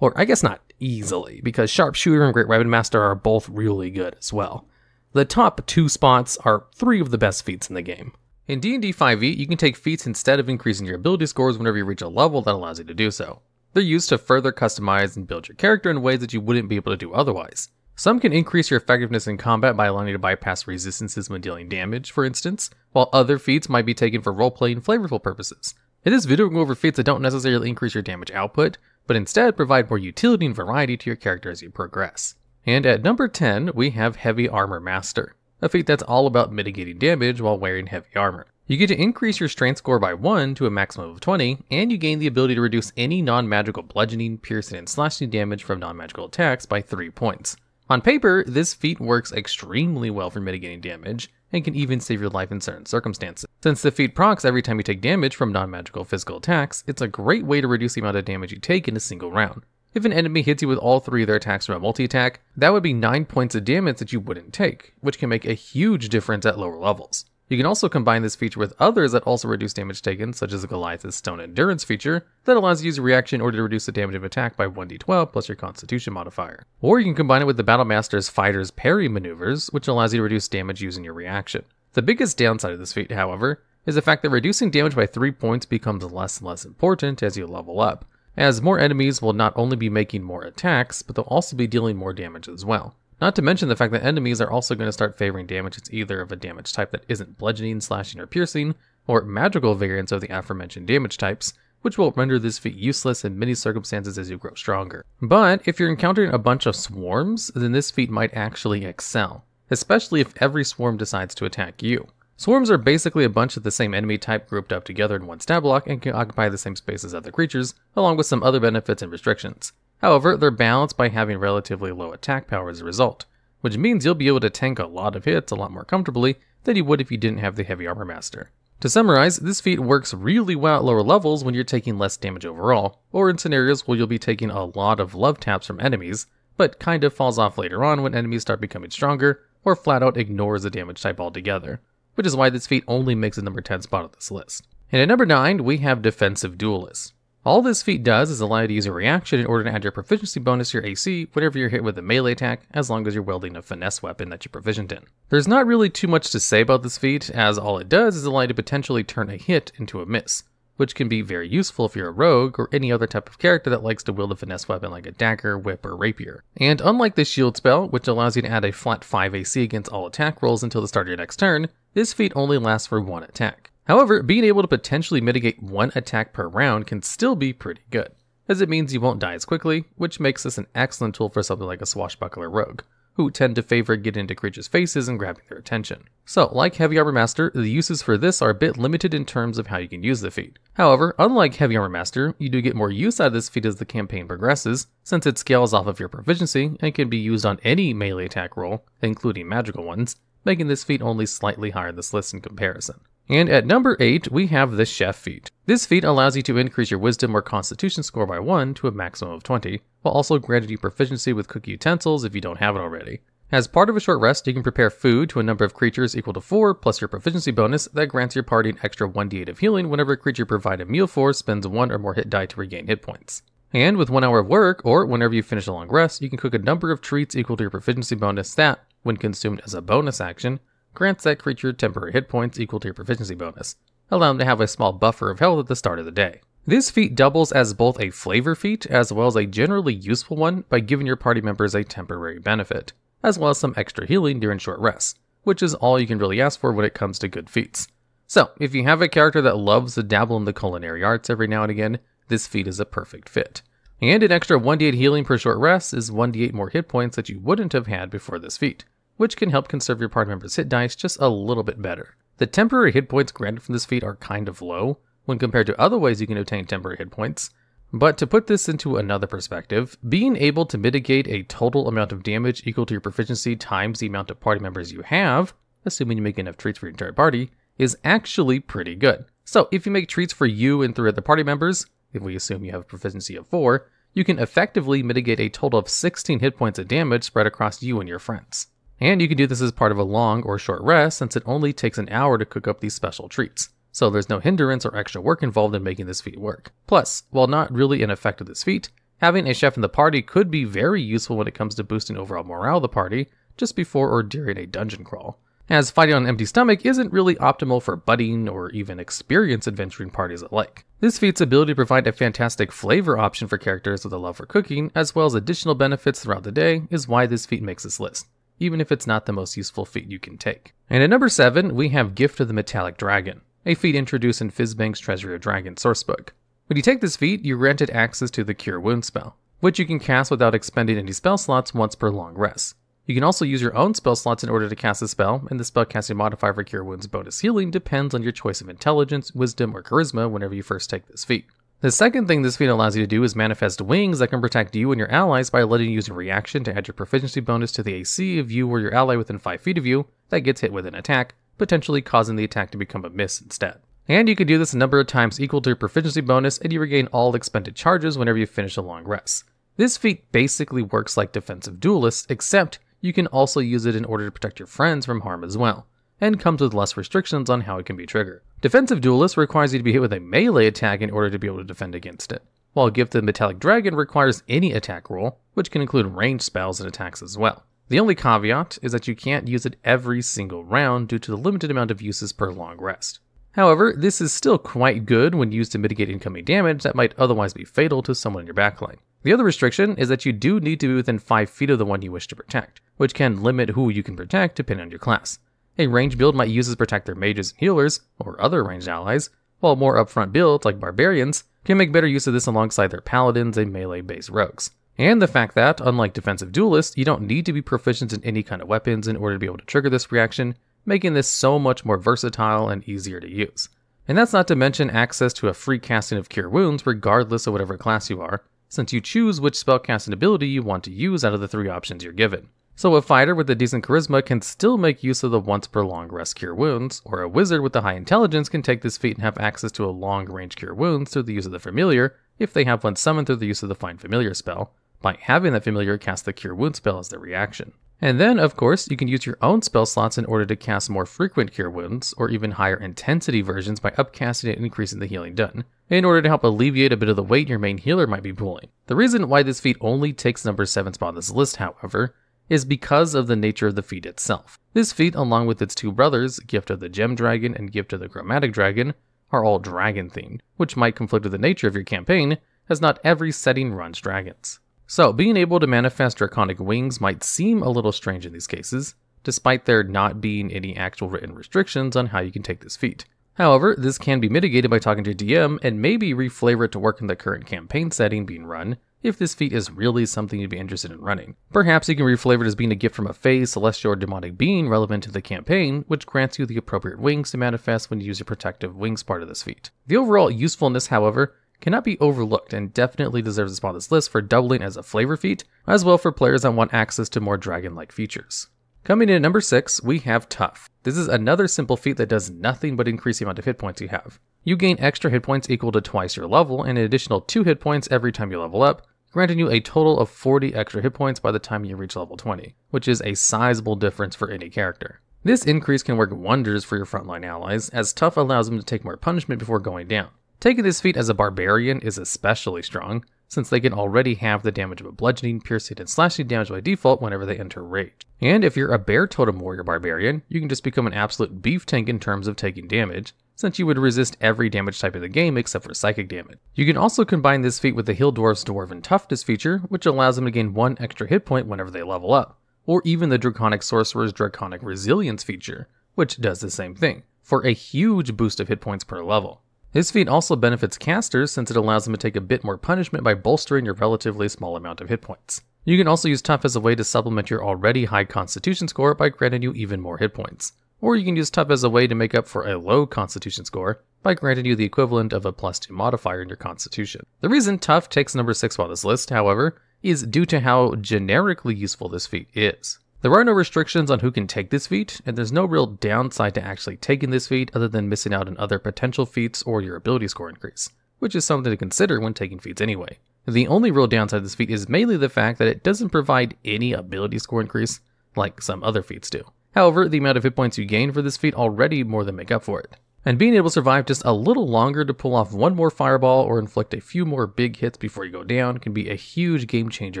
Or I guess not easily, because Sharpshooter and Great Weapon Master are both really good as well. The top 2 spots are 3 of the best feats in the game. In D&D 5e, you can take feats instead of increasing your ability scores whenever you reach a level that allows you to do so. They're used to further customize and build your character in ways that you wouldn't be able to do otherwise. Some can increase your effectiveness in combat by allowing you to bypass resistances when dealing damage, for instance, while other feats might be taken for roleplay and flavorful purposes. In this video, we're going over feats that don't necessarily increase your damage output, but instead provide more utility and variety to your character as you progress. And at number 10, we have Heavy Armor Master, a feat that's all about mitigating damage while wearing heavy armor. You get to increase your strength score by 1 to a maximum of 20, and you gain the ability to reduce any non-magical bludgeoning, piercing, and slashing damage from non-magical attacks by 3 points. On paper, this feat works extremely well for mitigating damage, and can even save your life in certain circumstances. Since the feat procs every time you take damage from non-magical physical attacks, it's a great way to reduce the amount of damage you take in a single round. If an enemy hits you with all 3 of their attacks from a multi-attack, that would be 9 points of damage that you wouldn't take, which can make a huge difference at lower levels. You can also combine this feature with others that also reduce damage taken, such as the Goliath's Stone Endurance feature, that allows you to use a reaction in order to reduce the damage of attack by 1d12 plus your Constitution modifier. Or you can combine it with the Battle Master's Fighter's Parry maneuvers, which allows you to reduce damage using your reaction. The biggest downside of this feat, however, is the fact that reducing damage by 3 points becomes less and less important as you level up, as more enemies will not only be making more attacks, but they'll also be dealing more damage as well. Not to mention the fact that enemies are also going to start favoring damage that's either of a damage type that isn't bludgeoning, slashing, or piercing, or magical variants of the aforementioned damage types, which will render this feat useless in many circumstances as you grow stronger. But if you're encountering a bunch of swarms, then this feat might actually excel, especially if every swarm decides to attack you. Swarms are basically a bunch of the same enemy type grouped up together in one stat block and can occupy the same space as other creatures, along with some other benefits and restrictions. However, they're balanced by having relatively low attack power as a result, which means you'll be able to tank a lot of hits a lot more comfortably than you would if you didn't have the Heavy Armor Master. To summarize, this feat works really well at lower levels when you're taking less damage overall, or in scenarios where you'll be taking a lot of love taps from enemies, but kind of falls off later on when enemies start becoming stronger, or flat out ignores the damage type altogether, which is why this feat only makes the number 10 spot on this list. And at number 9, we have Defensive Duelist. All this feat does is allow you to use a reaction in order to add your proficiency bonus to your AC whenever you're hit with a melee attack, as long as you're wielding a finesse weapon that you're proficient in. There's not really too much to say about this feat, as all it does is allow you to potentially turn a hit into a miss, which can be very useful if you're a rogue or any other type of character that likes to wield a finesse weapon like a dagger, whip, or rapier. And unlike the shield spell, which allows you to add a flat 5 AC against all attack rolls until the start of your next turn, this feat only lasts for 1 attack. However, being able to potentially mitigate 1 attack per round can still be pretty good, as it means you won't die as quickly, which makes this an excellent tool for something like a swashbuckler rogue, who tend to favor getting into creatures' faces and grabbing their attention. So, like Heavy Armor Master, the uses for this are a bit limited in terms of how you can use the feat. However, unlike Heavy Armor Master, you do get more use out of this feat as the campaign progresses, since it scales off of your proficiency and can be used on any melee attack roll, including magical ones, making this feat only slightly higher on this list in comparison. And at number 8, we have the Chef feat. This feat allows you to increase your Wisdom or Constitution score by 1 to a maximum of 20, while also granting you proficiency with cooking utensils if you don't have it already. As part of a short rest, you can prepare food to a number of creatures equal to 4 plus your proficiency bonus that grants your party an extra 1d8 of healing whenever a creature you provide a meal for spends 1 or more hit die to regain hit points. And with 1 hour of work, or whenever you finish a long rest, you can cook a number of treats equal to your proficiency bonus that, when consumed as a bonus action, grants that creature temporary hit points equal to your proficiency bonus, allowing them to have a small buffer of health at the start of the day. This feat doubles as both a flavor feat as well as a generally useful one by giving your party members a temporary benefit, as well as some extra healing during short rests, which is all you can really ask for when it comes to good feats. So, if you have a character that loves to dabble in the culinary arts every now and again, this feat is a perfect fit. And an extra 1d8 healing per short rest is 1d8 more hit points that you wouldn't have had before this feat, which can help conserve your party members' hit dice just a little bit better. The temporary hit points granted from this feat are kind of low when compared to other ways you can obtain temporary hit points, but to put this into another perspective, being able to mitigate a total amount of damage equal to your proficiency times the amount of party members you have, assuming you make enough treats for your entire party, is actually pretty good. So if you make treats for you and 3 other party members, if we assume you have a proficiency of 4, you can effectively mitigate a total of 16 hit points of damage spread across you and your friends. And you can do this as part of a long or short rest since it only takes an hour to cook up these special treats. so there's no hindrance or extra work involved in making this feat work. Plus, while not really an effect of this feat, having a chef in the party could be very useful when it comes to boosting overall morale of the party just before or during a dungeon crawl, as fighting on an empty stomach isn't really optimal for budding or even experienced adventuring parties alike. This feat's ability to provide a fantastic flavor option for characters with a love for cooking, as well as additional benefits throughout the day, is why this feat makes this list, even if it's not the most useful feat you can take. And at number 7, we have Gift of the Metallic Dragon, a feat introduced in Fizbank's Treasury of Dragons sourcebook. When you take this feat, you're granted access to the Cure Wounds spell, which you can cast without expending any spell slots once per long rest. You can also use your own spell slots in order to cast the spell, and the spellcasting modifier for Cure Wounds bonus healing depends on your choice of intelligence, wisdom, or charisma whenever you first take this feat. The second thing this feat allows you to do is manifest wings that can protect you and your allies by letting you use a reaction to add your proficiency bonus to the AC of you or your ally within 5 feet of you that gets hit with an attack, potentially causing the attack to become a miss instead. And you can do this a number of times equal to your proficiency bonus, and you regain all expended charges whenever you finish a long rest. This feat basically works like Defensive Duelist, except you can also use it in order to protect your friends from harm as well, and comes with less restrictions on how it can be triggered. Defensive Duelist requires you to be hit with a melee attack in order to be able to defend against it, while Gift of the Metallic Dragon requires any attack roll, which can include ranged spells and attacks as well. The only caveat is that you can't use it every single round due to the limited amount of uses per long rest. However, this is still quite good when used to mitigate incoming damage that might otherwise be fatal to someone in your backline. The other restriction is that you do need to be within 5 feet of the one you wish to protect, which can limit who you can protect depending on your class. A ranged build might use this to protect their mages and healers, or other ranged allies, while more upfront builds, like barbarians, can make better use of this alongside their paladins and melee-based rogues. And the fact that, unlike Defensive Duelist, you don't need to be proficient in any kind of weapons in order to be able to trigger this reaction, making this so much more versatile and easier to use. And that's not to mention access to a free casting of Cure Wounds regardless of whatever class you are, since you choose which spellcasting ability you want to use out of the 3 options you're given. So a fighter with a decent charisma can still make use of the once per long rest Cure Wounds, or a wizard with a high intelligence can take this feat and have access to a long range Cure Wounds through the use of the familiar, if they have one summoned through the use of the Find Familiar spell, by having that familiar cast the Cure Wounds spell as their reaction. And then, of course, you can use your own spell slots in order to cast more frequent Cure Wounds, or even higher intensity versions by upcasting and increasing the healing done, in order to help alleviate a bit of the weight your main healer might be pulling. The reason why this feat only takes number 7 spot on this list, however, is because of the nature of the feat itself. This feat, along with its 2 brothers, Gift of the Gem Dragon and Gift of the Chromatic Dragon, are all dragon themed, which might conflict with the nature of your campaign, as not every setting runs dragons. So, being able to manifest draconic wings might seem a little strange in these cases, despite there not being any actual written restrictions on how you can take this feat. However, this can be mitigated by talking to your DM and maybe reflavor it to work in the current campaign setting being run, if this feat is really something you'd be interested in running. Perhaps you can reflavor it as being a gift from a fae, celestial, or demonic being relevant to the campaign, which grants you the appropriate wings to manifest when you use your protective wings part of this feat. The overall usefulness, however, cannot be overlooked and definitely deserves a spot on this list for doubling as a flavor feat, as well for players that want access to more dragon-like features. Coming in at number 6, we have Tough. This is another simple feat that does nothing but increase the amount of hit points you have. You gain extra hit points equal to twice your level and an additional 2 hit points every time you level up, granting you a total of 40 extra hit points by the time you reach level 20, which is a sizable difference for any character. This increase can work wonders for your frontline allies, as Tough allows them to take more punishment before going down. Taking this feat as a barbarian is especially strong, since they can already have the damage of a bludgeoning, piercing, and slashing damage by default whenever they enter rage. And if you're a bear totem warrior barbarian, you can just become an absolute beef tank in terms of taking damage, since you would resist every damage type in the game except for psychic damage. You can also combine this feat with the Hill Dwarf's Dwarven Toughness feature, which allows them to gain 1 extra hit point whenever they level up, or even the Draconic Sorcerer's Draconic Resilience feature, which does the same thing, for a huge boost of hit points per level. This feat also benefits casters since it allows them to take a bit more punishment by bolstering your relatively small amount of hit points. You can also use Tough as a way to supplement your already high Constitution score by granting you even more hit points. Or you can use Tough as a way to make up for a low Constitution score by granting you the equivalent of a +2 modifier in your Constitution. The reason Tough takes number 6 on this list, however, is due to how generically useful this feat is. There are no restrictions on who can take this feat, and there's no real downside to actually taking this feat other than missing out on other potential feats or your ability score increase, which is something to consider when taking feats anyway. The only real downside of this feat is mainly the fact that it doesn't provide any ability score increase, like some other feats do. However, the amount of hit points you gain for this feat already more than make up for it. And being able to survive just a little longer to pull off one more fireball or inflict a few more big hits before you go down can be a huge game changer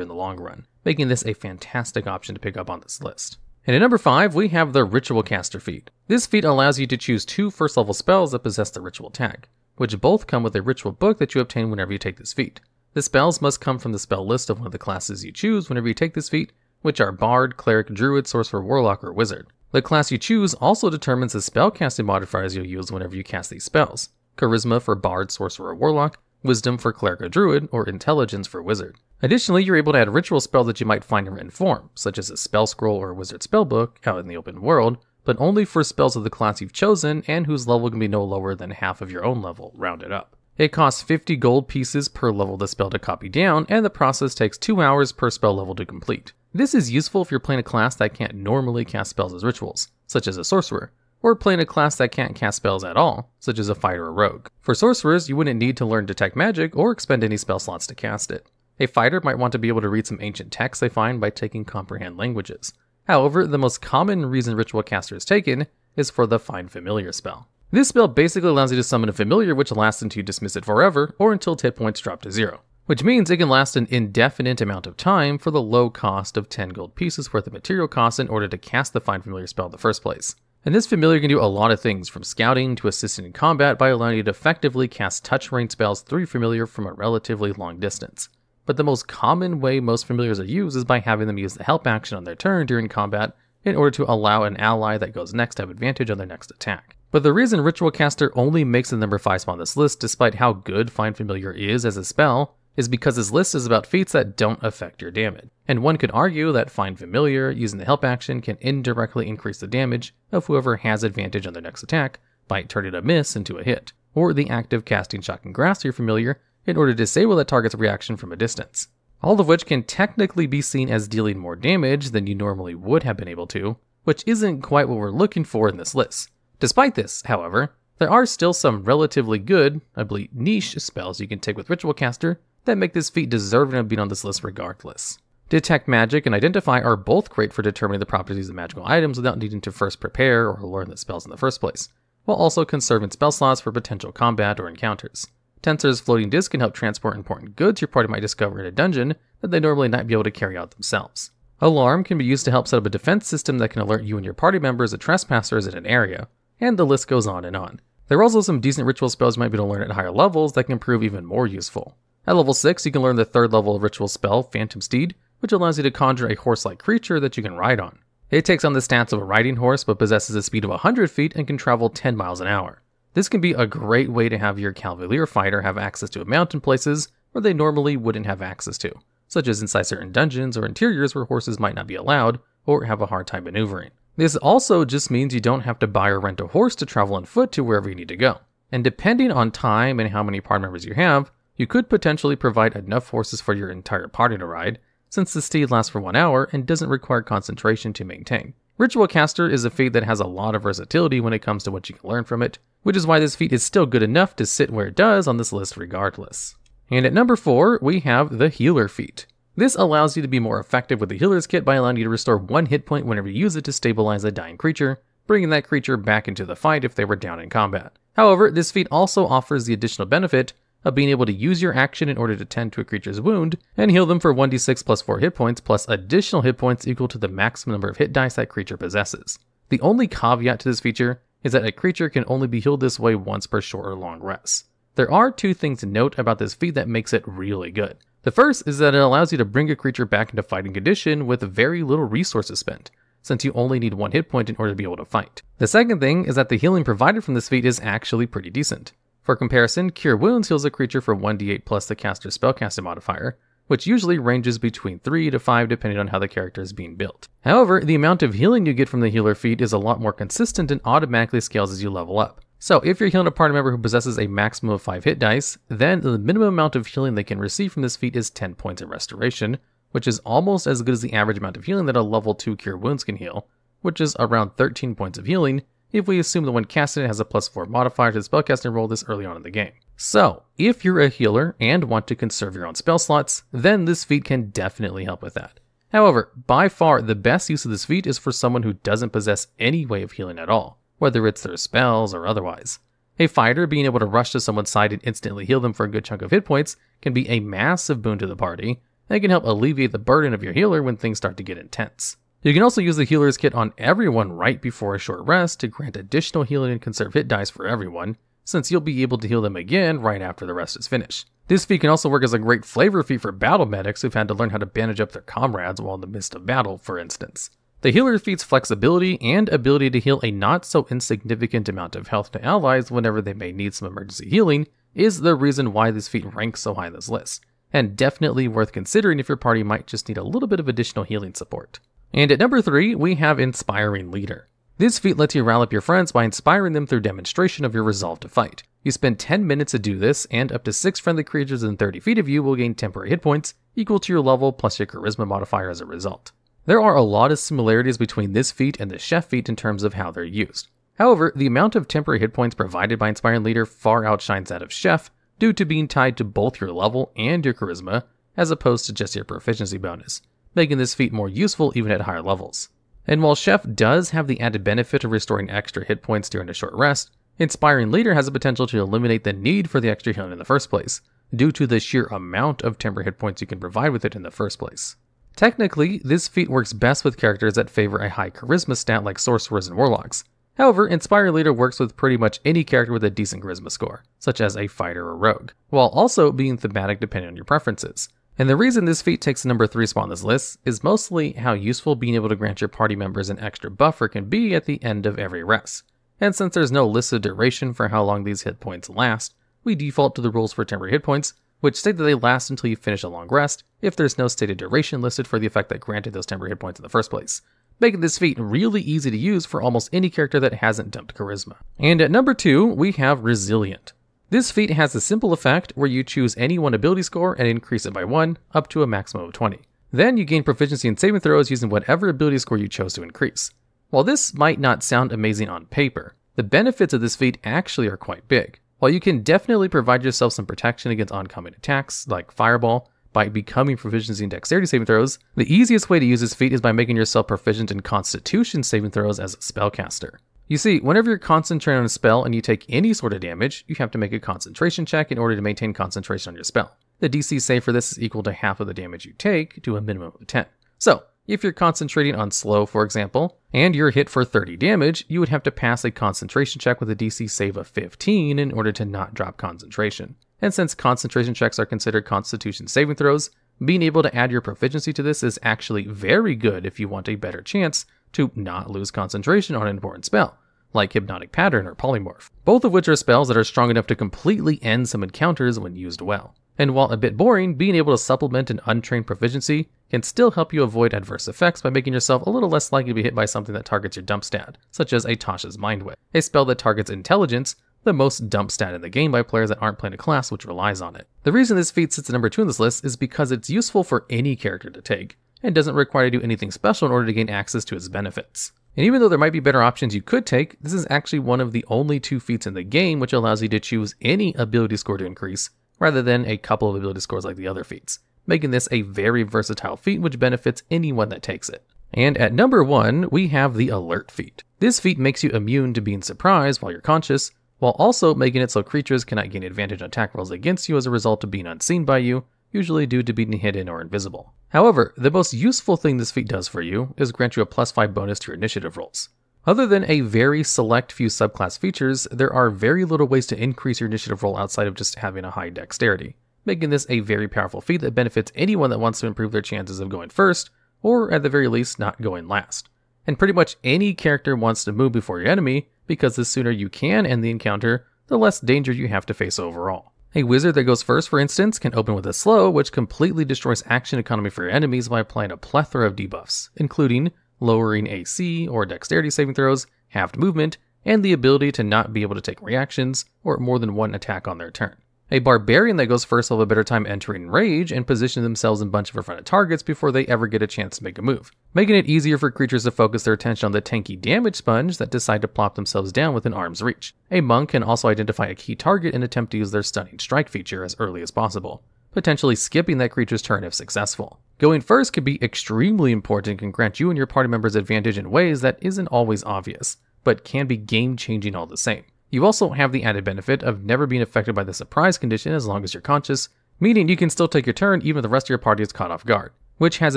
in the long run, making this a fantastic option to pick up on this list. And at number 5, we have the Ritual Caster feat. This feat allows you to choose 2 first level spells that possess the ritual tag, which both come with a ritual book that you obtain whenever you take this feat. The spells must come from the spell list of one of the classes you choose whenever you take this feat, which are Bard, Cleric, Druid, Sorcerer, Warlock, or Wizard. The class you choose also determines the spellcasting modifiers you'll use whenever you cast these spells. Charisma for Bard, Sorcerer, or Warlock, Wisdom for Cleric or Druid, or Intelligence for Wizard. Additionally, you're able to add ritual spells that you might find in written form, such as a spell scroll or a wizard spellbook out in the open world, but only for spells of the class you've chosen and whose level can be no lower than half of your own level, rounded up. It costs 50 gold pieces per level of the spell to copy down, and the process takes 2 hours per spell level to complete. This is useful if you're playing a class that can't normally cast spells as rituals, such as a sorcerer, or playing a class that can't cast spells at all, such as a fighter or rogue. For sorcerers, you wouldn't need to learn Detect Magic or expend any spell slots to cast it. A fighter might want to be able to read some ancient texts they find by taking Comprehend Languages. However, the most common reason Ritual Caster is taken is for the Find Familiar spell. This spell basically allows you to summon a familiar which lasts until you dismiss it forever or until hit points drop to 0, which means it can last an indefinite amount of time for the low cost of 10 gold pieces worth of material cost in order to cast the Find Familiar spell in the first place. And this familiar can do a lot of things, from scouting to assisting in combat by allowing you to effectively cast touch range spells through your familiar from a relatively long distance. But the most common way most familiars are used is by having them use the help action on their turn during combat in order to allow an ally that goes next to have advantage on their next attack. But the reason Ritual Caster only makes the number 5 spot on this list, despite how good Find Familiar is as a spell, is because this list is about feats that don't affect your damage. And one could argue that Find Familiar, using the help action, can indirectly increase the damage of whoever has advantage on their next attack by turning a miss into a hit, or the act of casting Shocking Grasp to your familiar in order to disable that target's reaction from a distance. All of which can technically be seen as dealing more damage than you normally would have been able to, which isn't quite what we're looking for in this list. Despite this, however, there are still some relatively good, albeit niche, spells you can take with Ritual Caster that make this feat deserving of being on this list regardless. Detect Magic and Identify are both great for determining the properties of magical items without needing to first prepare or learn the spells in the first place, while also conserving spell slots for potential combat or encounters. Tensor's Floating Disc can help transport important goods your party might discover in a dungeon that they normally might be able to carry out themselves. Alarm can be used to help set up a defense system that can alert you and your party members of trespassers in an area, and the list goes on and on. There are also some decent ritual spells you might be able to learn at higher levels that can prove even more useful. At level 6, you can learn the 3rd level ritual spell, Phantom Steed, which allows you to conjure a horse-like creature that you can ride on. It takes on the stats of a riding horse but possesses a speed of 100 feet and can travel 10 miles an hour. This can be a great way to have your Cavalier fighter have access to a mount in places where they normally wouldn't have access to, such as inside certain dungeons or interiors where horses might not be allowed or have a hard time maneuvering. This also just means you don't have to buy or rent a horse to travel on foot to wherever you need to go. And depending on time and how many party members you have, you could potentially provide enough horses for your entire party to ride, since the steed lasts for 1 hour and doesn't require concentration to maintain. Ritual Caster is a feat that has a lot of versatility when it comes to what you can learn from it, which is why this feat is still good enough to sit where it does on this list regardless. And at number 4, we have the Healer feat. This allows you to be more effective with the Healer's Kit by allowing you to restore 1 hit point whenever you use it to stabilize a dying creature, bringing that creature back into the fight if they were down in combat. However, this feat also offers the additional benefit of being able to use your action in order to tend to a creature's wound and heal them for 1d6 plus 4 hit points plus additional hit points equal to the maximum number of hit dice that creature possesses. The only caveat to this feature is that a creature can only be healed this way once per short or long rest. There are 2 things to note about this feat that makes it really good. The first is that it allows you to bring a creature back into fighting condition with very little resources spent, since you only need 1 hit point in order to be able to fight. The second thing is that the healing provided from this feat is actually pretty decent. For comparison, Cure Wounds heals a creature for 1d8 plus the caster's spellcasting modifier, which usually ranges between 3 to 5 depending on how the character is being built. However, the amount of healing you get from the healer feat is a lot more consistent and automatically scales as you level up. So if you're healing a party member who possesses a maximum of 5 hit dice, then the minimum amount of healing they can receive from this feat is 10 points of restoration, which is almost as good as the average amount of healing that a level 2 Cure Wounds can heal, which is around 13 points of healing, if we assume that when casting it has a plus 4 modifier to the spellcasting roll this early on in the game. So, if you're a healer and want to conserve your own spell slots, then this feat can definitely help with that. However, by far the best use of this feat is for someone who doesn't possess any way of healing at all, whether it's their spells or otherwise. A fighter being able to rush to someone's side and instantly heal them for a good chunk of hit points can be a massive boon to the party, and can help alleviate the burden of your healer when things start to get intense. You can also use the healer's kit on everyone right before a short rest to grant additional healing and conserve hit dice for everyone, since you'll be able to heal them again right after the rest is finished. This feat can also work as a great flavor feat for battle medics who've had to learn how to bandage up their comrades while in the midst of battle, for instance. The healer feat's flexibility and ability to heal a not so insignificant amount of health to allies whenever they may need some emergency healing is the reason why this feat ranks so high in this list, and definitely worth considering if your party might just need a little bit of additional healing support. And at number 3, we have Inspiring Leader. This feat lets you rally up your friends by inspiring them through demonstration of your resolve to fight. You spend 10 minutes to do this, and up to 6 friendly creatures within 30 feet of you will gain temporary hit points equal to your level plus your charisma modifier as a result. There are a lot of similarities between this feat and the Chef feat in terms of how they're used. However, the amount of temporary hit points provided by Inspiring Leader far outshines that of Chef due to being tied to both your level and your charisma, as opposed to just your proficiency bonus, making this feat more useful even at higher levels. And while Chef does have the added benefit of restoring extra hit points during a short rest, Inspiring Leader has the potential to eliminate the need for the extra healing in the first place, due to the sheer amount of temporary hit points you can provide with it in the first place. Technically, this feat works best with characters that favor a high charisma stat like sorcerers and warlocks. However, Inspiring Leader works with pretty much any character with a decent charisma score, such as a fighter or rogue, while also being thematic depending on your preferences. And the reason this feat takes the number 3 spot on this list is mostly how useful being able to grant your party members an extra buffer can be at the end of every rest. And since there's no listed duration for how long these hit points last, we default to the rules for temporary hit points, which state that they last until you finish a long rest if there's no stated duration listed for the effect that granted those temporary hit points in the first place, making this feat really easy to use for almost any character that hasn't dumped charisma. And at number 2, we have Resilient. This feat has a simple effect where you choose any one ability score and increase it by 1 up to a maximum of 20. Then you gain proficiency in saving throws using whatever ability score you chose to increase. While this might not sound amazing on paper, the benefits of this feat actually are quite big. While you can definitely provide yourself some protection against oncoming attacks, like Fireball, by becoming proficiency in dexterity saving throws, the easiest way to use this feat is by making yourself proficient in Constitution saving throws as a spellcaster. You see, whenever you're concentrating on a spell and you take any sort of damage, you have to make a concentration check in order to maintain concentration on your spell. The DC save for this is equal to half of the damage you take to a minimum of 10. So, if you're concentrating on slow, for example, and you're hit for 30 damage, you would have to pass a concentration check with a DC save of 15 in order to not drop concentration. And since concentration checks are considered Constitution saving throws, being able to add your proficiency to this is actually very good if you want a better chance to not lose concentration on an important spell, like Hypnotic Pattern or Polymorph, both of which are spells that are strong enough to completely end some encounters when used well. And while a bit boring, being able to supplement an untrained proficiency can still help you avoid adverse effects by making yourself a little less likely to be hit by something that targets your dump stat, such as a Tasha's Mind Whip, a spell that targets intelligence, the most dump stat in the game by players that aren't playing a class which relies on it. The reason this feat sits at number 2 on this list is because it's useful for any character to take, and doesn't require you to do anything special in order to gain access to its benefits. And even though there might be better options you could take, this is actually one of the only 2 feats in the game which allows you to choose any ability score to increase, rather than a couple of ability scores like the other feats, making this a very versatile feat which benefits anyone that takes it. And at number 1, we have the Alert feat. This feat makes you immune to being surprised while you're conscious, while also making it so creatures cannot gain advantage on attack rolls against you as a result of being unseen by you, usually due to being hidden or invisible. However, the most useful thing this feat does for you is grant you a +5 bonus to your initiative rolls. Other than a very select few subclass features, there are very little ways to increase your initiative roll outside of just having a high dexterity, making this a very powerful feat that benefits anyone that wants to improve their chances of going first, or at the very least not going last. And pretty much any character wants to move before your enemy, because the sooner you can end the encounter, the less danger you have to face overall. A wizard that goes first, for instance, can open with a slow, which completely destroys action economy for your enemies by applying a plethora of debuffs, including lowering AC or dexterity saving throws, halved movement, and the ability to not be able to take reactions or more than one attack on their turn. A barbarian that goes first will have a better time entering rage and positioning themselves in a bunch of in-front targets before they ever get a chance to make a move, making it easier for creatures to focus their attention on the tanky damage sponge that decide to plop themselves down within arm's reach. A monk can also identify a key target and attempt to use their stunning strike feature as early as possible, potentially skipping that creature's turn if successful. Going first could be extremely important and can grant you and your party members advantage in ways that isn't always obvious, but can be game-changing all the same. You also have the added benefit of never being affected by the surprise condition as long as you're conscious, meaning you can still take your turn even if the rest of your party is caught off guard, which has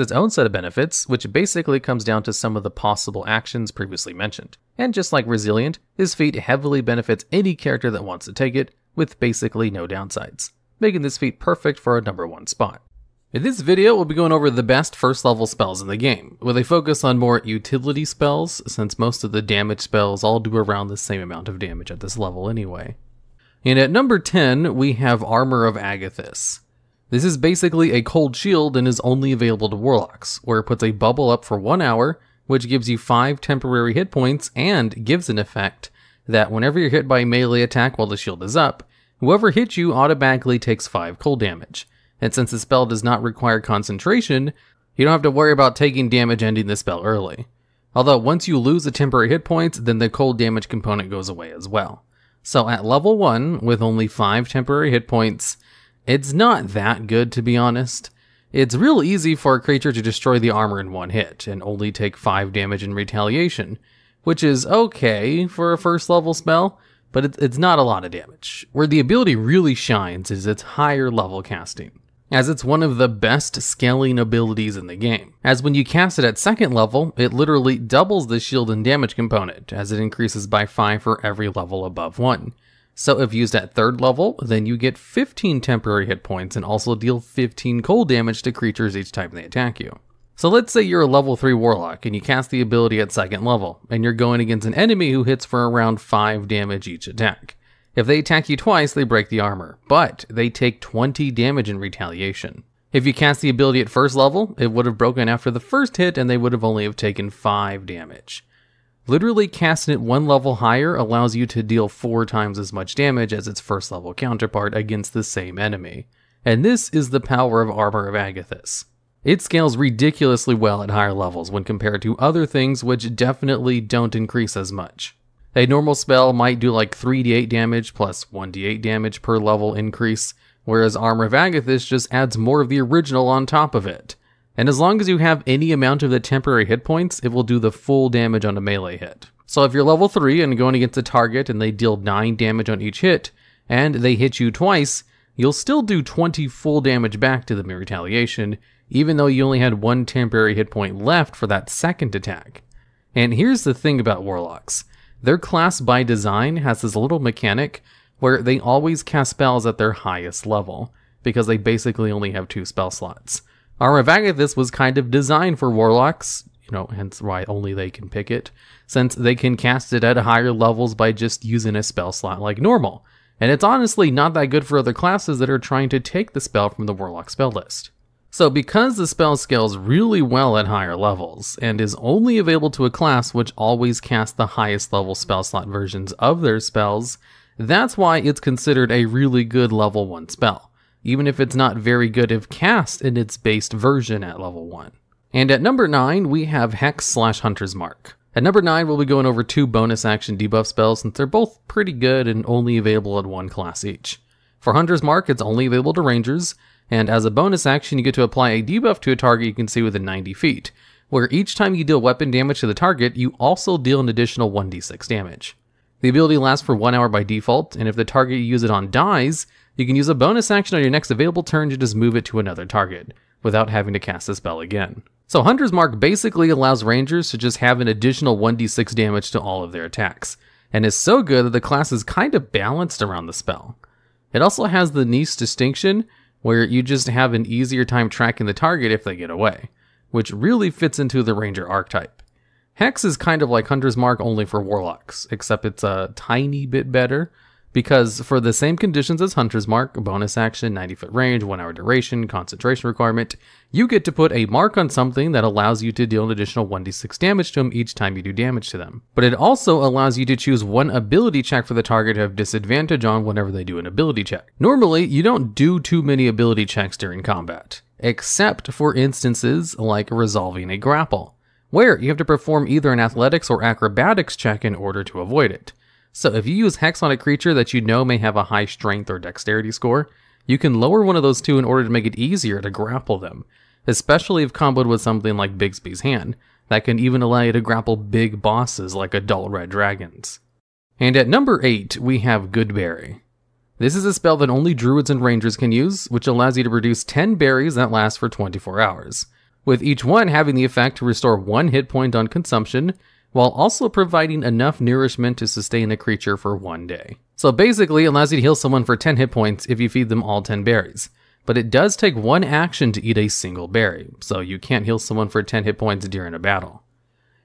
its own set of benefits, which basically comes down to some of the possible actions previously mentioned. And just like Resilient, this feat heavily benefits any character that wants to take it, with basically no downsides, making this feat perfect for a number 1 spot. In this video, we'll be going over the best first level spells in the game, with a focus on more utility spells, since most of the damage spells all do around the same amount of damage at this level anyway. And at number 10, we have Armor of Agathys. This is basically a cold shield and is only available to Warlocks, where it puts a bubble up for 1 hour, which gives you 5 temporary hit points and gives an effect that whenever you're hit by a melee attack while the shield is up, whoever hits you automatically takes 5 cold damage. And since the spell does not require concentration, you don't have to worry about taking damage ending the spell early. Although once you lose the temporary hit points, then the cold damage component goes away as well. So at level 1, with only 5 temporary hit points, it's not that good, to be honest. It's real easy for a creature to destroy the armor in 1 hit and only take 5 damage in retaliation, which is okay for a first level spell, but it's not a lot of damage. Where the ability really shines is its higher level casting, as it's one of the best scaling abilities in the game. As when you cast it at 2nd level, it literally doubles the shield and damage component, as it increases by 5 for every level above 1. So if used at 3rd level, then you get 15 temporary hit points and also deal 15 cold damage to creatures each time they attack you. So let's say you're a level 3 Warlock and you cast the ability at 2nd level, and you're going against an enemy who hits for around 5 damage each attack. If they attack you twice, they break the armor, but they take 20 damage in retaliation. If you cast the ability at 1st level, it would have broken after the first hit and they would have only taken 5 damage. Literally casting it 1 level higher allows you to deal 4 times as much damage as its 1st level counterpart against the same enemy. And this is the power of Armor of Agathys. It scales ridiculously well at higher levels when compared to other things which definitely don't increase as much. A normal spell might do like 3d8 damage plus 1d8 damage per level increase, whereas Armor of Agathys just adds more of the original on top of it. And as long as you have any amount of the temporary hit points, it will do the full damage on a melee hit. So if you're level 3 and going against a target and they deal 9 damage on each hit, and they hit you twice, you'll still do 20 full damage back to them in retaliation, even though you only had 1 temporary hit point left for that 2nd attack. And here's the thing about Warlocks. Their class by design has this little mechanic where they always cast spells at their highest level, because they basically only have 2 spell slots. Armor of Agathys was kind of designed for Warlocks, hence why only they can pick it, since they can cast it at higher levels by just using a spell slot like normal. And it's honestly not that good for other classes that are trying to take the spell from the Warlock spell list. So because the spell scales really well at higher levels, and is only available to a class which always casts the highest level spell slot versions of their spells, that's why it's considered a really good level 1 spell, even if it's not very good if cast in its based version at level 1. And at number 9, we have Hex/Hunter's Mark. At number 9, we'll be going over 2 bonus action debuff spells since they're both pretty good and only available in 1 class each. For Hunter's Mark, it's only available to Rangers, and as a bonus action, you get to apply a debuff to a target you can see within 90 feet, where each time you deal weapon damage to the target, you also deal an additional 1d6 damage. The ability lasts for 1 hour by default, and if the target you use it on dies, you can use a bonus action on your next available turn to just move it to another target, without having to cast the spell again. So Hunter's Mark basically allows Rangers to just have an additional 1d6 damage to all of their attacks, and is so good that the class is kind of balanced around the spell. It also has the niche distinction where you just have an easier time tracking the target if they get away, which really fits into the Ranger archetype. Hex is kind of like Hunter's Mark only for Warlocks, except it's a tiny bit better, because for the same conditions as Hunter's Mark, bonus action, 90-foot range, 1 hour duration, concentration requirement, you get to put a mark on something that allows you to deal an additional 1d6 damage to them each time you do damage to them. But it also allows you to choose 1 ability check for the target to have disadvantage on whenever they do an ability check. Normally, you don't do too many ability checks during combat, except for instances like resolving a grapple, where you have to perform either an athletics or acrobatics check in order to avoid it. So if you use Hex on a creature that you know may have a high strength or dexterity score, you can lower one of those 2 in order to make it easier to grapple them, especially if comboed with something like Bigsby's Hand, that can even allow you to grapple big bosses like adult red dragons. And at number 8, we have Good Berry. This is a spell that only druids and rangers can use, which allows you to produce 10 berries that last for 24 hours, with each one having the effect to restore 1 hit point on consumption, while also providing enough nourishment to sustain a creature for 1 day. So basically, it allows you to heal someone for 10 hit points if you feed them all 10 berries. But it does take 1 action to eat a single berry, so you can't heal someone for 10 hit points during a battle.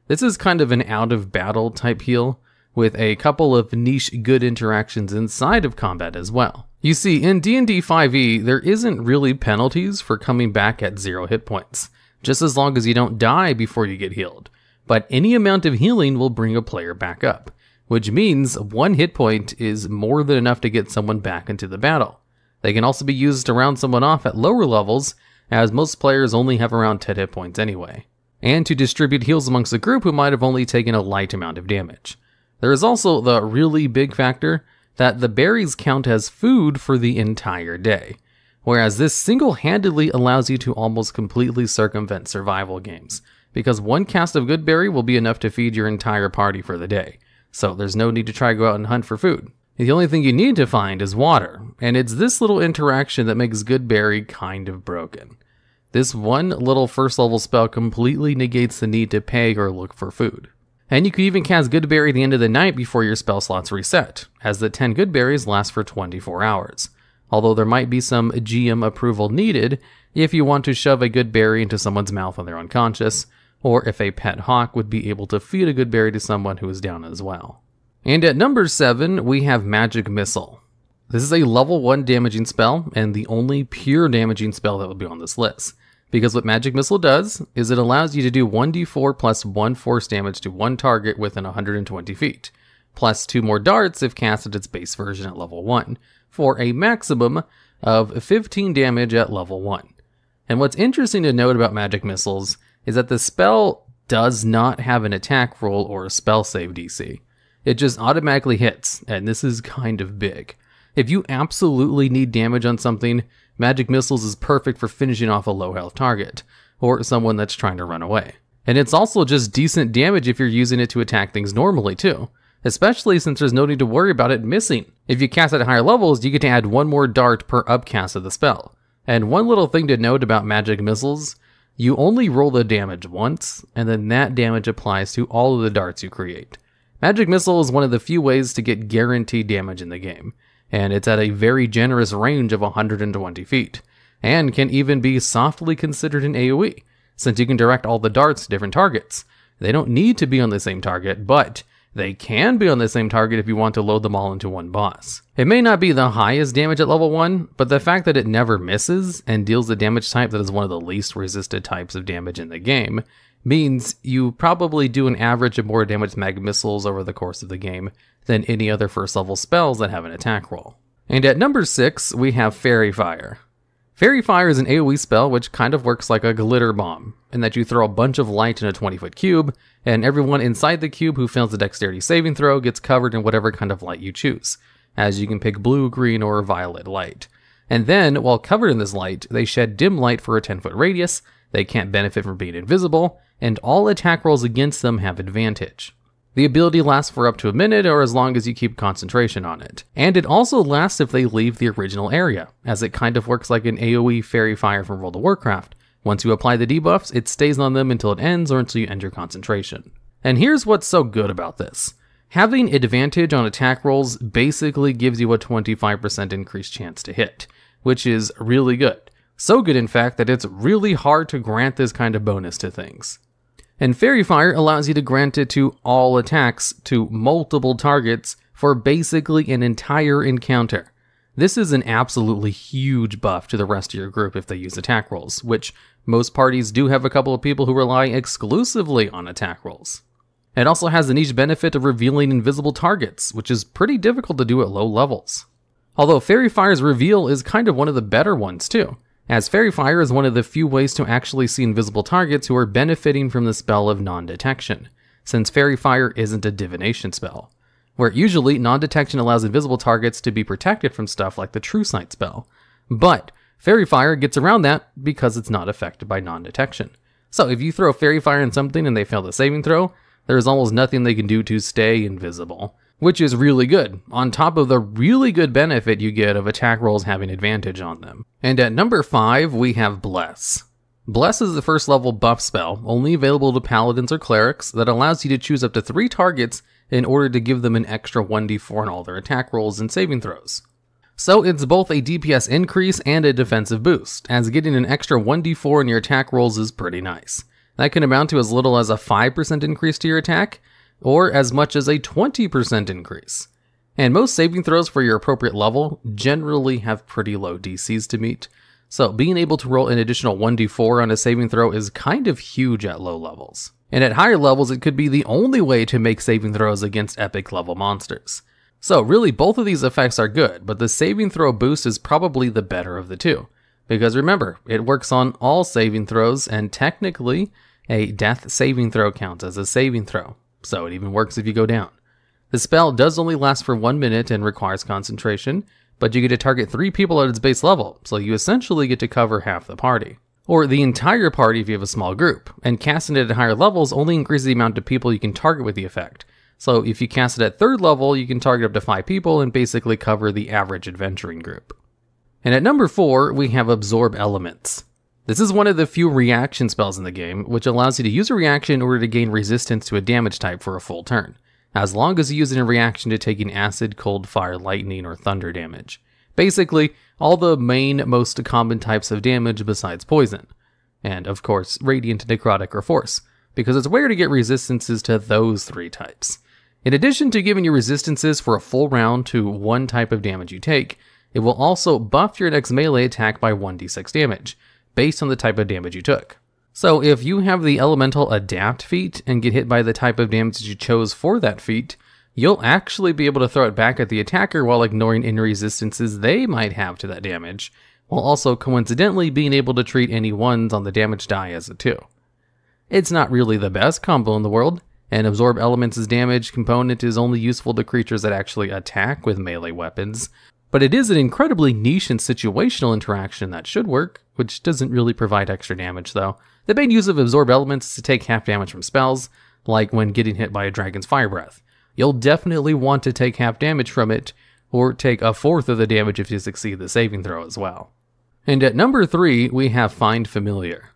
This is kind of an out-of-battle type heal, with a couple of niche good interactions inside of combat as well. You see, in D&D 5e, there isn't really penalties for coming back at 0 hit points, just as long as you don't die before you get healed. But any amount of healing will bring a player back up, which means 1 hit point is more than enough to get someone back into the battle. They can also be used to round someone off at lower levels, as most players only have around 10 hit points anyway, and to distribute heals amongst a group who might have only taken a light amount of damage. There is also the really big factor that the berries count as food for the entire day, whereas this single-handedly allows you to almost completely circumvent survival games, because 1 cast of Good Berry will be enough to feed your entire party for the day, so there's no need to try to go out and hunt for food. The only thing you need to find is water, and it's this little interaction that makes Good Berry kind of broken. This one little first level spell completely negates the need to pay or look for food. And you could even cast Good Berry at the end of the night before your spell slots reset, as the 10 Good Berries last for 24 hours. Although there might be some GM approval needed if you want to shove a Good Berry into someone's mouth when they're unconscious, or if a pet hawk would be able to feed a Good Berry to someone who is down as well. And at number 7, we have Magic Missile. This is a level 1 damaging spell, and the only pure damaging spell that would be on this list. Because what Magic Missile does is it allows you to do 1d4 plus 1 force damage to 1 target within 120 feet, plus 2 more darts if cast at its base version at level 1, for a maximum of 15 damage at level 1. And what's interesting to note about Magic Missiles is that the spell does not have an attack roll or a spell save DC. It just automatically hits, and this is kind of big. If you absolutely need damage on something, Magic Missiles is perfect for finishing off a low health target, or someone that's trying to run away. And it's also just decent damage if you're using it to attack things normally too, especially since there's no need to worry about it missing. If you cast at higher levels, you get to add 1 more dart per upcast of the spell. And one little thing to note about Magic Missiles, you only roll the damage once, and then that damage applies to all of the darts you create. Magic Missile is one of the few ways to get guaranteed damage in the game, and it's at a very generous range of 120 feet, and can even be softly considered an AoE, since you can direct all the darts to different targets. They don't need to be on the same target, but they can be on the same target if you want to load them all into one boss. It may not be the highest damage at level 1, but the fact that it never misses and deals the damage type that is one of the least resisted types of damage in the game means you probably do an average of more damage Magic Missiles over the course of the game than any other first level spells that have an attack roll. And at number 6, we have Fairy Fire. Fairy Fire is an AoE spell which kind of works like a glitter bomb, in that you throw a bunch of light in a 20-foot cube, and everyone inside the cube who fails the dexterity saving throw gets covered in whatever kind of light you choose, as you can pick blue, green, or violet light. And then, while covered in this light, they shed dim light for a 10-foot radius, they can't benefit from being invisible, and all attack rolls against them have advantage. The ability lasts for up to a minute or as long as you keep concentration on it. And it also lasts if they leave the original area, as it kind of works like an AoE Fairy Fire from World of Warcraft. Once you apply the debuffs, it stays on them until it ends or until you end your concentration. And here's what's so good about this. Having advantage on attack rolls basically gives you a 25% increased chance to hit, which is really good. So good, in fact, that it's really hard to grant this kind of bonus to things. And Fairy Fire allows you to grant it to all attacks to multiple targets for basically an entire encounter. This is an absolutely huge buff to the rest of your group if they use attack rolls, which most parties do have a couple of people who rely exclusively on attack rolls. It also has the niche benefit of revealing invisible targets, which is pretty difficult to do at low levels. Although Fairy Fire's reveal is kind of one of the better ones too, as Fairy Fire is one of the few ways to actually see invisible targets who are benefiting from the spell of non-detection, since Fairy Fire isn't a divination spell, where usually non-detection allows invisible targets to be protected from stuff like the True Sight spell. But Fairy Fire gets around that because it's not affected by non-detection. So if you throw Fairy Fire in something and they fail the saving throw, there is almost nothing they can do to stay invisible, which is really good, on top of the really good benefit you get of attack rolls having advantage on them. And at number 5, we have Bless. Bless is the first level buff spell, only available to paladins or clerics, that allows you to choose up to 3 targets in order to give them an extra 1d4 on all their attack rolls and saving throws. So it's both a DPS increase and a defensive boost, as getting an extra 1d4 in your attack rolls is pretty nice. That can amount to as little as a 5% increase to your attack, or as much as a 20% increase. And most saving throws for your appropriate level generally have pretty low DCs to meet, so being able to roll an additional 1d4 on a saving throw is kind of huge at low levels. And at higher levels, it could be the only way to make saving throws against epic level monsters. So really, both of these effects are good, but the saving throw boost is probably the better of the two. Because remember, it works on all saving throws, and technically, a death saving throw counts as a saving throw, so it even works if you go down. The spell does only last for 1 minute and requires concentration, but you get to target 3 people at its base level, so you essentially get to cover half the party. Or the entire party if you have a small group, and casting it at higher levels only increases the amount of people you can target with the effect. So if you cast it at 3rd level, you can target up to 5 people and basically cover the average adventuring group. And at number 4, we have Absorb Elements. This is one of the few reaction spells in the game, which allows you to use a reaction in order to gain resistance to a damage type for a full turn, as long as you use it in reaction to taking acid, cold, fire, lightning, or thunder damage. Basically, all the main, most common types of damage besides poison. And of course, radiant, necrotic, or force, because it's rare to get resistances to those 3 types. In addition to giving you resistances for a full round to one type of damage you take, it will also buff your next melee attack by 1d6 damage, based on the type of damage you took. So if you have the Elemental Adapt feat and get hit by the type of damage you chose for that feat, you'll actually be able to throw it back at the attacker while ignoring any resistances they might have to that damage, while also coincidentally being able to treat any 1s on the damage die as a 2. It's not really the best combo in the world, and Absorb Elements' damage component is only useful to creatures that actually attack with melee weapons, but it is an incredibly niche and situational interaction that should work, which doesn't really provide extra damage though. The main use of Absorb Elements is to take half damage from spells, like when getting hit by a dragon's fire breath. You'll definitely want to take half damage from it, or take a 1/4 of the damage if you succeed the saving throw as well. And at number 3, we have Find Familiar.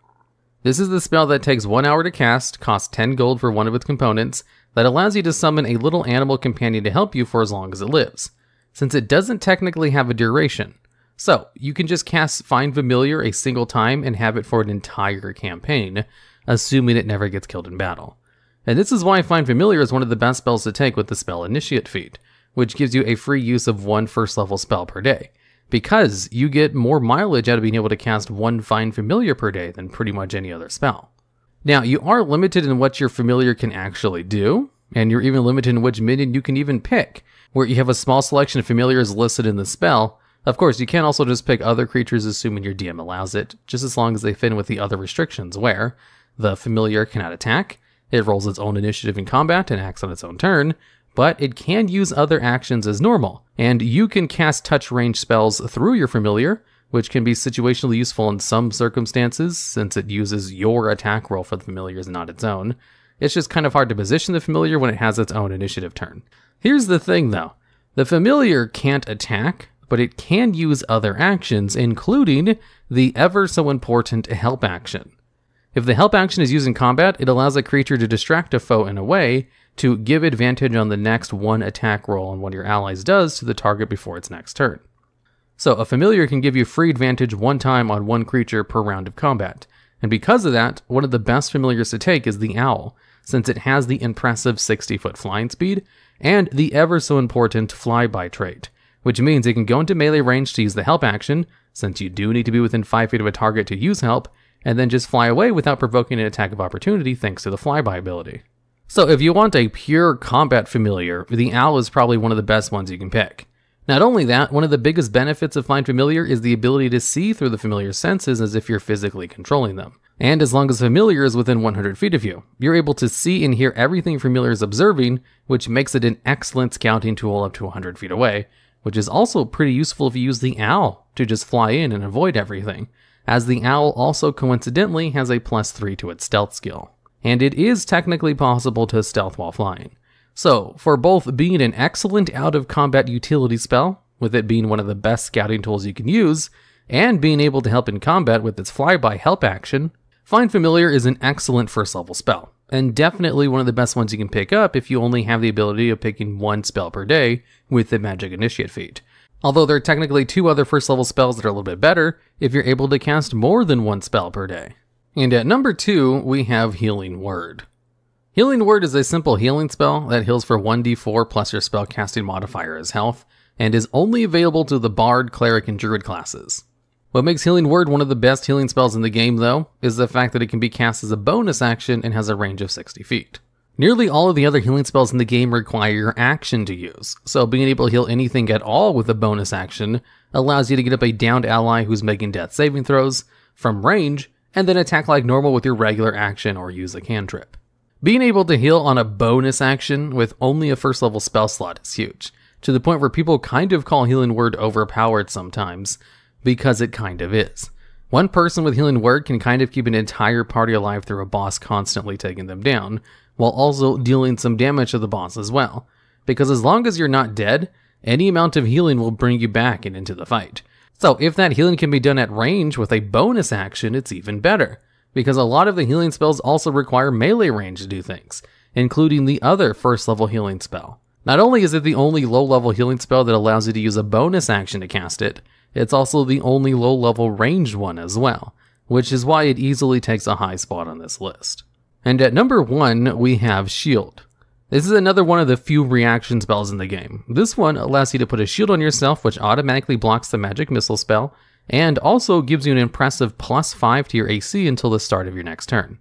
This is the spell that takes 1 hour to cast, costs 10 gold for one of its components, that allows you to summon a little animal companion to help you for as long as it lives, since it doesn't technically have a duration. So, you can just cast Find Familiar a single time and have it for an entire campaign, assuming it never gets killed in battle. And this is why Find Familiar is one of the best spells to take with the Spell Initiate feat, which gives you a free use of 1 first level spell per day, because you get more mileage out of being able to cast 1 Find Familiar per day than pretty much any other spell. Now, you are limited in what your Familiar can actually do, and you're even limited in which minion you can even pick, where you have a small selection of Familiars listed in the spell. Of course, you can also just pick other creatures assuming your DM allows it, just as long as they fit in with the other restrictions where the Familiar cannot attack, it rolls its own initiative in combat and acts on its own turn, but it can use other actions as normal, and you can cast touch range spells through your Familiar, which can be situationally useful in some circumstances, since it uses your attack roll for the Familiars and not its own. It's just kind of hard to position the Familiar when it has its own initiative turn. Here's the thing though, the Familiar can't attack, but it can use other actions, including the ever so important help action. If the help action is used in combat, it allows a creature to distract a foe in a way to give advantage on the next 1 attack roll on what your allies does to the target before its next turn. So a Familiar can give you free advantage 1 time on 1 creature per round of combat, and because of that, one of the best Familiars to take is the Owl, since it has the impressive 60-foot flying speed, and the ever so important flyby trait, which means it can go into melee range to use the help action, since you do need to be within 5 feet of a target to use help, and then just fly away without provoking an attack of opportunity thanks to the flyby ability. So if you want a pure combat Familiar, the Owl is probably one of the best ones you can pick. Not only that, one of the biggest benefits of Find Familiar is the ability to see through the Familiar's senses as if you're physically controlling them. And as long as Familiar is within 100 feet of you, you're able to see and hear everything Familiar is observing, which makes it an excellent scouting tool up to 100 feet away, which is also pretty useful if you use the Owl to just fly in and avoid everything, as the Owl also coincidentally has a +3 to its stealth skill. And it is technically possible to stealth while flying. So, for both being an excellent out-of-combat utility spell, with it being one of the best scouting tools you can use, and being able to help in combat with its flyby help action, Find Familiar is an excellent first level spell, and definitely one of the best ones you can pick up if you only have the ability of picking one spell per day with the Magic Initiate feat. Although there are technically 2 other first level spells that are a little bit better if you're able to cast more than 1 spell per day. And at number 2, we have Healing Word. Healing Word is a simple healing spell that heals for 1d4 plus your spellcasting modifier as health, and is only available to the Bard, Cleric, and Druid classes. What makes Healing Word one of the best healing spells in the game, though, is the fact that it can be cast as a bonus action and has a range of 60 feet. Nearly all of the other healing spells in the game require your action to use, so being able to heal anything at all with a bonus action allows you to get up a downed ally who's making death saving throws from range, and then attack like normal with your regular action or use a cantrip. Being able to heal on a bonus action with only a first level spell slot is huge, to the point where people kind of call Healing Word overpowered sometimes, because it kind of is. One person with Healing Word can kind of keep an entire party alive through a boss constantly taking them down, while also dealing some damage to the boss as well, because as long as you're not dead, any amount of healing will bring you back and into the fight. So if that healing can be done at range with a bonus action, it's even better, because a lot of the healing spells also require melee range to do things, including the other first level healing spell. Not only is it the only low level healing spell that allows you to use a bonus action to cast it, it's also the only low level ranged one as well, which is why it easily takes a high spot on this list. And at number 1, we have Shield. This is another one of the few reaction spells in the game. This one allows you to put a shield on yourself, which automatically blocks the magic missile spell, and also gives you an impressive +5 to your AC until the start of your next turn.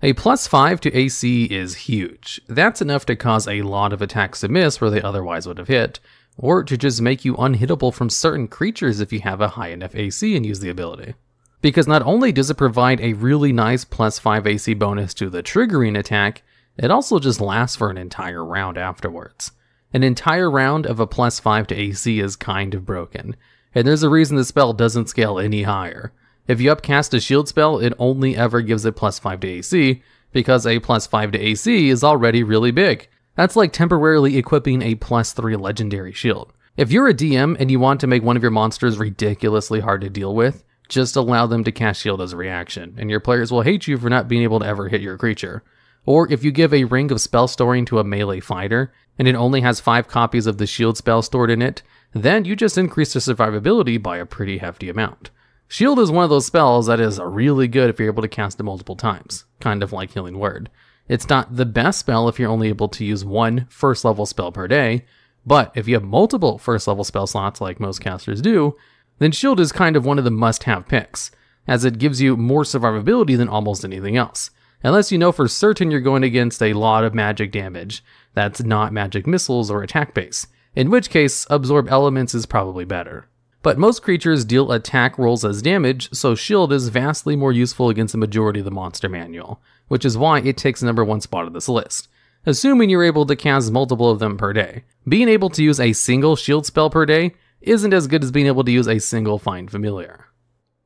A +5 to AC is huge. That's enough to cause a lot of attacks to miss where they otherwise would have hit, or to just make you unhittable from certain creatures if you have a high enough AC and use the ability. Because not only does it provide a really nice +5 AC bonus to the triggering attack, it also just lasts for an entire round afterwards. An entire round of a +5 to AC is kind of broken, and there's a reason the spell doesn't scale any higher. If you upcast a shield spell, it only ever gives it +5 to AC, because a +5 to AC is already really big. That's like temporarily equipping a +3 legendary shield. If you're a DM and you want to make one of your monsters ridiculously hard to deal with, just allow them to cast shield as a reaction, and your players will hate you for not being able to ever hit your creature. Or if you give a Ring of Spell Storing to a melee fighter, and it only has 5 copies of the shield spell stored in it, then you just increase their survivability by a pretty hefty amount. Shield is one of those spells that is really good if you're able to cast it multiple times, kind of like Healing Word. It's not the best spell if you're only able to use 1 first level spell per day, but if you have multiple first level spell slots like most casters do, then Shield is kind of one of the must-have picks, as it gives you more survivability than almost anything else, unless you know for certain you're going against a lot of magic damage that's not magic missiles or attack base, in which case Absorb Elements is probably better. But most creatures deal attack rolls as damage, so Shield is vastly more useful against the majority of the monster manual, which is why it takes the number 1 spot of this list, assuming you're able to cast multiple of them per day. Being able to use a single shield spell per day isn't as good as being able to use a single Find Familiar.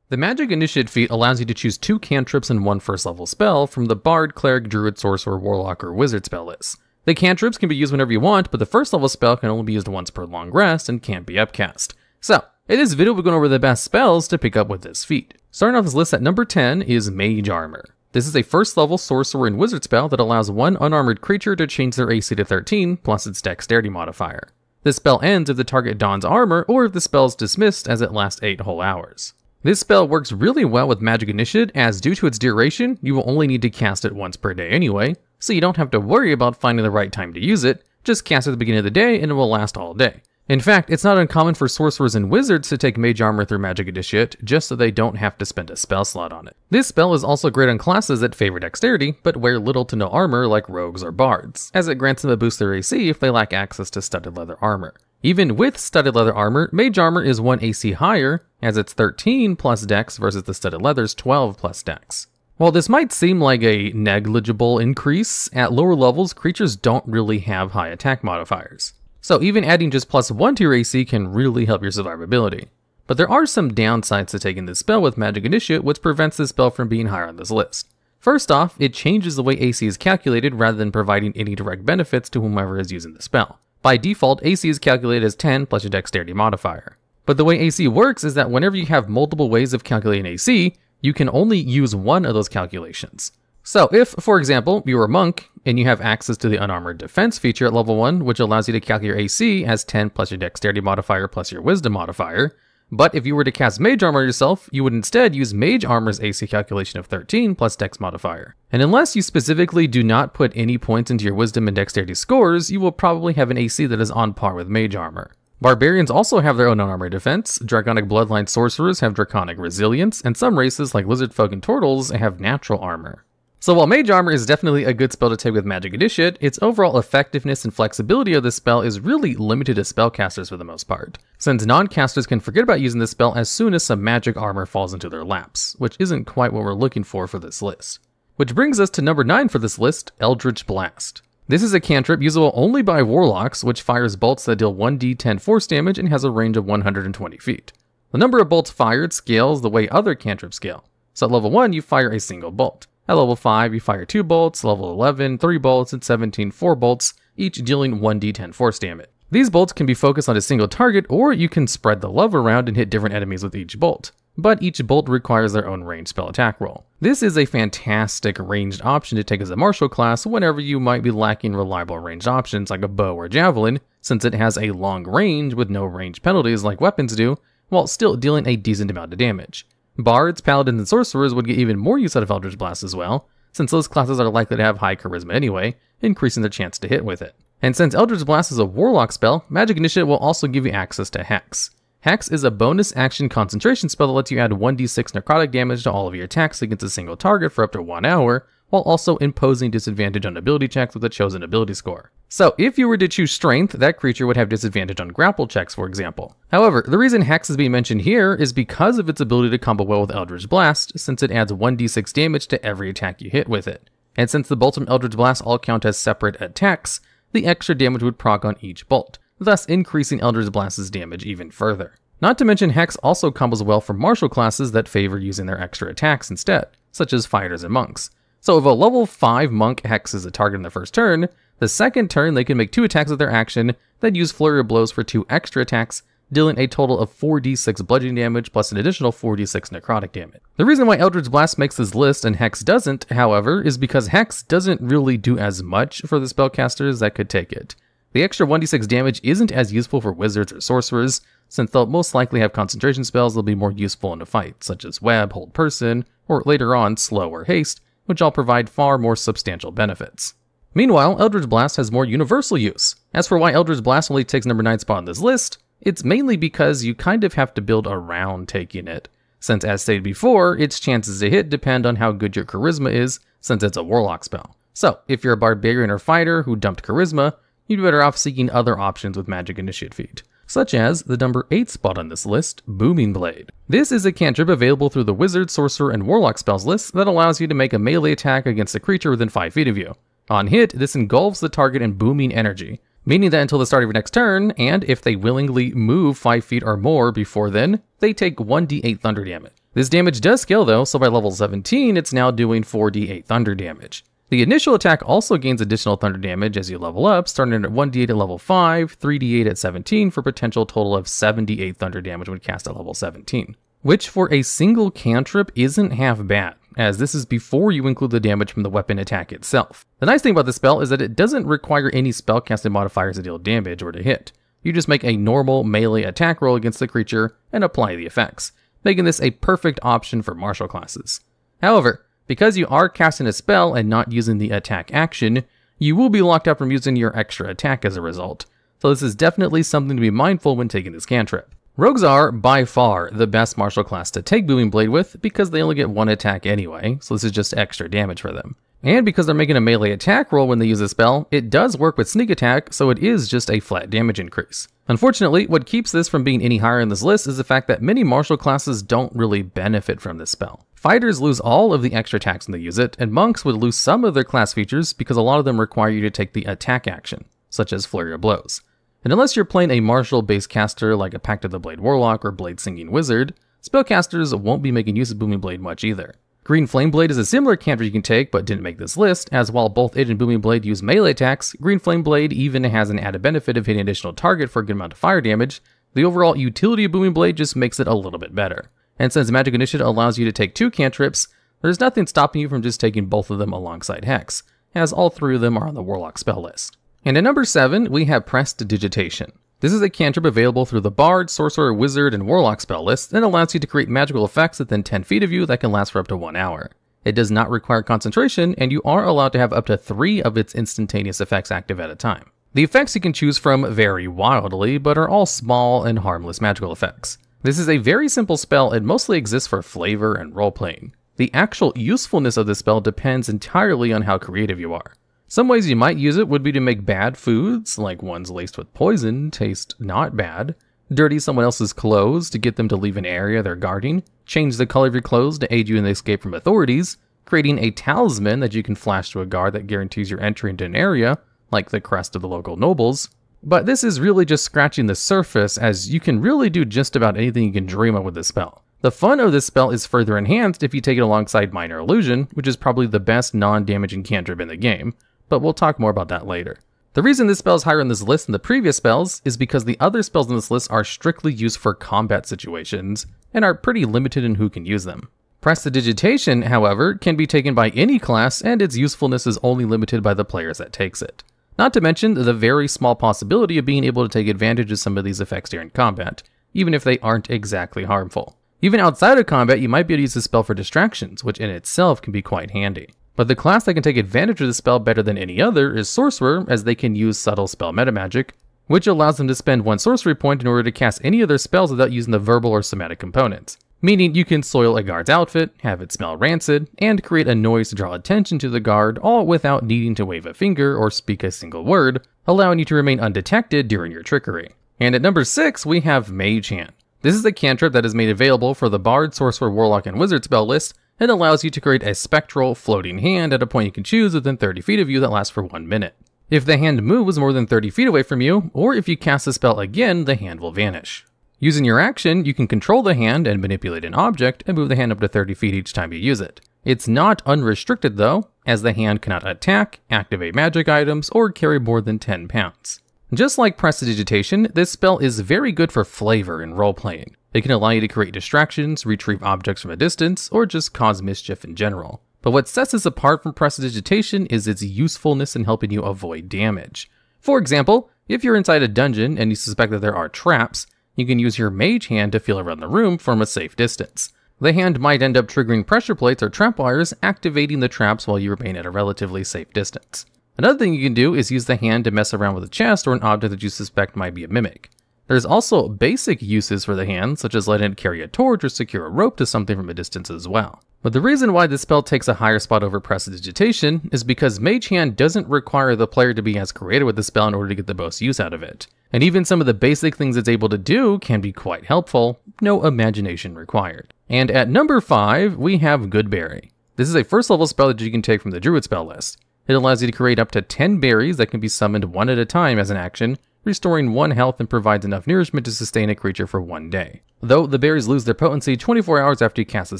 The Magic Initiate feat allows you to choose 2 cantrips and 1 first level spell from the Bard, Cleric, Druid, Sorcerer, Warlock, or Wizard spell list. The cantrips can be used whenever you want, but the first level spell can only be used once per long rest and can't be upcast. So, in this video we're going over the best spells to pick up with this feat. Starting off this list at number 10 is Mage Armor. This is a first level Sorcerer and Wizard spell that allows 1 unarmored creature to change their AC to 13 plus its Dexterity modifier. This spell ends if the target dons armor or if the spell is dismissed as it lasts 8 whole hours. This spell works really well with Magic Initiate as due to its duration, you will only need to cast it once per day anyway, so you don't have to worry about finding the right time to use it, just cast it at the beginning of the day and it will last all day. In fact, it's not uncommon for sorcerers and wizards to take Mage Armor through Magic Initiate just so they don't have to spend a spell slot on it. This spell is also great on classes that favor dexterity, but wear little to no armor like rogues or bards, as it grants them a boost to their AC if they lack access to studded leather armor. Even with studded leather armor, Mage Armor is 1 AC higher, as it's 13 plus dex versus the studded leather's 12 plus dex. While this might seem like a negligible increase, at lower levels, creatures don't really have high attack modifiers. So even adding just +1 to your AC can really help your survivability. But there are some downsides to taking this spell with Magic Initiate which prevents this spell from being higher on this list. First off, it changes the way AC is calculated rather than providing any direct benefits to whomever is using the spell. By default, AC is calculated as 10 plus your dexterity modifier. But the way AC works is that whenever you have multiple ways of calculating AC, you can only use one of those calculations. So if, for example, you're a monk and you have access to the unarmored defense feature at level 1, which allows you to calculate your AC as 10 plus your dexterity modifier plus your wisdom modifier, but if you were to cast Mage Armor yourself, you would instead use Mage Armor's AC calculation of 13 plus Dex modifier. And unless you specifically do not put any points into your Wisdom and Dexterity scores, you will probably have an AC that is on par with Mage Armor. Barbarians also have their own unarmored defense, Draconic Bloodline Sorcerers have Draconic Resilience, and some races like Lizard Folk and Turtles have natural armor. So while Mage Armor is definitely a good spell to take with Magic Initiate, its overall effectiveness and flexibility of this spell is really limited to spellcasters for the most part, since non-casters can forget about using this spell as soon as some magic armor falls into their laps, which isn't quite what we're looking for this list. Which brings us to number 9 for this list, Eldritch Blast. This is a cantrip usable only by Warlocks, which fires bolts that deal 1d10 force damage and has a range of 120 feet. The number of bolts fired scales the way other cantrips scale. So at level 1, you fire a single bolt. At level 5, you fire 2 bolts, level 11, 3 bolts, and 17, 4 bolts, each dealing 1d10 force damage. These bolts can be focused on a single target, or you can spread the love around and hit different enemies with each bolt. But each bolt requires their own ranged spell attack roll. This is a fantastic ranged option to take as a martial class whenever you might be lacking reliable ranged options like a bow or javelin, since it has a long range with no range penalties like weapons do, while still dealing a decent amount of damage. Bards, Paladins, and Sorcerers would get even more use out of Eldritch Blast as well, since those classes are likely to have high charisma anyway, increasing their chance to hit with it. And since Eldritch Blast is a Warlock spell, Magic Initiate will also give you access to Hex. Hex is a bonus action concentration spell that lets you add 1d6 necrotic damage to all of your attacks against a single target for up to 1 hour, while also imposing disadvantage on ability checks with a chosen ability score. So if you were to choose Strength, that creature would have disadvantage on grapple checks, for example. However, the reason Hex is being mentioned here is because of its ability to combo well with Eldritch Blast, since it adds 1d6 damage to every attack you hit with it. And since the bolts from Eldritch Blast all count as separate attacks, the extra damage would proc on each bolt, thus increasing Eldritch Blast's damage even further. Not to mention Hex also combos well for martial classes that favor using their extra attacks instead, such as fighters and monks. So if a level 5 monk hexes a target in the first turn, the second turn they can make 2 attacks with their action, then use Flurry of Blows for 2 extra attacks, dealing a total of 4d6 bludgeoning damage plus an additional 4d6 necrotic damage. The reason why Eldritch Blast makes this list and Hex doesn't, however, is because Hex doesn't really do as much for the spellcasters that could take it. The extra 1d6 damage isn't as useful for wizards or sorcerers, since they'll most likely have concentration spells that'll be more useful in a fight, such as Web, Hold Person, or later on Slow or Haste, which all provide far more substantial benefits. Meanwhile, Eldritch Blast has more universal use. As for why Eldritch Blast only takes number 9 spot on this list, it's mainly because you kind of have to build around taking it, since as stated before, its chances to hit depend on how good your charisma is, since it's a Warlock spell. So, if you're a Barbarian or Fighter who dumped charisma, you'd be better off seeking other options with Magic Initiate feat, such as the number 8 spot on this list, Booming Blade. This is a cantrip available through the Wizard, Sorcerer, and Warlock spells list that allows you to make a melee attack against a creature within 5 feet of you. On hit, this engulfs the target in booming energy, meaning that until the start of your next turn, and if they willingly move 5 feet or more before then, they take 1d8 thunder damage. This damage does scale though, so by level 17, it's now doing 4d8 thunder damage. The initial attack also gains additional thunder damage as you level up, starting at 1d8 at level 5, 3d8 at 17 for a potential total of 7d8 thunder damage when cast at level 17. Which for a single cantrip isn't half bad, as this is before you include the damage from the weapon attack itself. The nice thing about this spell is that it doesn't require any spellcasting modifiers to deal damage or to hit. You just make a normal melee attack roll against the creature and apply the effects, making this a perfect option for martial classes. However, because you are casting a spell and not using the attack action, you will be locked out from using your extra attack as a result, so this is definitely something to be mindful when taking this cantrip. Rogues are, by far, the best martial class to take Booming Blade with because they only get 1 attack anyway, so this is just extra damage for them. And because they're making a melee attack roll when they use a spell, it does work with sneak attack, so it is just a flat damage increase. Unfortunately, what keeps this from being any higher in this list is the fact that many martial classes don't really benefit from this spell. Fighters lose all of the extra attacks when they use it, and monks would lose some of their class features because a lot of them require you to take the attack action, such as Flurry of Blows. And unless you're playing a martial-based caster like a Pact of the Blade Warlock or Blade Singing Wizard, spellcasters won't be making use of Booming Blade much either. Green Flame Blade is a similar cantrip you can take, but didn't make this list, as while both it and Booming Blade use melee attacks, Green Flame Blade even has an added benefit of hitting an additional target for a good amount of fire damage. The overall utility of Booming Blade just makes it a little bit better. And since Magic Initiate allows you to take 2 cantrips, there's nothing stopping you from just taking both of them alongside Hex, as all 3 of them are on the Warlock spell list. And at number 7, we have Prestidigitation. This is a cantrip available through the Bard, Sorcerer, Wizard, and Warlock spell lists and allows you to create magical effects within 10 feet of you that can last for up to 1 hour. It does not require concentration, and you are allowed to have up to 3 of its instantaneous effects active at a time. The effects you can choose from vary wildly, but are all small and harmless magical effects. This is a very simple spell and mostly exists for flavor and role-playing. The actual usefulness of this spell depends entirely on how creative you are. Some ways you might use it would be to make bad foods, like ones laced with poison, taste not bad, dirty someone else's clothes to get them to leave an area they're guarding, change the color of your clothes to aid you in the escape from authorities, creating a talisman that you can flash to a guard that guarantees your entry into an area, like the crest of the local nobles. But this is really just scratching the surface, as you can really do just about anything you can dream of with this spell. The fun of this spell is further enhanced if you take it alongside Minor Illusion, which is probably the best non-damaging cantrip in the game, but we'll talk more about that later. The reason this spell is higher on this list than the previous spells is because the other spells on this list are strictly used for combat situations, and are pretty limited in who can use them. Prestidigitation, however, can be taken by any class, and its usefulness is only limited by the players that takes it. Not to mention the very small possibility of being able to take advantage of some of these effects during combat, even if they aren't exactly harmful. Even outside of combat, you might be able to use this spell for distractions, which in itself can be quite handy. But the class that can take advantage of the spell better than any other is Sorcerer, as they can use subtle spell metamagic, which allows them to spend 1 sorcery point in order to cast any other spells without using the verbal or somatic components. Meaning you can soil a guard's outfit, have it smell rancid, and create a noise to draw attention to the guard, all without needing to wave a finger or speak a single word, allowing you to remain undetected during your trickery. And at number 6, we have Mage Hand. This is a cantrip that is made available for the Bard, Sorcerer, Warlock, and Wizard spell list, and allows you to create a spectral, floating hand at a point you can choose within 30 feet of you that lasts for 1 minute. If the hand moves more than 30 feet away from you, or if you cast the spell again, the hand will vanish. Using your action, you can control the hand and manipulate an object and move the hand up to 30 feet each time you use it. It's not unrestricted though, as the hand cannot attack, activate magic items, or carry more than 10 pounds. Just like Prestidigitation, this spell is very good for flavor and role-playing. It can allow you to create distractions, retrieve objects from a distance, or just cause mischief in general. But what sets this apart from Prestidigitation is its usefulness in helping you avoid damage. For example, if you're inside a dungeon and you suspect that there are traps, you can use your Mage Hand to feel around the room from a safe distance. The hand might end up triggering pressure plates or trapwires, activating the traps while you remain at a relatively safe distance. Another thing you can do is use the hand to mess around with a chest or an object that you suspect might be a mimic. There's also basic uses for the hand, such as letting it carry a torch or secure a rope to something from a distance as well. But the reason why this spell takes a higher spot over Prestidigitation is because Mage Hand doesn't require the player to be as creative with the spell in order to get the most use out of it. And even some of the basic things it's able to do can be quite helpful, no imagination required. And at number 5, we have Goodberry. This is a first level spell that you can take from the Druid spell list. It allows you to create up to 10 berries that can be summoned one at a time as an action, restoring 1 health and provides enough nourishment to sustain a creature for 1 day. Though the berries lose their potency 24 hours after you cast the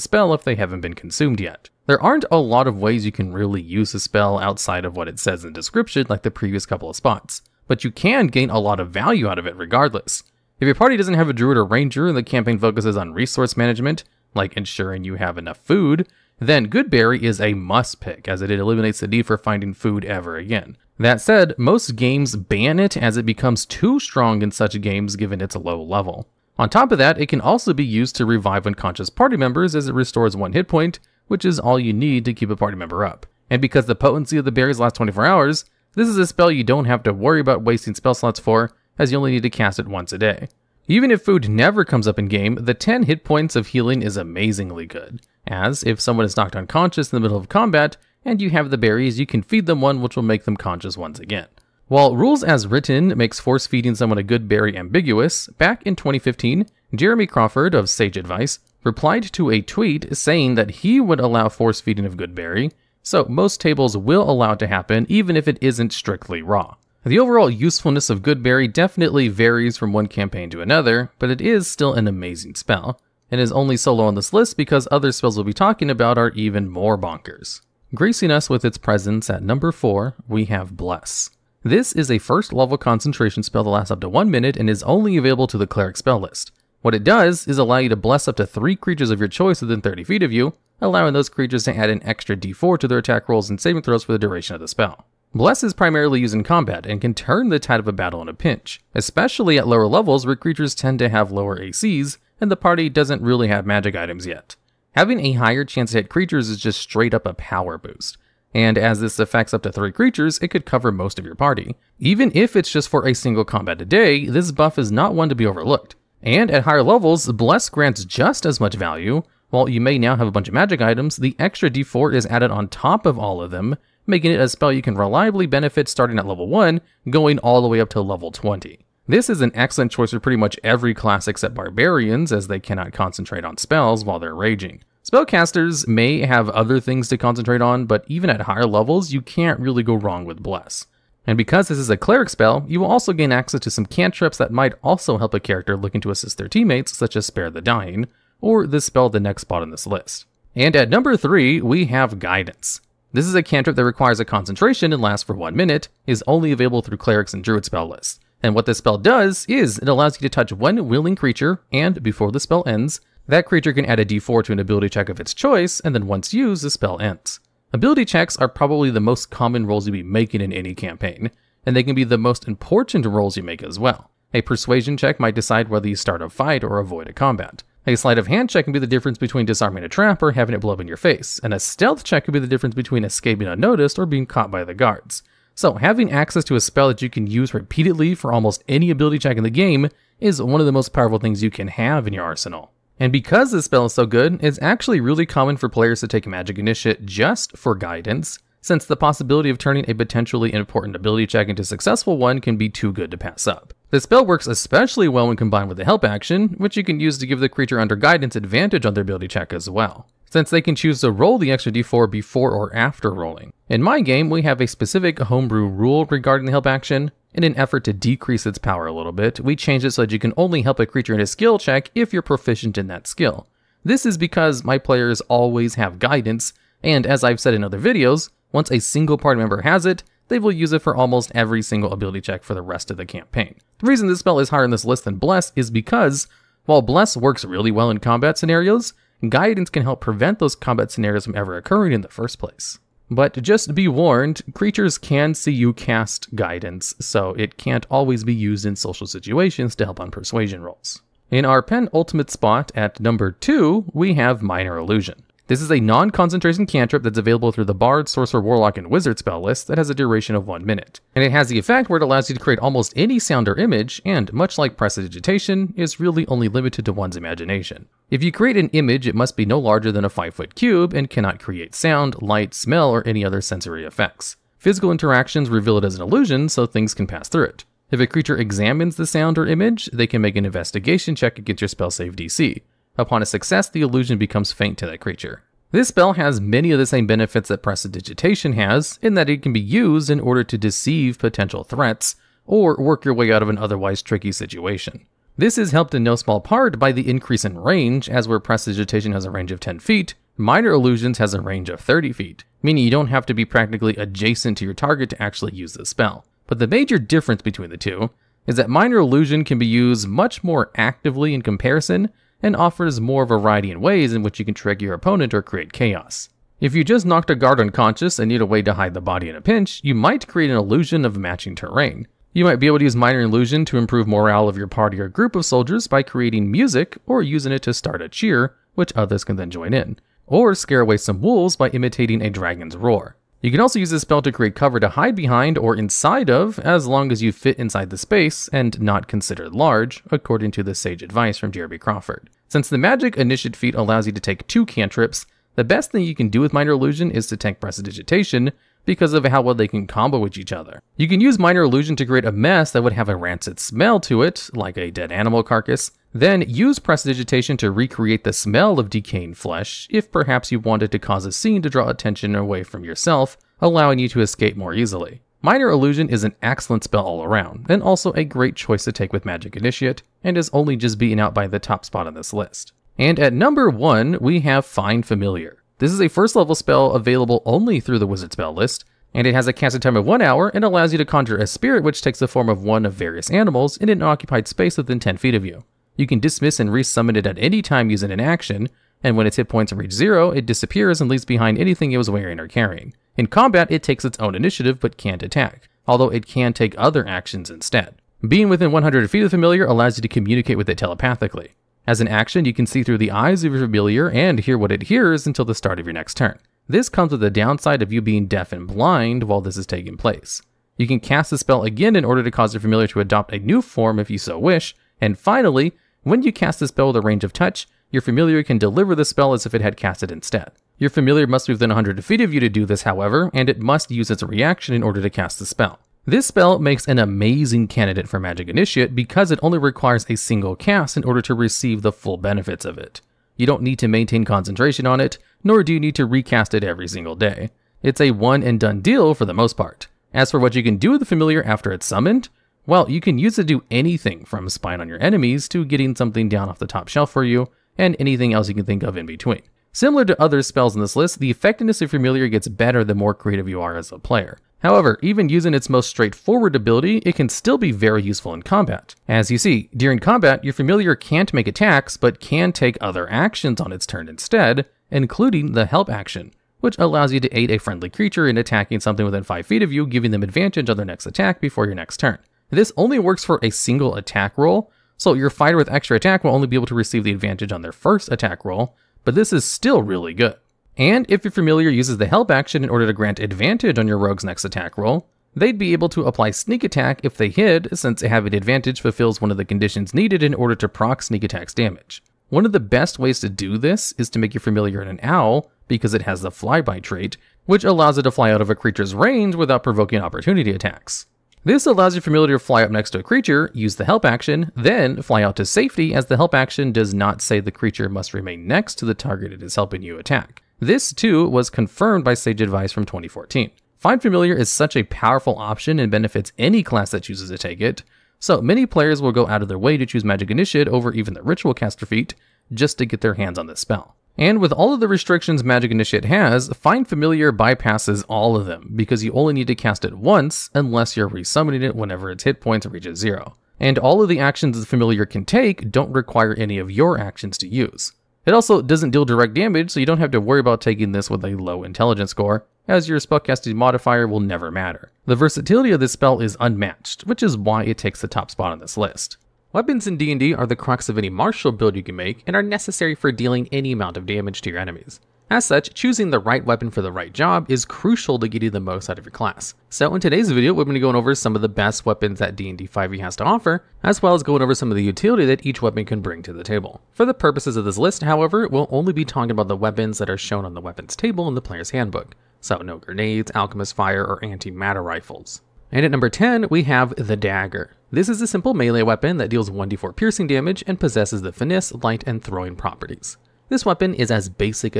spell if they haven't been consumed yet. There aren't a lot of ways you can really use the spell outside of what it says in the description like the previous couple of spots, but you can gain a lot of value out of it regardless. If your party doesn't have a druid or ranger and the campaign focuses on resource management, like ensuring you have enough food, then Goodberry is a must pick as it eliminates the need for finding food ever again. That said, most games ban it as it becomes too strong in such games given its low level. On top of that, it can also be used to revive unconscious party members as it restores 1 hit point, which is all you need to keep a party member up. And because the potency of the berries lasts 24 hours, this is a spell you don't have to worry about wasting spell slots for, as you only need to cast it once a day. Even if food never comes up in game, the 10 hit points of healing is amazingly good, as if someone is knocked unconscious in the middle of combat, and you have the berries, you can feed them one which will make them conscious once again. While Rules as Written makes force feeding someone a good berry ambiguous, back in 2015, Jeremy Crawford of Sage Advice replied to a tweet saying that he would allow force feeding of good berry, so most tables will allow it to happen even if it isn't strictly raw. The overall usefulness of Goodberry definitely varies from one campaign to another, but it is still an amazing spell, and is only solo on this list because other spells we'll be talking about are even more bonkers. Gracing us with its presence at number 4, we have Bless. This is a first level concentration spell that lasts up to 1 minute and is only available to the Cleric spell list. What it does is allow you to bless up to 3 creatures of your choice within 30 feet of you, allowing those creatures to add an extra d4 to their attack rolls and saving throws for the duration of the spell. Bless is primarily used in combat and can turn the tide of a battle in a pinch, especially at lower levels where creatures tend to have lower ACs and the party doesn't really have magic items yet. Having a higher chance to hit creatures is just straight up a power boost, and as this affects up to 3 creatures, it could cover most of your party. Even if it's just for a single combat a day, this buff is not one to be overlooked. And at higher levels, Bless grants just as much value. While you may now have a bunch of magic items, the extra d4 is added on top of all of them, making it a spell you can reliably benefit starting at level 1, going all the way up to level 20. This is an excellent choice for pretty much every class except Barbarians, as they cannot concentrate on spells while they're raging. Spellcasters may have other things to concentrate on, but even at higher levels, you can't really go wrong with Bless. And because this is a Cleric spell, you will also gain access to some cantrips that might also help a character looking to assist their teammates, such as Spare the Dying, or this spell at the next spot on this list. And at number 3, we have Guidance. This is a cantrip that requires a concentration and lasts for 1 minute, is only available through Clerics and Druid spell lists. And what this spell does is it allows you to touch one willing creature, and before the spell ends, that creature can add a d4 to an ability check of its choice, and then once used, the spell ends. Ability checks are probably the most common rolls you'll be making in any campaign, and they can be the most important rolls you make as well. A persuasion check might decide whether you start a fight or avoid a combat. A sleight of hand check can be the difference between disarming a trap or having it blow up in your face, and a stealth check can be the difference between escaping unnoticed or being caught by the guards. So having access to a spell that you can use repeatedly for almost any ability check in the game is one of the most powerful things you can have in your arsenal. And because this spell is so good, it's actually really common for players to take Magic Initiate just for Guidance, since the possibility of turning a potentially important ability check into a successful one can be too good to pass up. The spell works especially well when combined with the help action, which you can use to give the creature under Guidance advantage on their ability check as well, since they can choose to roll the extra d4 before or after rolling. In my game, we have a specific homebrew rule regarding the help action. In an effort to decrease its power a little bit, we changed it so that you can only help a creature in a skill check if you're proficient in that skill. This is because my players always have Guidance, and as I've said in other videos, once a single party member has it, they will use it for almost every single ability check for the rest of the campaign. The reason this spell is higher on this list than Bless is because, while Bless works really well in combat scenarios, Guidance can help prevent those combat scenarios from ever occurring in the first place. But just be warned, creatures can see you cast Guidance, so it can't always be used in social situations to help on persuasion rolls. In our penultimate spot at number 2, we have Minor Illusion. This is a non-concentration cantrip that's available through the Bard, Sorcerer, Warlock, and Wizard spell list that has a duration of 1 minute. And it has the effect where it allows you to create almost any sound or image, and much like Prestidigitation, is really only limited to one's imagination. If you create an image, it must be no larger than a 5-foot cube and cannot create sound, light, smell, or any other sensory effects. Physical interactions reveal it as an illusion, so things can pass through it. If a creature examines the sound or image, they can make an investigation check against your spell save DC. Upon a success, the illusion becomes faint to that creature. This spell has many of the same benefits that Prestidigitation has, in that it can be used in order to deceive potential threats, or work your way out of an otherwise tricky situation. This is helped in no small part by the increase in range, as where Prestidigitation has a range of 10 feet, Minor Illusions has a range of 30 feet, meaning you don't have to be practically adjacent to your target to actually use the spell. But the major difference between the two is that Minor Illusion can be used much more actively in comparison, and offers more variety in ways in which you can trick your opponent or create chaos. If you just knocked a guard unconscious and need a way to hide the body in a pinch, you might create an illusion of matching terrain. You might be able to use Minor Illusion to improve morale of your party or group of soldiers by creating music or using it to start a cheer, which others can then join in. Or scare away some wolves by imitating a dragon's roar. You can also use this spell to create cover to hide behind or inside of, as long as you fit inside the space and not considered large, according to the sage advice from Jeremy Crawford. Since the Magic Initiate feat allows you to take 2 cantrips, the best thing you can do with Minor Illusion is to tank Prestidigitation because of how well they can combo with each other. You can use Minor Illusion to create a mess that would have a rancid smell to it, like a dead animal carcass, then use Prestidigitation to recreate the smell of decaying flesh if perhaps you wanted to cause a scene to draw attention away from yourself, allowing you to escape more easily. Minor Illusion is an excellent spell all around, and also a great choice to take with Magic Initiate, and is only just beaten out by the top spot on this list. And at number 1, we have Find Familiar. This is a first level spell available only through the wizard spell list, and it has a casting time of 1 hour and allows you to conjure a spirit which takes the form of one of various animals in an occupied space within 10 feet of you. You can dismiss and resummon it at any time using an action, and when its hit points reach 0, it disappears and leaves behind anything it was wearing or carrying. In combat, it takes its own initiative but can't attack, although it can take other actions instead. Being within 100 feet of the familiar allows you to communicate with it telepathically. As an action, you can see through the eyes of your familiar and hear what it hears until the start of your next turn. This comes with the downside of you being deaf and blind while this is taking place. You can cast the spell again in order to cause your familiar to adopt a new form if you so wish, and finally, when you cast the spell with a range of touch, your familiar can deliver the spell as if it had cast it instead. Your familiar must be within 100 feet of you to do this, however, and it must use its reaction in order to cast the spell. This spell makes an amazing candidate for Magic Initiate because it only requires a single cast in order to receive the full benefits of it. You don't need to maintain concentration on it, nor do you need to recast it every single day. It's a one and done deal for the most part. As for what you can do with the familiar after it's summoned, well, you can use it to do anything from spying on your enemies to getting something down off the top shelf for you, and anything else you can think of in between. Similar to other spells in this list, the effectiveness of familiar gets better the more creative you are as a player. However, even using its most straightforward ability, it can still be very useful in combat. As you see, during combat, your familiar can't make attacks, but can take other actions on its turn instead, including the help action, which allows you to aid a friendly creature in attacking something within 5 feet of you, giving them advantage on their next attack before your next turn. This only works for a single attack roll, so your fighter with extra attack will only be able to receive the advantage on their first attack roll, but this is still really good. And if your familiar uses the help action in order to grant advantage on your rogue's next attack roll, they'd be able to apply sneak attack if they hid, since having advantage fulfills one of the conditions needed in order to proc sneak attack's damage. One of the best ways to do this is to make your familiar an owl, because it has the flyby trait, which allows it to fly out of a creature's range without provoking opportunity attacks. This allows your familiar to fly up next to a creature, use the help action, then fly out to safety, as the help action does not say the creature must remain next to the target it is helping you attack. This, too, was confirmed by Sage Advice from 2014. Find Familiar is such a powerful option and benefits any class that chooses to take it, so many players will go out of their way to choose Magic Initiate over even the Ritual Caster feat just to get their hands on this spell. And with all of the restrictions Magic Initiate has, Find Familiar bypasses all of them, because you only need to cast it once unless you're resummoning it whenever its hit points reaches 0. And all of the actions the Familiar can take don't require any of your actions to use. It also doesn't deal direct damage, so you don't have to worry about taking this with a low intelligence score, as your spellcasting modifier will never matter. The versatility of this spell is unmatched, which is why it takes the top spot on this list. Weapons in D&D are the crux of any martial build you can make and are necessary for dealing any amount of damage to your enemies. As such, choosing the right weapon for the right job is crucial to getting the most out of your class. So in today's video, we're going to be going over some of the best weapons that D&D 5e has to offer, as well as going over some of the utility that each weapon can bring to the table. For the purposes of this list, however, we'll only be talking about the weapons that are shown on the weapons table in the player's handbook. So no grenades, alchemist fire, or antimatter rifles. And at number 10, we have the Dagger. This is a simple melee weapon that deals 1d4 piercing damage and possesses the finesse, light, and throwing properties. This weapon is as basic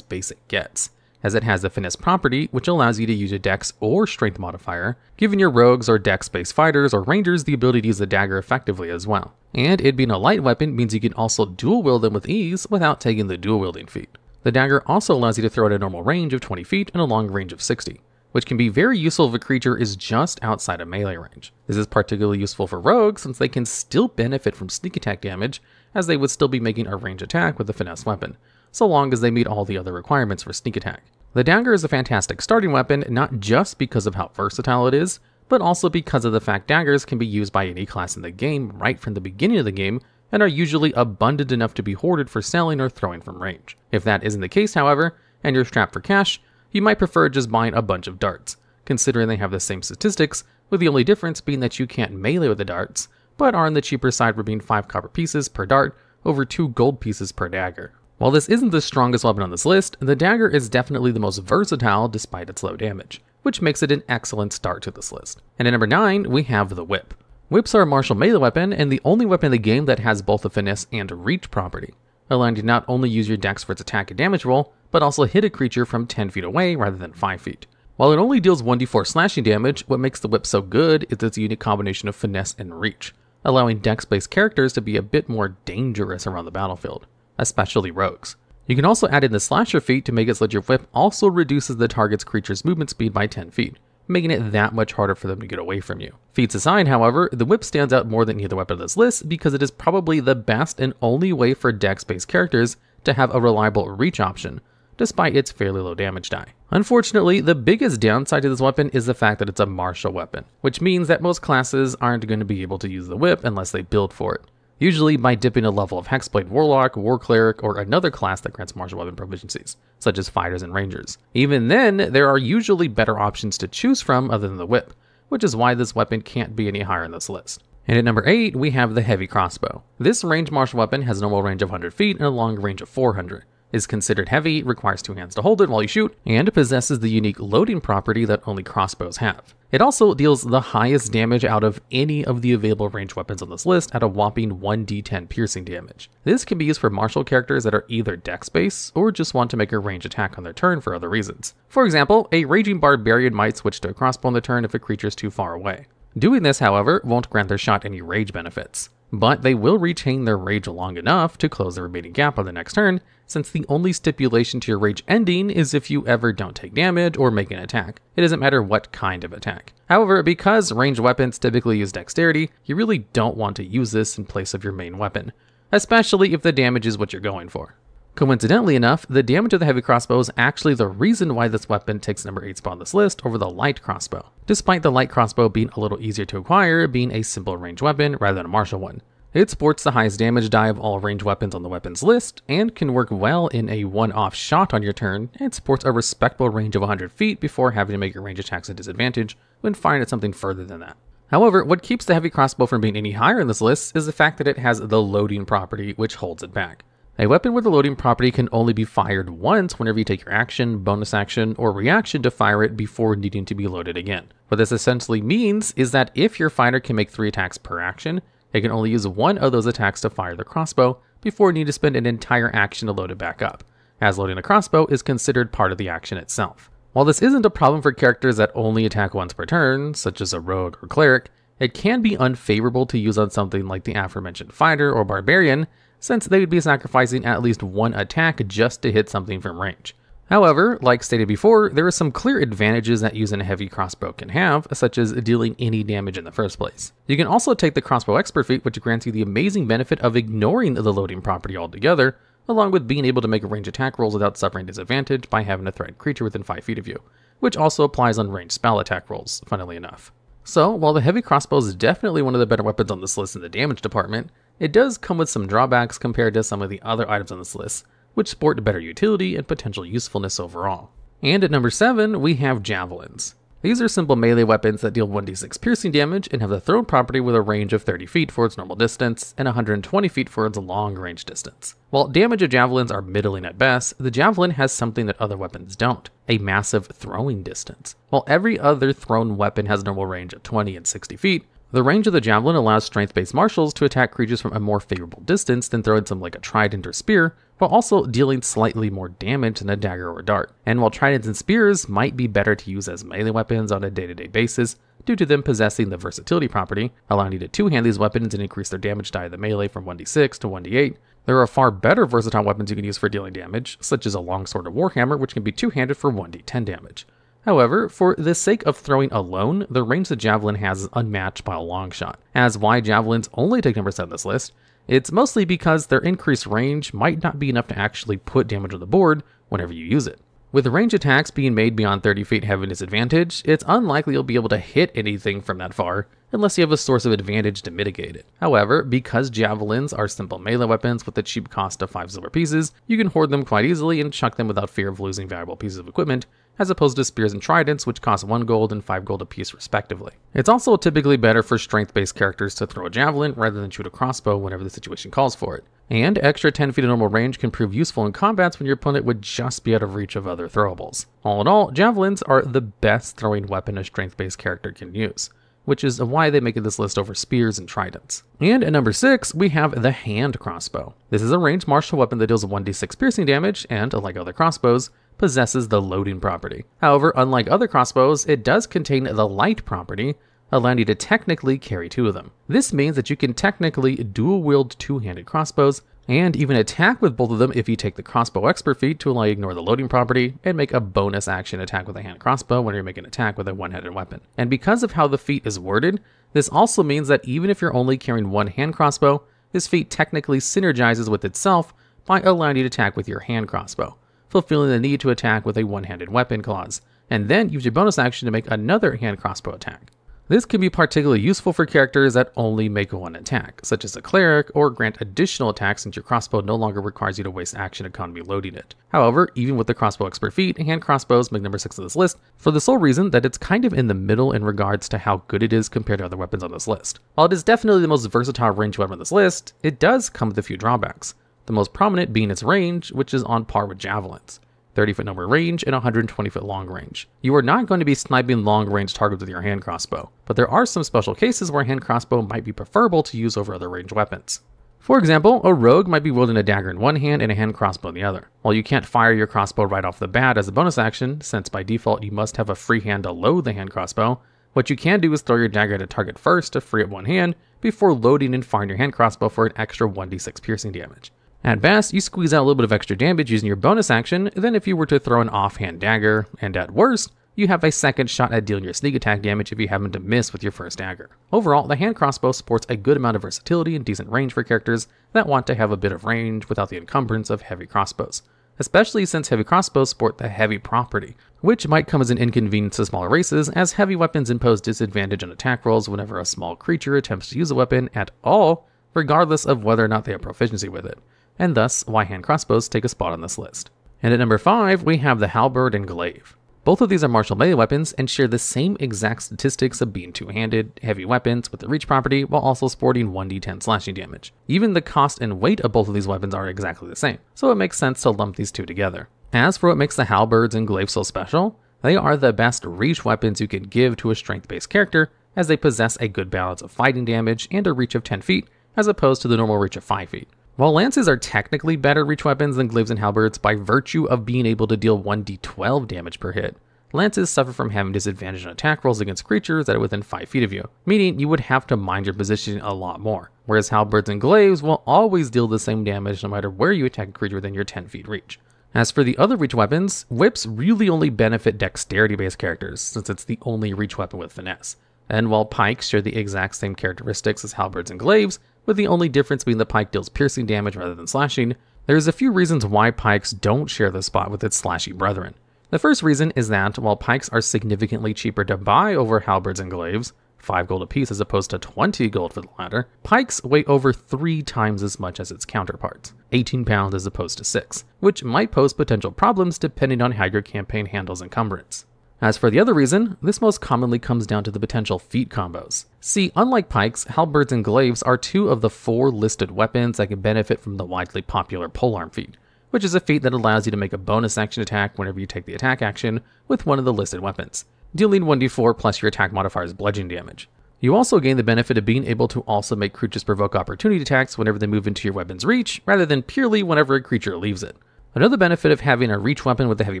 gets, as it has the finesse property, which allows you to use a dex or strength modifier, giving your rogues or dex-based fighters or rangers the ability to use the dagger effectively as well. And it being a light weapon means you can also dual wield them with ease without taking the dual wielding feat. The dagger also allows you to throw at a normal range of 20 feet and a long range of 60. Which can be very useful if a creature is just outside of melee range. This is particularly useful for rogues since they can still benefit from sneak attack damage, as they would still be making a range attack with a finesse weapon, so long as they meet all the other requirements for sneak attack. The dagger is a fantastic starting weapon, not just because of how versatile it is, but also because of the fact daggers can be used by any class in the game right from the beginning of the game, and are usually abundant enough to be hoarded for selling or throwing from range. If that isn't the case, however, and you're strapped for cash, you might prefer just buying a bunch of darts, considering they have the same statistics, with the only difference being that you can't melee with the darts, but are on the cheaper side for being 5 copper pieces per dart over 2 gold pieces per dagger. While this isn't the strongest weapon on this list, the dagger is definitely the most versatile despite its low damage, which makes it an excellent start to this list. And at number 9, we have the whip. Whips are a martial melee weapon and the only weapon in the game that has both a finesse and reach property, allowing you to not only use your dex for its attack and damage roll, but also hit a creature from 10 feet away rather than 5 feet. While it only deals 1d4 slashing damage, what makes the whip so good is its unique combination of finesse and reach, allowing dex-based characters to be a bit more dangerous around the battlefield. especially rogues. You can also add in the slasher feat to make it so that your whip also reduces the target's creature's movement speed by 10 feet, making it that much harder for them to get away from you. Feats aside, however, the whip stands out more than any other weapon of this list because it is probably the best and only way for dex-based characters to have a reliable reach option, despite its fairly low damage die. Unfortunately, the biggest downside to this weapon is the fact that it's a martial weapon, which means that most classes aren't going to be able to use the whip unless they build for it, usually by dipping a level of Hexblade Warlock, War Cleric, or another class that grants martial weapon proficiencies, such as fighters and rangers. Even then, there are usually better options to choose from other than the whip, which is why this weapon can't be any higher in this list. And at number 8, we have the Heavy Crossbow. This ranged martial weapon has a normal range of 100 feet and a long range of 400. Is considered heavy, requires 2 hands to hold it while you shoot, and possesses the unique loading property that only crossbows have. It also deals the highest damage out of any of the available ranged weapons on this list at a whopping 1d10 piercing damage. This can be used for martial characters that are either dex-based or just want to make a ranged attack on their turn for other reasons. For example, a raging barbarian might switch to a crossbow on the turn if a creature is too far away. Doing this, however, won't grant their shot any rage benefits, but they will retain their rage long enough to close the remaining gap on the next turn, since the only stipulation to your rage ending is if you ever don't take damage or make an attack. It doesn't matter what kind of attack. However, because ranged weapons typically use dexterity, you really don't want to use this in place of your main weapon, especially if the damage is what you're going for. Coincidentally enough, the damage of the heavy crossbow is actually the reason why this weapon takes number 8 spot on this list over the light crossbow, despite the light crossbow being a little easier to acquire, being a simple ranged weapon rather than a martial one. It sports the highest damage die of all ranged weapons on the weapons list, and can work well in a one-off shot on your turn, and sports a respectable range of 100 feet before having to make your range attacks a disadvantage when firing at something further than that. However, what keeps the heavy crossbow from being any higher in this list is the fact that it has the loading property, which holds it back. A weapon with a loading property can only be fired once whenever you take your action, bonus action, or reaction to fire it before needing to be loaded again. What this essentially means is that if your fighter can make 3 attacks per action, they can only use one of those attacks to fire the crossbow before needing to spend an entire action to load it back up, as loading the crossbow is considered part of the action itself. While this isn't a problem for characters that only attack once per turn, such as a rogue or cleric, it can be unfavorable to use on something like the aforementioned fighter or barbarian, since they would be sacrificing at least one attack just to hit something from range. However, like stated before, there are some clear advantages that using a heavy crossbow can have, such as dealing any damage in the first place. You can also take the crossbow expert feat, which grants you the amazing benefit of ignoring the loading property altogether, along with being able to make range attack rolls without suffering disadvantage by having a threatened creature within 5 feet of you, which also applies on ranged spell attack rolls, funnily enough. So, while the heavy crossbow is definitely one of the better weapons on this list in the damage department, it does come with some drawbacks compared to some of the other items on this list, which sport better utility and potential usefulness overall. And at number 7, we have javelins. These are simple melee weapons that deal 1d6 piercing damage and have the thrown property with a range of 30 feet for its normal distance and 120 feet for its long range distance. While damage of javelins are middling at best, the javelin has something that other weapons don't, a massive throwing distance. While every other thrown weapon has a normal range of 20 and 60 feet, the range of the javelin allows strength-based martials to attack creatures from a more favorable distance than throwing something like a trident or spear, while also dealing slightly more damage than a dagger or a dart. And while tridents and spears might be better to use as melee weapons on a day-to-day basis, due to them possessing the versatility property, allowing you to two-hand these weapons and increase their damage die of the melee from 1d6 to 1d8, there are far better versatile weapons you can use for dealing damage, such as a longsword or warhammer, which can be two-handed for 1d10 damage. However, for the sake of throwing alone, the range the javelin has is unmatched by a long shot. As why javelins only take number 7 on this list, it's mostly because their increased range might not be enough to actually put damage on the board whenever you use it. With range attacks being made beyond 30 feet having a disadvantage, it's unlikely you'll be able to hit anything from that far, unless you have a source of advantage to mitigate it. However, because javelins are simple melee weapons with a cheap cost of 5 silver pieces, you can hoard them quite easily and chuck them without fear of losing valuable pieces of equipment, as opposed to spears and tridents, which cost 1 gold and 5 gold apiece respectively. It's also typically better for strength-based characters to throw a javelin rather than shoot a crossbow whenever the situation calls for it. And extra 10 feet of normal range can prove useful in combats when your opponent would just be out of reach of other throwables. All in all, javelins are the best throwing weapon a strength-based character can use, which is why they make it this list over spears and tridents. And at number 6, we have the hand crossbow. This is a ranged martial weapon that deals 1d6 piercing damage and, like other crossbows, possesses the loading property. However, unlike other crossbows, it does contain the light property, allowing you to technically carry 2 of them. This means that you can technically dual-wield 2-handed crossbows, and even attack with both of them if you take the crossbow expert feat to allow you to ignore the loading property and make a bonus action attack with a hand crossbow when you're making an attack with a one-handed weapon. And because of how the feat is worded, this also means that even if you're only carrying 1 hand crossbow, this feat technically synergizes with itself by allowing you to attack with your hand crossbow, fulfilling the need to attack with a one-handed weapon clause, and then use your bonus action to make another hand crossbow attack. This can be particularly useful for characters that only make 1 attack, such as a cleric, or grant additional attacks since your crossbow no longer requires you to waste action economy loading it. However, even with the crossbow expert feat, hand crossbows make number 6 of this list for the sole reason that it's kind of in the middle in regards to how good it is compared to other weapons on this list. While it is definitely the most versatile ranged weapon on this list, it does come with a few drawbacks, the most prominent being its range, which is on par with javelins. 30-foot number range and 120-foot long range. You are not going to be sniping long-range targets with your hand crossbow, but there are some special cases where a hand crossbow might be preferable to use over other ranged weapons. For example, a rogue might be wielding a dagger in one hand and a hand crossbow in the other. While you can't fire your crossbow right off the bat as a bonus action, since by default you must have a free hand to load the hand crossbow, what you can do is throw your dagger at a target first to free up one hand before loading and firing your hand crossbow for an extra 1d6 piercing damage. At best, you squeeze out a little bit of extra damage using your bonus action than if you were to throw an offhand dagger, and at worst, you have a second shot at dealing your sneak attack damage if you happen to miss with your first dagger. Overall, the hand crossbow sports a good amount of versatility and decent range for characters that want to have a bit of range without the encumbrance of heavy crossbows, especially since heavy crossbows sport the heavy property, which might come as an inconvenience to smaller races as heavy weapons impose disadvantage on attack rolls whenever a small creature attempts to use a weapon at all, regardless of whether or not they have proficiency with it, and thus why hand crossbows take a spot on this list. And at number 5, we have the halberd and glaive. Both of these are martial melee weapons and share the same exact statistics of being two-handed, heavy weapons with the reach property while also sporting 1d10 slashing damage. Even the cost and weight of both of these weapons are exactly the same, so it makes sense to lump these two together. As for what makes the halberds and glaives so special, they are the best reach weapons you can give to a strength-based character, as they possess a good balance of fighting damage and a reach of 10 feet, as opposed to the normal reach of 5 feet. While lances are technically better reach weapons than glaives and halberds by virtue of being able to deal 1d12 damage per hit, lances suffer from having disadvantage on attack rolls against creatures that are within 5 feet of you, meaning you would have to mind your positioning a lot more, whereas halberds and glaives will always deal the same damage no matter where you attack a creature within your 10 feet reach. As for the other reach weapons, whips really only benefit dexterity-based characters, since it's the only reach weapon with finesse. And while pikes share the exact same characteristics as halberds and glaives, with the only difference being the pike deals piercing damage rather than slashing, there's a few reasons why pikes don't share the spot with its slashy brethren. The first reason is that while pikes are significantly cheaper to buy over halberds and glaives, 5 gold apiece as opposed to 20 gold for the latter, pikes weigh over 3 times as much as its counterparts, 18 pounds as opposed to 6, which might pose potential problems depending on how your campaign handles encumbrance. As for the other reason, this most commonly comes down to the potential feat combos. See, unlike pikes, halberds and glaives are 2 of the 4 listed weapons that can benefit from the widely popular polearm feat, which is a feat that allows you to make a bonus action attack whenever you take the attack action with one of the listed weapons, dealing 1d4 plus your attack modifier's bludgeoning damage. You also gain the benefit of being able to also make creatures provoke opportunity attacks whenever they move into your weapon's reach, rather than purely whenever a creature leaves it. Another benefit of having a reach weapon with a heavy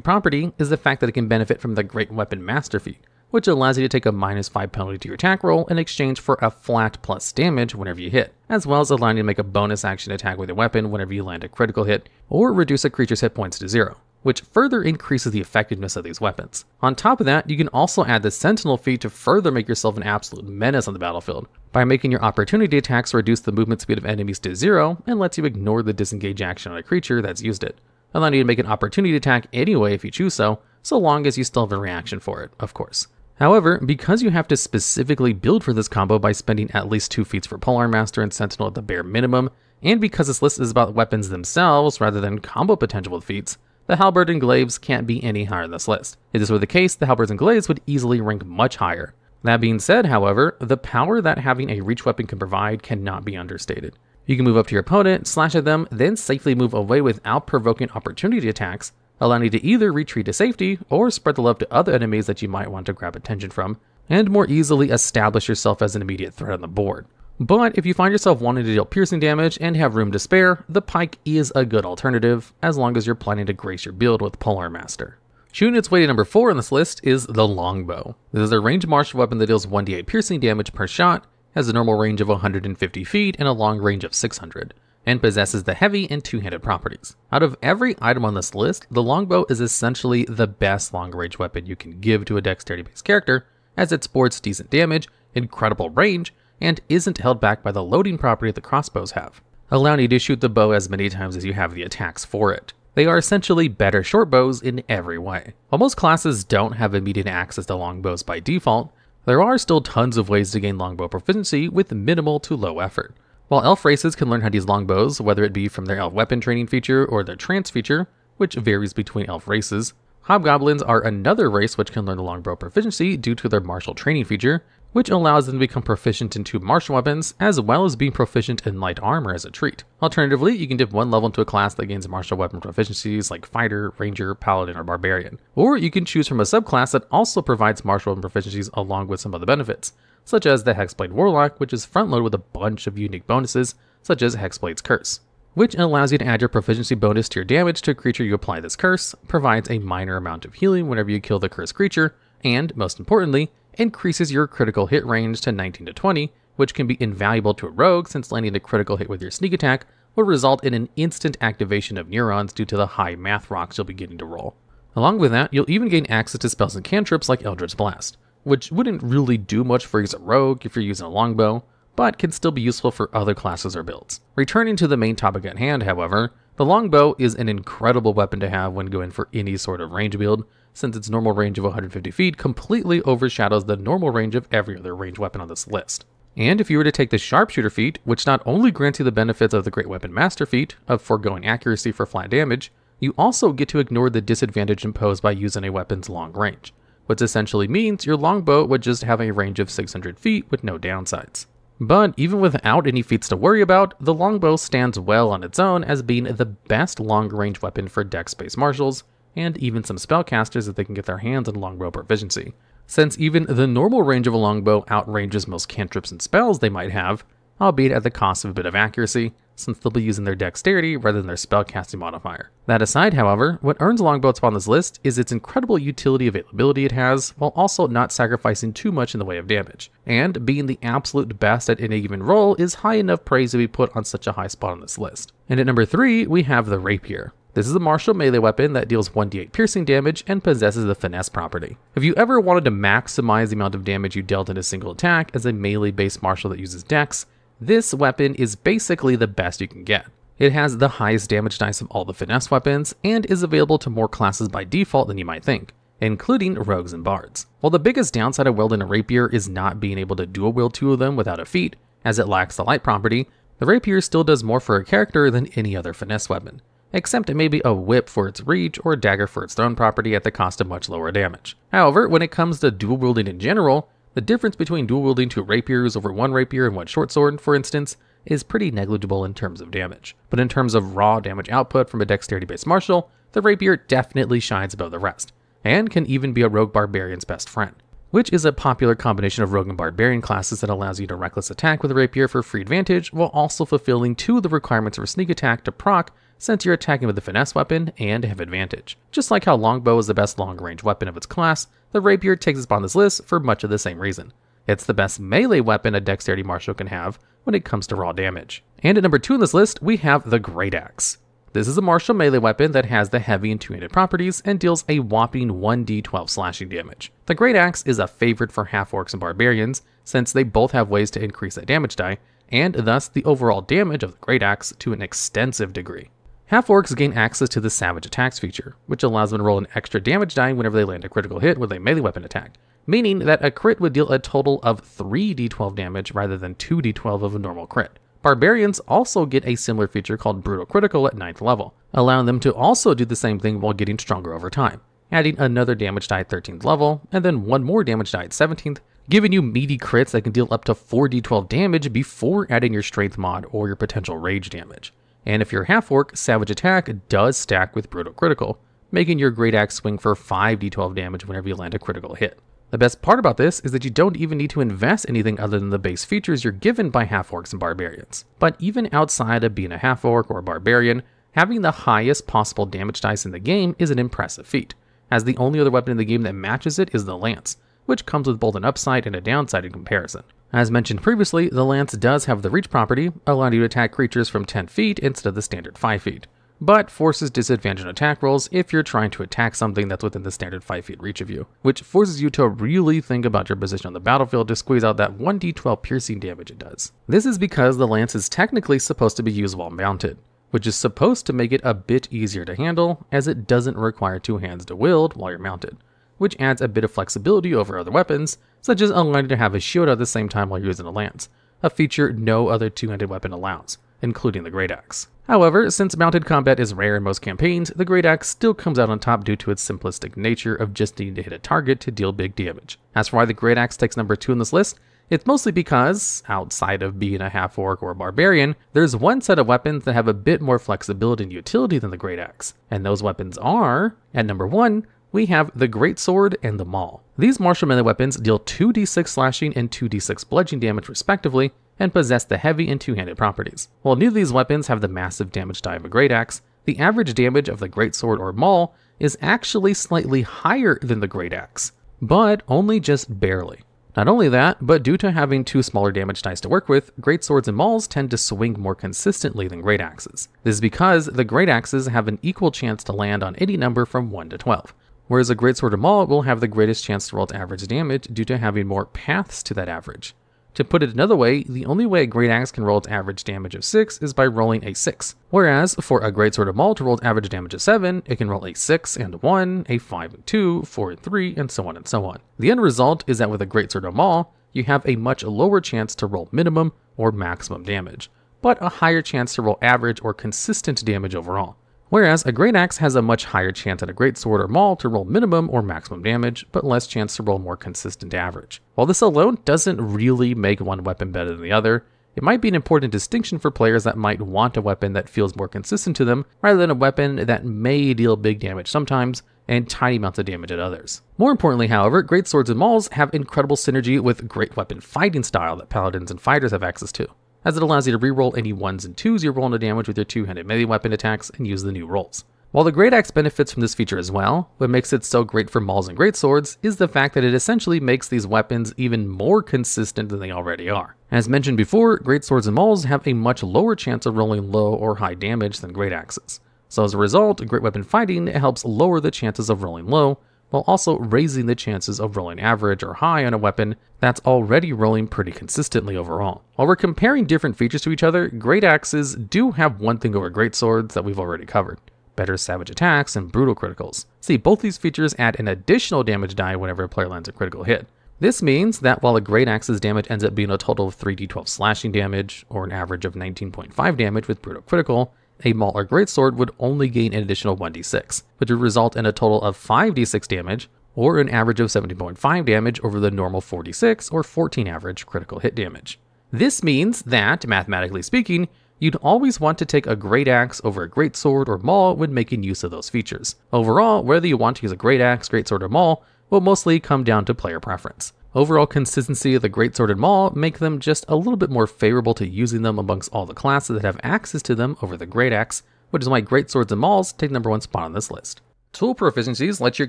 property is the fact that it can benefit from the Great Weapon Master feat, which allows you to take a -5 penalty to your attack roll in exchange for a flat plus damage whenever you hit, as well as allowing you to make a bonus action attack with your weapon whenever you land a critical hit, or reduce a creature's hit points to 0, which further increases the effectiveness of these weapons. On top of that, you can also add the Sentinel feat to further make yourself an absolute menace on the battlefield, by making your opportunity attacks reduce the movement speed of enemies to 0 and lets you ignore the disengage action on a creature that's used it, allowing you to make an opportunity attack anyway if you choose so long as you still have a reaction for it, of course. However, because you have to specifically build for this combo by spending at least 2 feats for Polearm Master and Sentinel at the bare minimum, and because this list is about weapons themselves rather than combo potential with feats, the halberd and glaives can't be any higher in this list. If this were the case, the halberds and glaives would easily rank much higher. That being said, however, the power that having a reach weapon can provide cannot be understated. You can move up to your opponent, slash at them, then safely move away without provoking opportunity attacks, allowing you to either retreat to safety or spread the love to other enemies that you might want to grab attention from, and more easily establish yourself as an immediate threat on the board. But if you find yourself wanting to deal piercing damage and have room to spare, the pike is a good alternative, as long as you're planning to grace your build with Polearm Master. Shooting its way to number 4 on this list is the longbow. This is a ranged martial weapon that deals 1d8 piercing damage per shot, has a normal range of 150 feet and a long range of 600, and possesses the heavy and two-handed properties. Out of every item on this list, the longbow is essentially the best long-range weapon you can give to a dexterity-based character, as it sports decent damage, incredible range, and isn't held back by the loading property that crossbows have, allowing you to shoot the bow as many times as you have the attacks for it. They are essentially better short bows in every way. While most classes don't have immediate access to longbows by default, there are still tons of ways to gain longbow proficiency with minimal to low effort. While elf races can learn how to use longbows, whether it be from their elf weapon training feature or their trance feature, which varies between elf races, hobgoblins are another race which can learn the longbow proficiency due to their martial training feature, which allows them to become proficient in 2 martial weapons, as well as being proficient in light armor as a treat. Alternatively, you can dip 1 level into a class that gains martial weapon proficiencies like fighter, ranger, paladin, or barbarian. Or you can choose from a subclass that also provides martial weapon proficiencies along with some other benefits, such as the Hexblade Warlock, which is front-loaded with a bunch of unique bonuses, such as Hexblade's Curse, which allows you to add your proficiency bonus to your damage to a creature you apply this curse, provides a minor amount of healing whenever you kill the cursed creature, and, most importantly, increases your critical hit range to 19 to 20, which can be invaluable to a rogue since landing a critical hit with your sneak attack will result in an instant activation of neurons due to the high math rocks you'll be getting to roll. Along with that, you'll even gain access to spells and cantrips like Eldritch Blast, which wouldn't really do much for you as a rogue if you're using a longbow, but can still be useful for other classes or builds. Returning to the main topic at hand, however, the longbow is an incredible weapon to have when going for any sort of range build, since its normal range of 150 feet completely overshadows the normal range of every other ranged weapon on this list. And if you were to take the Sharpshooter feat, which not only grants you the benefits of the Great Weapon Master feat of foregoing accuracy for flat damage, you also get to ignore the disadvantage imposed by using a weapon's long range, which essentially means your longbow would just have a range of 600 feet with no downsides. But even without any feats to worry about, the longbow stands well on its own as being the best long-range weapon for dex-based martials, and even some spellcasters if they can get their hands on longbow proficiency, since even the normal range of a longbow outranges most cantrips and spells they might have, albeit at the cost of a bit of accuracy, since they'll be using their dexterity rather than their spellcasting modifier. That aside, however, what earns longbow its spot on this list is its incredible utility availability it has, while also not sacrificing too much in the way of damage, and being the absolute best at any given roll is high enough praise to be put on such a high spot on this list. And at number 3, we have the Rapier. This is a martial melee weapon that deals 1d8 piercing damage and possesses the finesse property. If you ever wanted to maximize the amount of damage you dealt in a single attack as a melee-based martial that uses dex, this weapon is basically the best you can get. It has the highest damage dice of all the finesse weapons and is available to more classes by default than you might think, including rogues and bards. While the biggest downside of wielding a rapier is not being able to dual wield 2 of them without a feat, as it lacks the light property, the rapier still does more for a character than any other finesse weapon, except it may be a whip for its reach or a dagger for its thrown property at the cost of much lower damage. However, when it comes to dual wielding in general, the difference between dual wielding 2 rapiers over 1 rapier and 1 short sword, for instance, is pretty negligible in terms of damage. But in terms of raw damage output from a dexterity-based martial, the rapier definitely shines above the rest, and can even be a rogue barbarian's best friend, which is a popular combination of rogue and barbarian classes that allows you to reckless attack with a rapier for free advantage, while also fulfilling 2 of the requirements for sneak attack to proc, since you're attacking with a finesse weapon and have advantage. Just like how longbow is the best long-range weapon of its class, the rapier takes its spot on this list for much of the same reason. It's the best melee weapon a dexterity martial can have when it comes to raw damage. And at number 2 on this list, we have the Great Axe. This is a martial melee weapon that has the heavy and two-handed properties and deals a whopping 1d12 slashing damage. The Great Axe is a favorite for half-orcs and barbarians, since they both have ways to increase that damage die, and thus the overall damage of the Great Axe to an extensive degree. Half-orcs gain access to the Savage Attacks feature, which allows them to roll an extra damage die whenever they land a critical hit with a melee weapon attack, meaning that a crit would deal a total of 3d12 damage rather than 2d12 of a normal crit. Barbarians also get a similar feature called Brutal Critical at 9th level, allowing them to also do the same thing while getting stronger over time, adding another damage die at 13th level, and then 1 more damage die at 17th, giving you meaty crits that can deal up to 4d12 damage before adding your strength mod or your potential rage damage. And if you're half-orc, Savage Attack does stack with Brutal Critical, making your Great Axe swing for 5d12 damage whenever you land a critical hit. The best part about this is that you don't even need to invest anything other than the base features you're given by half-orcs and barbarians. But even outside of being a half-orc or a barbarian, having the highest possible damage dice in the game is an impressive feat, as the only other weapon in the game that matches it is the Lance, which comes with both an upside and a downside in comparison. As mentioned previously, the Lance does have the reach property, allowing you to attack creatures from 10 feet instead of the standard 5 feet, but forces disadvantage on attack rolls if you're trying to attack something that's within the standard 5 feet reach of you, which forces you to really think about your position on the battlefield to squeeze out that 1d12 piercing damage it does. This is because the Lance is technically supposed to be used while mounted, which is supposed to make it a bit easier to handle, as it doesn't require 2 hands to wield while you're mounted, which adds a bit of flexibility over other weapons, such as allowing you to have a shield at the same time while using a lance, a feature no other two-handed weapon allows, including the Great Axe. However, since mounted combat is rare in most campaigns, the Great Axe still comes out on top due to its simplistic nature of just needing to hit a target to deal big damage. As for why the Great Axe takes number 2 on this list, it's mostly because, outside of being a half-orc or a barbarian, there's one set of weapons that have a bit more flexibility and utility than the Great Axe, and those weapons are, at number 1, we have the Greatsword and the Maul. These martial melee weapons deal 2d6 slashing and 2d6 bludgeoning damage respectively, and possess the heavy and two-handed properties. While neither of these weapons have the massive damage die of a Great Axe, the average damage of the Greatsword or Maul is actually slightly higher than the Great Axe, but only just barely. Not only that, but due to having 2 smaller damage dice to work with, Greatswords and Mauls tend to swing more consistently than Great Axes. This is because the Great Axes have an equal chance to land on any number from 1 to 12, whereas a Greatsword or Maul will have the greatest chance to roll its average damage due to having more paths to that average. To put it another way, the only way a Great Axe can roll its average damage of 6 is by rolling a 6. Whereas, for a Greatsword or Maul to roll its average damage of 7, it can roll a 6 and a 1, a 5 and 2, 4 and 3, and so on and so on. The end result is that with a Greatsword or Maul, you have a much lower chance to roll minimum or maximum damage, but a higher chance to roll average or consistent damage overall. Whereas a Great Axe has a much higher chance at a Greatsword or Maul to roll minimum or maximum damage, but less chance to roll more consistent average. While this alone doesn't really make one weapon better than the other, it might be an important distinction for players that might want a weapon that feels more consistent to them, rather than a weapon that may deal big damage sometimes, and tiny amounts of damage at others. More importantly, however, Greatswords and Mauls have incredible synergy with great weapon fighting style that paladins and fighters have access to, as it allows you to reroll any 1s and 2s you roll into damage with your two-handed melee weapon attacks and use the new rolls. While the Great Axe benefits from this feature as well, what makes it so great for Mauls and Greatswords is the fact that it essentially makes these weapons even more consistent than they already are. As mentioned before, Greatswords and Mauls have a much lower chance of rolling low or high damage than Great Axes. So as a result, great weapon fighting helps lower the chances of rolling low, while also raising the chances of rolling average or high on a weapon that's already rolling pretty consistently overall. While we're comparing different features to each other, Great Axes do have one thing over Greatswords that we've already covered: better savage attacks and brutal criticals. See, both these features add an additional damage die whenever a player lands a critical hit. This means that while a Great Axe's damage ends up being a total of 3d12 slashing damage, or an average of 19.5 damage with brutal critical, a Maul or Greatsword would only gain an additional 1d6, which would result in a total of 5d6 damage, or an average of 17.5 damage over the normal 4d6 or 14 average critical hit damage. This means that, mathematically speaking, you'd always want to take a Great Axe over a Greatsword or Maul when making use of those features. Overall, whether you want to use a Great Axe, Greatsword, or Maul will mostly come down to player preference. Overall consistency of the Greatsword and Maul make them just a little bit more favorable to using them amongst all the classes that have access to them over the Great Axe, which is why Greatswords and Mauls take number 1 spot on this list. Tool proficiencies let your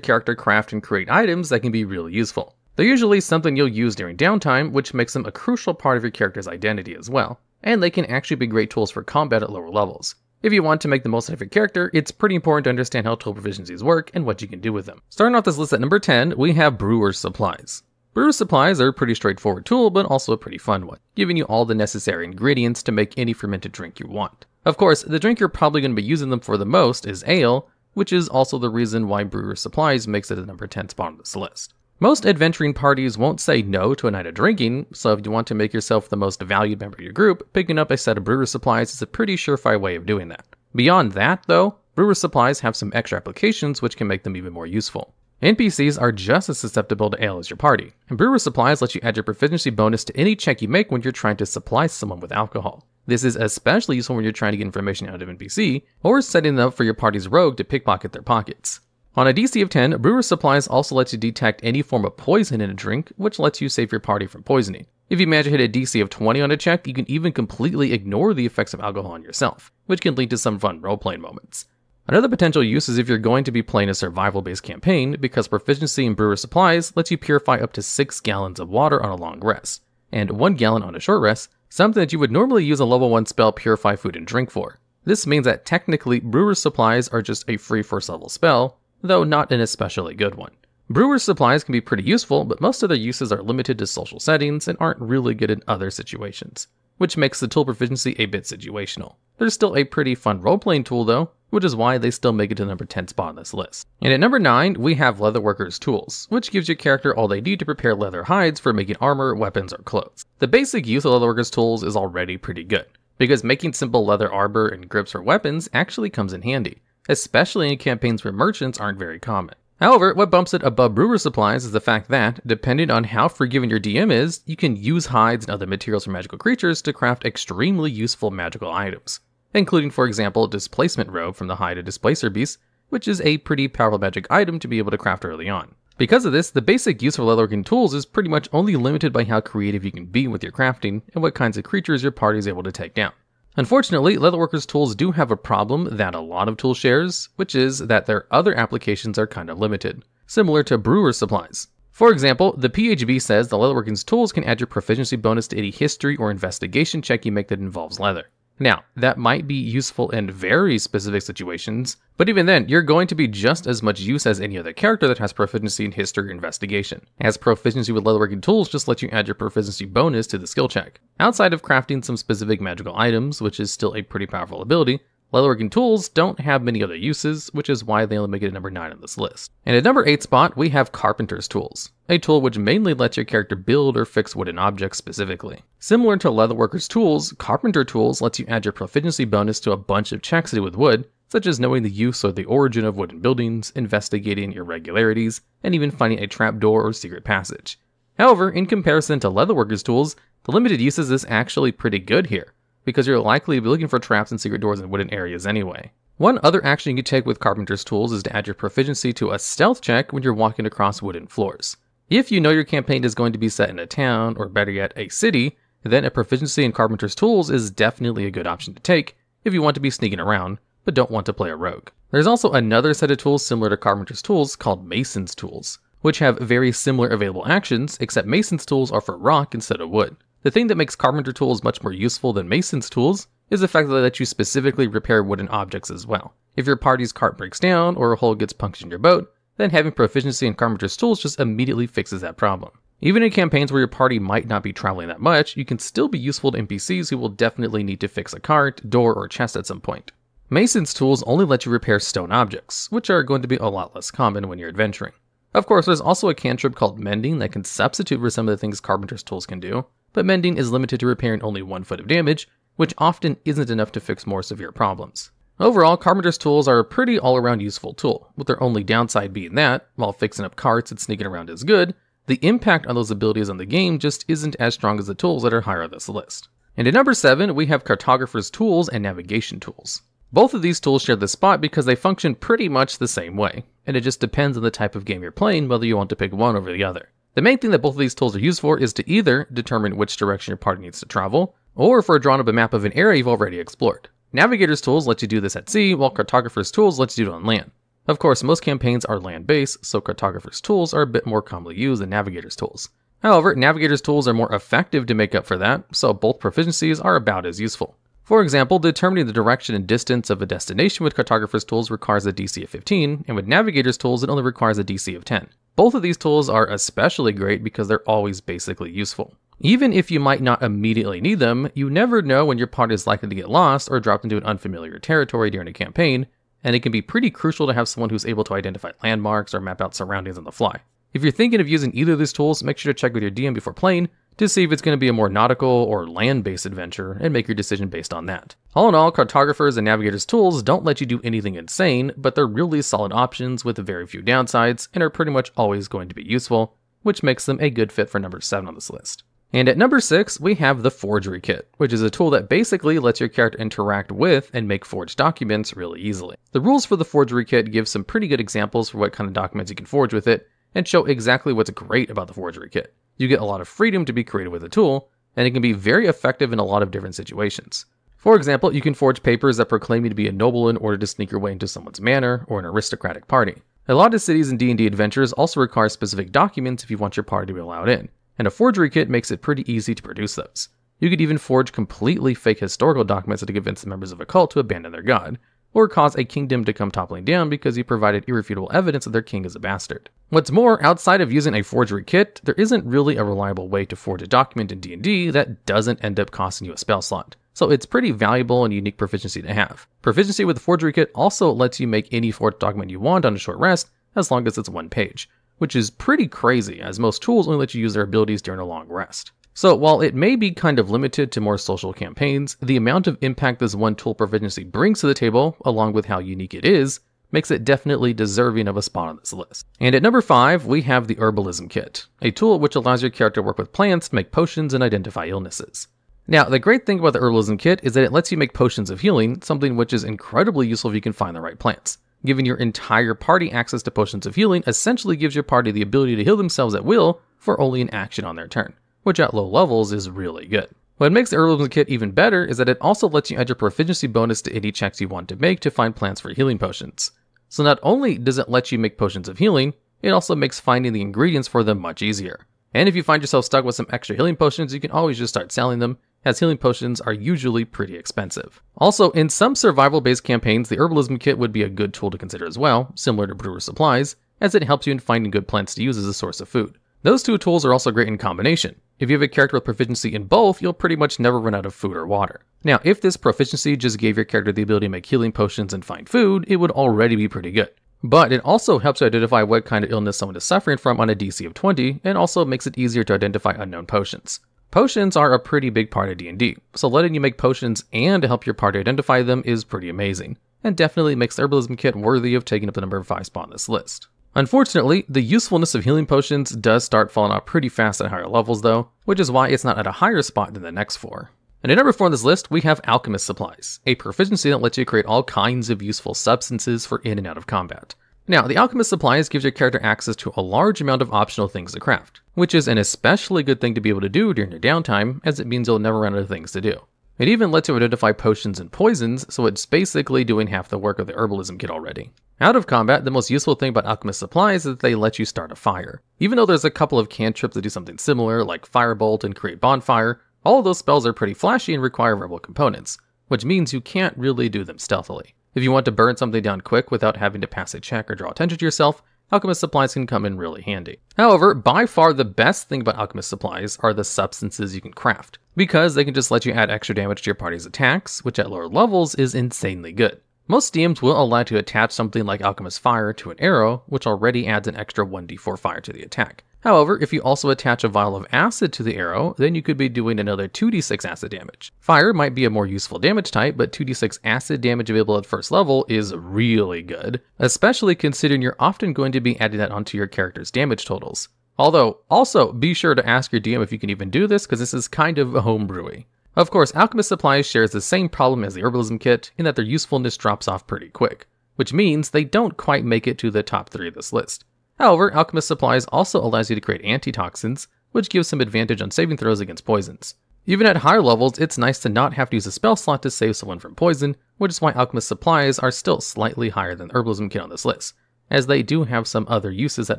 character craft and create items that can be really useful. They're usually something you'll use during downtime, which makes them a crucial part of your character's identity as well, and they can actually be great tools for combat at lower levels. If you want to make the most out of your character, it's pretty important to understand how tool proficiencies work and what you can do with them. Starting off this list at number 10, we have Brewer's Supplies. Brewer's Supplies are a pretty straightforward tool, but also a pretty fun one, giving you all the necessary ingredients to make any fermented drink you want. Of course, the drink you're probably going to be using them for the most is ale, which is also the reason why Brewer's Supplies makes it a number 10 spot on this list. Most adventuring parties won't say no to a night of drinking, so if you want to make yourself the most valued member of your group, picking up a set of Brewer's Supplies is a pretty surefire way of doing that. Beyond that, though, Brewer's Supplies have some extra applications which can make them even more useful. NPCs are just as susceptible to ale as your party, and Brewer's Supplies let you add your proficiency bonus to any check you make when you're trying to supply someone with alcohol. This is especially useful when you're trying to get information out of an NPC, or setting them up for your party's rogue to pickpocket their pockets. On a DC of 10, Brewer's Supplies also lets you detect any form of poison in a drink, which lets you save your party from poisoning. If you manage to hit a DC of 20 on a check, you can even completely ignore the effects of alcohol on yourself, which can lead to some fun role-playing moments. Another potential use is if you're going to be playing a survival-based campaign, because proficiency in brewer supplies lets you purify up to 6 gallons of water on a long rest, and 1 gallon on a short rest, something that you would normally use a level 1 spell Purify Food and Drink for. This means that technically brewer's supplies are just a free first level spell, though not an especially good one. Brewer's supplies can be pretty useful, but most of their uses are limited to social settings and aren't really good in other situations, which makes the tool proficiency a bit situational. They're still a pretty fun role-playing tool though, which is why they still make it to the number 10 spot on this list. And at number 9, we have Leatherworker's Tools, which gives your character all they need to prepare leather hides for making armor, weapons, or clothes. The basic use of Leatherworker's Tools is already pretty good, because making simple leather armor and grips for weapons actually comes in handy, especially in campaigns where merchants aren't very common. However, what bumps it above brewer supplies is the fact that, depending on how forgiving your DM is, you can use hides and other materials from magical creatures to craft extremely useful magical items, including, for example, Displacement Robe from the hide of Displacer Beast, which is a pretty powerful magic item to be able to craft early on. Because of this, the basic use of leatherworking tools is pretty much only limited by how creative you can be with your crafting and what kinds of creatures your party is able to take down. Unfortunately, Leatherworker's Tools do have a problem that a lot of tools shares, which is that their other applications are kind of limited, similar to brewer supplies. For example, the PHB says the Leatherworking's tools can add your proficiency bonus to any history or investigation check you make that involves leather. Now, that might be useful in very specific situations, but even then, you're going to be just as much use as any other character that has proficiency in history or investigation, as proficiency with leatherworking tools just lets you add your proficiency bonus to the skill check. Outside of crafting some specific magical items, which is still a pretty powerful ability, leatherworking tools don't have many other uses, which is why they only make it at number 9 on this list. And at number 8 spot, we have Carpenter's Tools, a tool which mainly lets your character build or fix wooden objects specifically. Similar to Leatherworker's Tools, Carpenter Tools lets you add your proficiency bonus to a bunch of checks to do with wood, such as knowing the use or the origin of wooden buildings, investigating irregularities, and even finding a trapdoor or secret passage. However, in comparison to Leatherworker's Tools, the limited uses is actually pretty good here, because you're likely to be looking for traps and secret doors in wooden areas anyway. One other action you can take with Carpenter's Tools is to add your proficiency to a stealth check when you're walking across wooden floors. If you know your campaign is going to be set in a town, or better yet, a city, then a proficiency in Carpenter's Tools is definitely a good option to take if you want to be sneaking around, but don't want to play a rogue. There's also another set of tools similar to Carpenter's Tools called Mason's Tools, which have very similar available actions, except Mason's Tools are for rock instead of wood. The thing that makes Carpenter Tools much more useful than Mason's Tools is the fact that they let you specifically repair wooden objects as well. If your party's cart breaks down or a hole gets punctured in your boat, then having proficiency in Carpenter's Tools just immediately fixes that problem. Even in campaigns where your party might not be traveling that much, you can still be useful to NPCs who will definitely need to fix a cart, door, or chest at some point. Mason's Tools only let you repair stone objects, which are going to be a lot less common when you're adventuring. Of course, there's also a cantrip called Mending that can substitute for some of the things Carpenter's Tools can do, but Mending is limited to repairing only 1 foot of damage, which often isn't enough to fix more severe problems. Overall, Carpenter's Tools are a pretty all-around useful tool, with their only downside being that, while fixing up carts and sneaking around is good, the impact on those abilities on the game just isn't as strong as the tools that are higher on this list. And at number 7, we have Cartographer's Tools and Navigation Tools. Both of these tools share this spot because they function pretty much the same way, and it just depends on the type of game you're playing whether you want to pick one over the other. The main thing that both of these tools are used for is to either determine which direction your party needs to travel, or for drawing up a map of an area you've already explored. Navigator's Tools let you do this at sea, while Cartographer's Tools lets you do it on land. Of course, most campaigns are land-based, so Cartographer's Tools are a bit more commonly used than Navigator's Tools. However, Navigator's Tools are more effective to make up for that, so both proficiencies are about as useful. For example, determining the direction and distance of a destination with Cartographer's Tools requires a DC of 15, and with Navigator's Tools it only requires a DC of 10. Both of these tools are especially great because they're always basically useful. Even if you might not immediately need them, you never know when your party is likely to get lost or dropped into an unfamiliar territory during a campaign, and it can be pretty crucial to have someone who's able to identify landmarks or map out surroundings on the fly. If you're thinking of using either of these tools, make sure to check with your DM before playing to see if it's going to be a more nautical or land-based adventure and make your decision based on that. All in all, Cartographer's and Navigator's Tools don't let you do anything insane, but they're really solid options with very few downsides and are pretty much always going to be useful, which makes them a good fit for number 7 on this list. And at number 6, we have the Forgery Kit, which is a tool that basically lets your character interact with and make forged documents really easily. The rules for the Forgery Kit give some pretty good examples for what kind of documents you can forge with it, and show exactly what's great about the Forgery Kit. You get a lot of freedom to be creative with the tool, and it can be very effective in a lot of different situations. For example, you can forge papers that proclaim you to be a noble in order to sneak your way into someone's manor or an aristocratic party. A lot of cities in D&D adventures also require specific documents if you want your party to be allowed in, and a forgery kit makes it pretty easy to produce those. You could even forge completely fake historical documents to convince the members of a cult to abandon their god, or cause a kingdom to come toppling down because you provided irrefutable evidence that their king is a bastard. What's more, outside of using a forgery kit, there isn't really a reliable way to forge a document in D&D that doesn't end up costing you a spell slot, so it's pretty valuable and unique proficiency to have. Proficiency with the forgery kit also lets you make any forged document you want on a short rest, as long as it's one page, which is pretty crazy as most tools only let you use their abilities during a long rest. So while it may be kind of limited to more social campaigns, the amount of impact this one tool proficiency brings to the table, along with how unique it is, makes it definitely deserving of a spot on this list. And at number 5, we have the Herbalism Kit, a tool which allows your character to work with plants, make potions, and identify illnesses. Now, the great thing about the Herbalism Kit is that it lets you make potions of healing, something which is incredibly useful if you can find the right plants. Giving your entire party access to potions of healing essentially gives your party the ability to heal themselves at will for only an action on their turn, which at low levels is really good. What makes the Herbalism Kit even better is that it also lets you add your proficiency bonus to any checks you want to make to find plants for healing potions. So not only does it let you make potions of healing, it also makes finding the ingredients for them much easier. And if you find yourself stuck with some extra healing potions, you can always just start selling them, as healing potions are usually pretty expensive. Also, in some survival-based campaigns, the Herbalism Kit would be a good tool to consider as well, similar to Brewer's Supplies, as it helps you in finding good plants to use as a source of food. Those two tools are also great in combination. If you have a character with proficiency in both, you'll pretty much never run out of food or water. Now, if this proficiency just gave your character the ability to make healing potions and find food, it would already be pretty good. But it also helps you identify what kind of illness someone is suffering from on a DC of 20, and also makes it easier to identify unknown potions. Potions are a pretty big part of D&D, so letting you make potions and help your party identify them is pretty amazing, and definitely makes the Herbalism Kit worthy of taking up the number 5 spot on this list. Unfortunately, the usefulness of healing potions does start falling off pretty fast at higher levels though, which is why it's not at a higher spot than the next 4. And at number 4 on this list, we have Alchemist Supplies, a proficiency that lets you create all kinds of useful substances for in and out of combat. Now, the Alchemist Supplies gives your character access to a large amount of optional things to craft, which is an especially good thing to be able to do during your downtime, as it means you'll never run out of things to do. It even lets you identify potions and poisons, so it's basically doing half the work of the Herbalism Kit already. Out of combat, the most useful thing about Alchemist Supplies is that they let you start a fire. Even though there's a couple of cantrips that do something similar, like Firebolt and Create Bonfire, all of those spells are pretty flashy and require verbal components, which means you can't really do them stealthily. If you want to burn something down quick without having to pass a check or draw attention to yourself, Alchemist Supplies can come in really handy. However, by far the best thing about Alchemist Supplies are the substances you can craft, because they can just let you add extra damage to your party's attacks, which at lower levels is insanely good. Most DMs will allow you to attach something like Alchemist Fire to an arrow, which already adds an extra 1d4 fire to the attack. However, if you also attach a vial of acid to the arrow, then you could be doing another 2d6 acid damage. Fire might be a more useful damage type, but 2d6 acid damage available at first level is really good, especially considering you're often going to be adding that onto your character's damage totals. Although, also be sure to ask your DM if you can even do this, because this is kind of homebrewy. Of course, Alchemist Supplies shares the same problem as the Herbalism Kit, in that their usefulness drops off pretty quick, which means they don't quite make it to the top 3 of this list. However, Alchemist Supplies also allows you to create antitoxins, which gives some advantage on saving throws against poisons. Even at higher levels, it's nice to not have to use a spell slot to save someone from poison, which is why Alchemist Supplies are still slightly higher than the Herbalism Kit on this list, as they do have some other uses at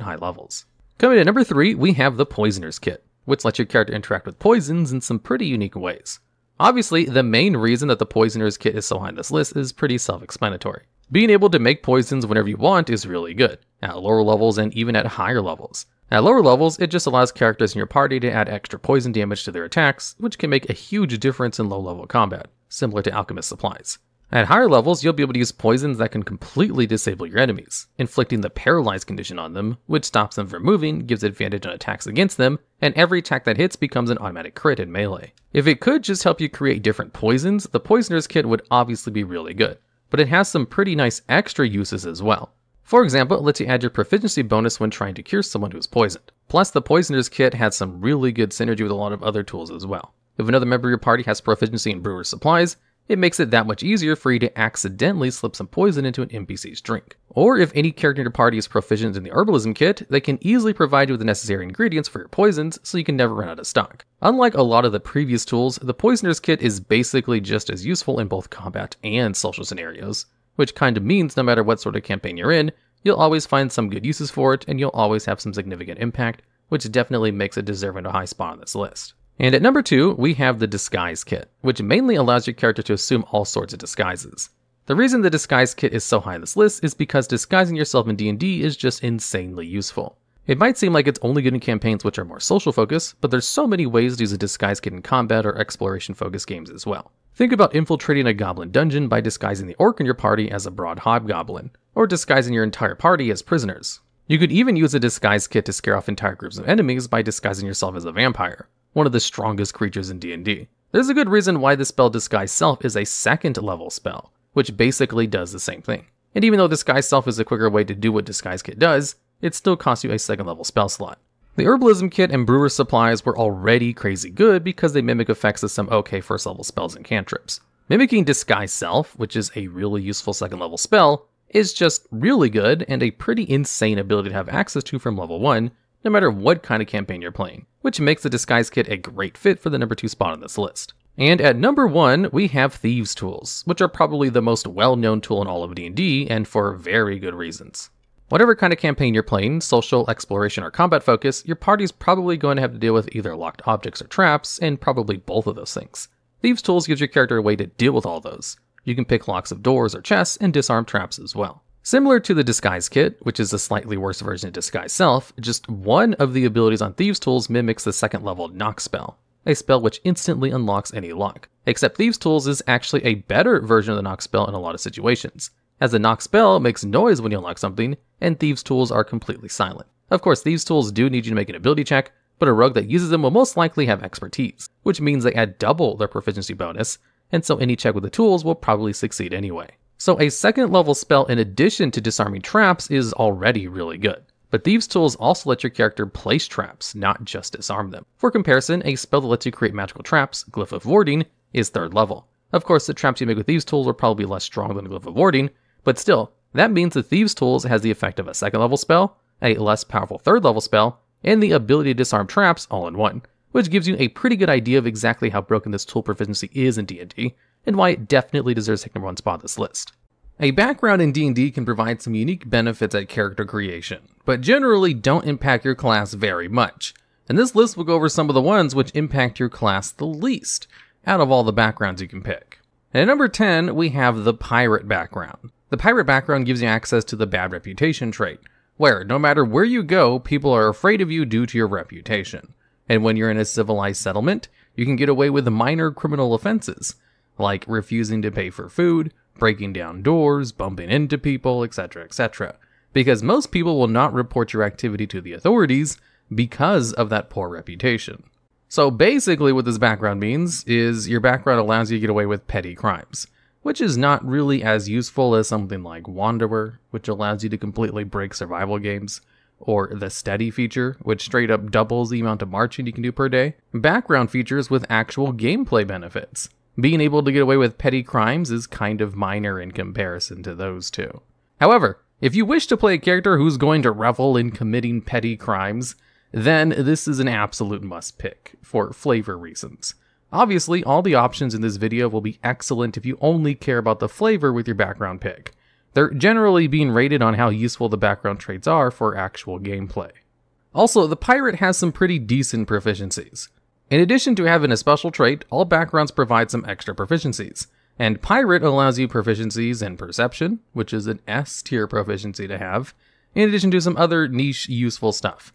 high levels. Coming in at number 3, we have the Poisoner's Kit, which lets your character interact with poisons in some pretty unique ways. Obviously, the main reason that the Poisoner's Kit is so high on this list is pretty self-explanatory. Being able to make poisons whenever you want is really good, at lower levels and even at higher levels. At lower levels, it just allows characters in your party to add extra poison damage to their attacks, which can make a huge difference in low-level combat, similar to Alchemist Supplies. At higher levels, you'll be able to use poisons that can completely disable your enemies, inflicting the paralyzed condition on them, which stops them from moving, gives advantage on attacks against them, and every attack that hits becomes an automatic crit in melee. If it could just help you create different poisons, the Poisoner's Kit would obviously be really good, but it has some pretty nice extra uses as well. For example, it lets you add your proficiency bonus when trying to cure someone who is poisoned. Plus, the Poisoner's Kit has some really good synergy with a lot of other tools as well. If another member of your party has proficiency in Brewer's Supplies, It makes it that much easier for you to accidentally slip some poison into an NPC's drink. Or if any character in your party is proficient in the Herbalism Kit, they can easily provide you with the necessary ingredients for your poisons so you can never run out of stock. Unlike a lot of the previous tools, the Poisoner's Kit is basically just as useful in both combat and social scenarios, which kind of means no matter what sort of campaign you're in, you'll always find some good uses for it and you'll always have some significant impact, which definitely makes it deserving a high spot on this list. And at number 2, we have the Disguise Kit, which mainly allows your character to assume all sorts of disguises. The reason the Disguise Kit is so high on this list is because disguising yourself in D&D is just insanely useful. It might seem like it's only good in campaigns which are more social focused, but there's so many ways to use a Disguise Kit in combat or exploration focused games as well. Think about infiltrating a goblin dungeon by disguising the orc in your party as a broad hobgoblin, or disguising your entire party as prisoners. You could even use a Disguise Kit to scare off entire groups of enemies by disguising yourself as a vampire, one of the strongest creatures in D&D. There's a good reason why the spell Disguise Self is a 2nd level spell, which basically does the same thing. And even though Disguise Self is a quicker way to do what Disguise Kit does, it still costs you a 2nd level spell slot. The Herbalism Kit and Brewer's Supplies were already crazy good because they mimic effects of some okay 1st level spells and cantrips. Mimicking Disguise Self, which is a really useful 2nd level spell, is just really good and a pretty insane ability to have access to from level 1, no matter what kind of campaign you're playing, which makes the Disguise Kit a great fit for the number 2 spot on this list. And at number 1, we have Thieves' Tools, which are probably the most well-known tool in all of D&D, and for very good reasons. Whatever kind of campaign you're playing, social, exploration, or combat focus, your party's probably going to have to deal with either locked objects or traps, and probably both of those things. Thieves' Tools gives your character a way to deal with all those. You can pick locks of doors or chests, and disarm traps as well. Similar to the Disguise Kit, which is a slightly worse version of Disguise Self, just one of the abilities on Thieves' Tools mimics the 2nd level Knock spell, a spell which instantly unlocks any lock. Except Thieves' Tools is actually a better version of the Knock spell in a lot of situations, as the Knock spell makes noise when you unlock something, and Thieves' Tools are completely silent. Of course, Thieves' Tools do need you to make an ability check, but a rogue that uses them will most likely have expertise, which means they add double their proficiency bonus, and so any check with the tools will probably succeed anyway. So a 2nd level spell in addition to disarming traps is already really good. But Thieves' Tools also let your character place traps, not just disarm them. For comparison, a spell that lets you create magical traps, Glyph of Warding, is 3rd level. Of course, the traps you make with Thieves' Tools are probably less strong than Glyph of Warding, but still, that means that Thieves' Tools has the effect of a 2nd level spell, a less powerful 3rd level spell, and the ability to disarm traps all in one, which gives you a pretty good idea of exactly how broken this tool proficiency is in D&D, and why it definitely deserves to take number 1 spot on this list. A background in D&D can provide some unique benefits at character creation, but generally don't impact your class very much. And this list will go over some of the ones which impact your class the least, out of all the backgrounds you can pick. And at number 10, we have the Pirate background. The Pirate background gives you access to the Bad Reputation trait, where no matter where you go, people are afraid of you due to your reputation. And when you're in a civilized settlement, you can get away with minor criminal offenses, like refusing to pay for food, breaking down doors, bumping into people, etc., etc. Because most people will not report your activity to the authorities because of that poor reputation. So basically what this background means is your background allows you to get away with petty crimes, which is not really as useful as something like Wanderer, which allows you to completely break survival games, or the Steady feature, which straight up doubles the amount of marching you can do per day. Background features with actual gameplay benefits. Being able to get away with petty crimes is kind of minor in comparison to those two. However, if you wish to play a character who's going to revel in committing petty crimes, then this is an absolute must pick, for flavor reasons. Obviously, all the options in this video will be excellent if you only care about the flavor with your background pick. They're generally being rated on how useful the background traits are for actual gameplay. Also, the Pirate has some pretty decent proficiencies. In addition to having a special trait, all backgrounds provide some extra proficiencies, and Pirate allows you proficiencies in Perception, which is an S tier proficiency to have, in addition to some other niche useful stuff,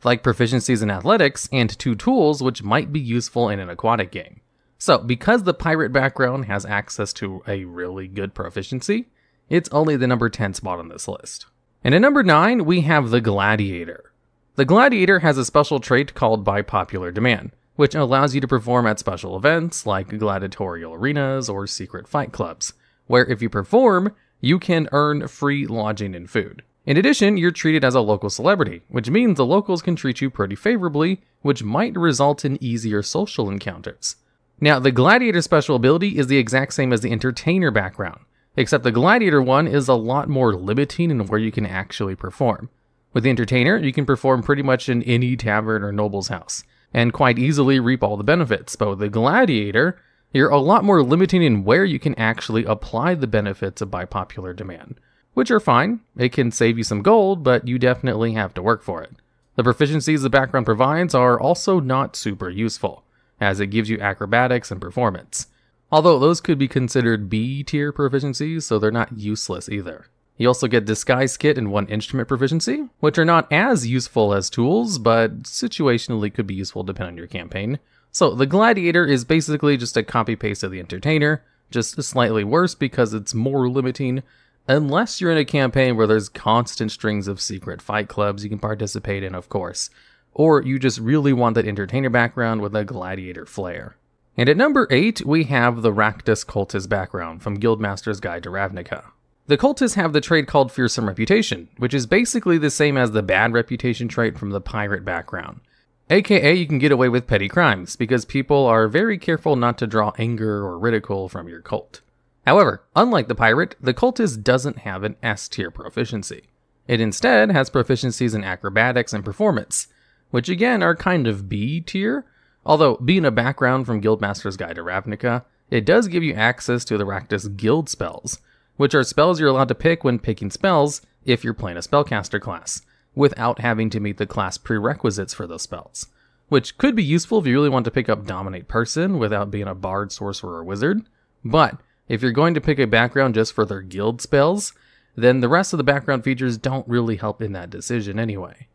like proficiencies in Athletics and 2 tools which might be useful in an aquatic game. So, because the Pirate background has access to a really good proficiency, it's only the number 10 spot on this list. And at number 9, we have the Gladiator. The Gladiator has a special trait called By Popular Demand, which allows you to perform at special events like gladiatorial arenas or secret fight clubs, where if you perform, you can earn free lodging and food. In addition, you're treated as a local celebrity, which means the locals can treat you pretty favorably, which might result in easier social encounters. Now, the Gladiator special ability is the exact same as the Entertainer background, except the Gladiator one is a lot more limiting in where you can actually perform. With the Entertainer, you can perform pretty much in any tavern or noble's house, and quite easily reap all the benefits, but with the Gladiator, you're a lot more limiting in where you can actually apply the benefits by popular demand, which are fine. It can save you some gold, but you definitely have to work for it. The proficiencies the background provides are also not super useful, as it gives you acrobatics and performance. Although those could be considered B-tier proficiencies, so they're not useless either. You also get Disguise Kit and 1 Instrument proficiency, which are not as useful as tools, but situationally could be useful depending on your campaign. So the Gladiator is basically just a copy-paste of the Entertainer, just slightly worse because it's more limiting, unless you're in a campaign where there's constant strings of secret fight clubs you can participate in, of course. Or you just really want that Entertainer background with a Gladiator flair. And at number 8, we have the Rakdos Cultist background from Guildmaster's Guide to Ravnica. The Cultists have the trait called Fearsome Reputation, which is basically the same as the Bad Reputation trait from the Pirate background. AKA you can get away with petty crimes, because people are very careful not to draw anger or ridicule from your cult. However, unlike the Pirate, the Cultist doesn't have an S-tier proficiency. It instead has proficiencies in acrobatics and performance, which again are kind of B-tier, although being a background from Guildmaster's Guide to Ravnica, it does give you access to the Rakdos Guild spells, which are spells you're allowed to pick when picking spells if you're playing a spellcaster class, without having to meet the class prerequisites for those spells, which could be useful if you really want to pick up Dominate Person without being a bard, sorcerer, or wizard. But if you're going to pick a background just for their guild spells, then the rest of the background features don't really help in that decision anyway.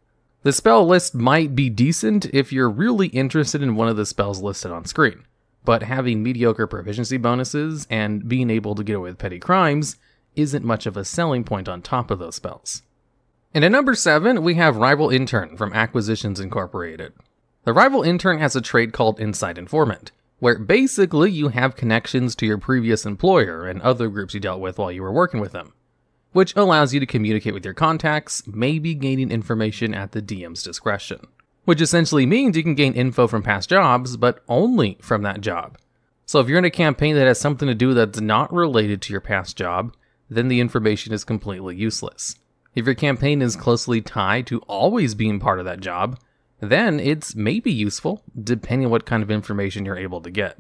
The spell list might be decent if you're really interested in one of the spells listed on screen, but having mediocre proficiency bonuses and being able to get away with petty crimes isn't much of a selling point on top of those spells. And at number 7, we have Rival Intern from Acquisitions Incorporated. The Rival Intern has a trait called Inside Informant, where basically you have connections to your previous employer and other groups you dealt with while you were working with them, which allows you to communicate with your contacts, maybe gaining information at the DM's discretion. Which essentially means you can gain info from past jobs, but only from that job. So if you're in a campaign that has something to do that's not related to your past job, then the information is completely useless. If your campaign is closely tied to always being part of that job, then it's maybe useful, depending on what kind of information you're able to get.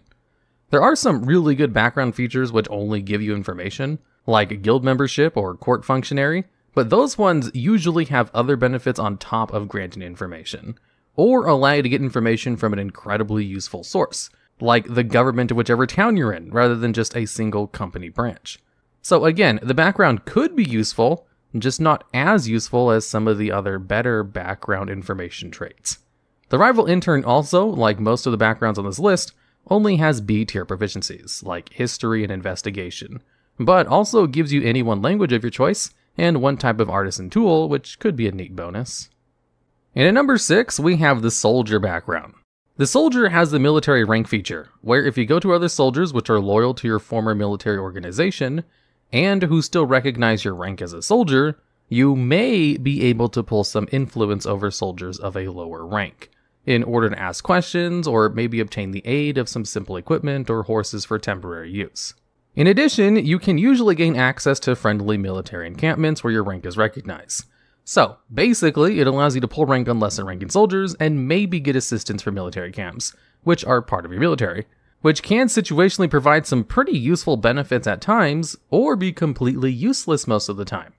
There are some really good background features which only give you information, like guild membership or court functionary, but those ones usually have other benefits on top of granting information, or allow you to get information from an incredibly useful source, like the government of whichever town you're in, rather than just a single company branch. So again, the background could be useful, just not as useful as some of the other better background information traits. The Rival Intern also, like most of the backgrounds on this list, only has B-tier proficiencies, like History and Investigation, but also gives you any one language of your choice, and one type of artisan tool, which could be a neat bonus. And at number 6, we have the Soldier background. The Soldier has the military rank feature, where if you go to other soldiers which are loyal to your former military organization, and who still recognize your rank as a soldier, you may be able to pull some influence over soldiers of a lower rank, in order to ask questions or maybe obtain the aid of some simple equipment or horses for temporary use. In addition, you can usually gain access to friendly military encampments where your rank is recognized. So, basically, it allows you to pull rank on lesser ranking soldiers and maybe get assistance from military camps, which are part of your military, which can situationally provide some pretty useful benefits at times, or be completely useless most of the time.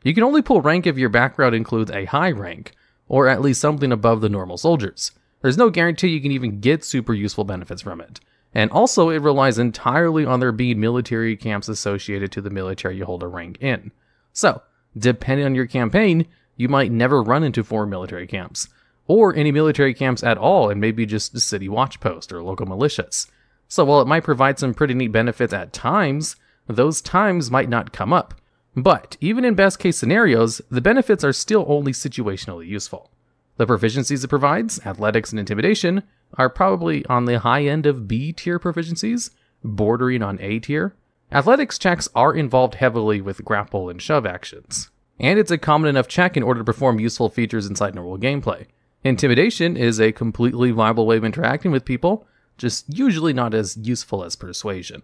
You can only pull rank if your background includes a high rank, or at least something above the normal soldiers. There's no guarantee you can even get super useful benefits from it. And also, it relies entirely on there being military camps associated to the military you hold a rank in. So, depending on your campaign, you might never run into foreign military camps, or any military camps at all, and maybe just a city watch post or local militias. So while it might provide some pretty neat benefits at times, those times might not come up. But even in best case scenarios, the benefits are still only situationally useful. The proficiencies it provides, athletics and intimidation, are probably on the high end of B tier proficiencies, bordering on A tier. Athletics checks are involved heavily with grapple and shove actions, and it's a common enough check in order to perform useful features inside normal gameplay. Intimidation is a completely viable way of interacting with people, just usually not as useful as persuasion.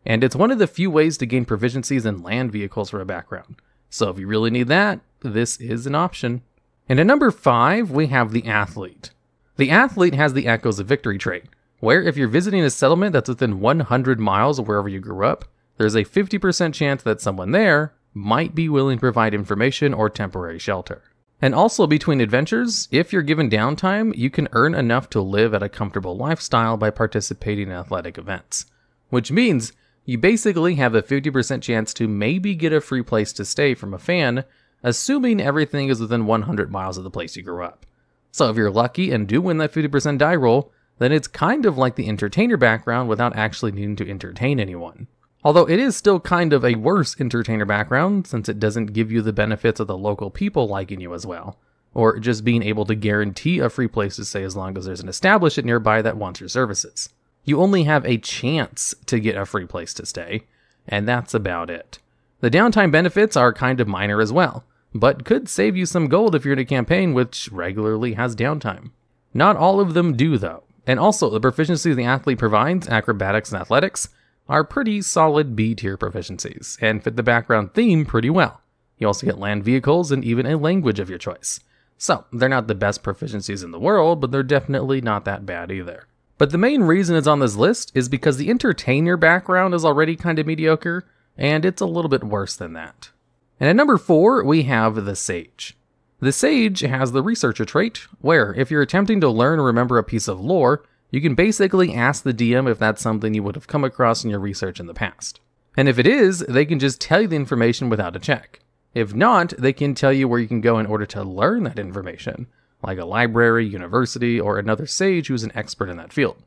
And it's one of the few ways to gain proficiencies in land vehicles for a background. So if you really need that, this is an option. And at number 5, we have the Athlete. The Athlete has the Echoes of Victory trait, where if you're visiting a settlement that's within 100 miles of wherever you grew up, there's a 50% chance that someone there might be willing to provide information or temporary shelter. And also between adventures, if you're given downtime, you can earn enough to live at a comfortable lifestyle by participating in athletic events. Which means you basically have a 50% chance to maybe get a free place to stay from a fan, assuming everything is within 100 miles of the place you grew up. So if you're lucky and do win that 50% die roll, then it's kind of like the entertainer background without actually needing to entertain anyone. Although it is still kind of a worse entertainer background, since it doesn't give you the benefits of the local people liking you as well, or just being able to guarantee a free place to stay as long as there's an establishment nearby that wants your services. You only have a chance to get a free place to stay, and that's about it. The downtime benefits are kind of minor as well, but could save you some gold if you're in a campaign which regularly has downtime. Not all of them do though, and also the proficiency the Athlete provides, acrobatics and athletics, are pretty solid B tier proficiencies, and fit the background theme pretty well. You also get land vehicles and even a language of your choice. So, they're not the best proficiencies in the world, but they're definitely not that bad either. But the main reason it's on this list is because the entertainer background is already kind of mediocre, and it's a little bit worse than that. And at number 4, we have the Sage. The Sage has the researcher trait, where if you're attempting to learn or remember a piece of lore, you can basically ask the DM if that's something you would have come across in your research in the past. And if it is, they can just tell you the information without a check. If not, they can tell you where you can go in order to learn that information, like a library, university, or another sage who's an expert in that field.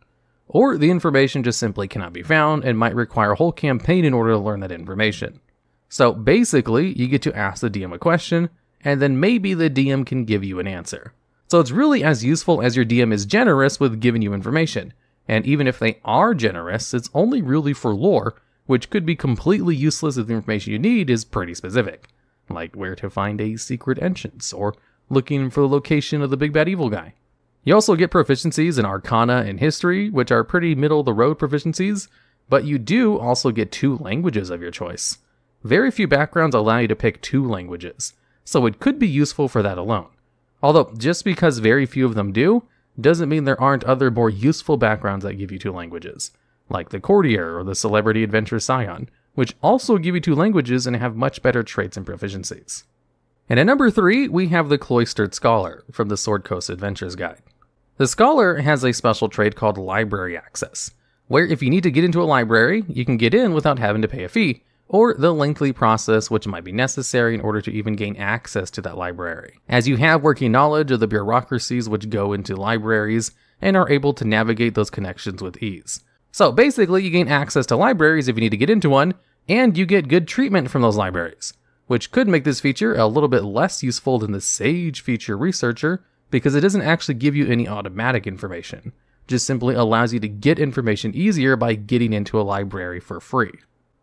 Or the information just simply cannot be found and might require a whole campaign in order to learn that information. So basically, you get to ask the DM a question, and then maybe the DM can give you an answer. So it's really as useful as your DM is generous with giving you information. And even if they are generous, it's only really for lore, which could be completely useless if the information you need is pretty specific. Like where to find a secret entrance, or looking for the location of the big bad evil guy. You also get proficiencies in Arcana and History, which are pretty middle-of-the-road proficiencies, but you do also get 2 languages of your choice. Very few backgrounds allow you to pick 2 languages, so it could be useful for that alone. Although, just because very few of them do, doesn't mean there aren't other more useful backgrounds that give you 2 languages, like the Courtier or the Celebrity Adventure Scion, which also give you 2 languages and have much better traits and proficiencies. And at number 3, we have the Cloistered Scholar from the Sword Coast Adventures Guide. The Scholar has a special trait called Library Access, where if you need to get into a library, you can get in without having to pay a fee, or the lengthy process which might be necessary in order to even gain access to that library, as you have working knowledge of the bureaucracies which go into libraries and are able to navigate those connections with ease. So basically, you gain access to libraries if you need to get into one, and you get good treatment from those libraries, which could make this feature a little bit less useful than the Sage feature Researcher, because it doesn't actually give you any automatic information, just simply allows you to get information easier by getting into a library for free.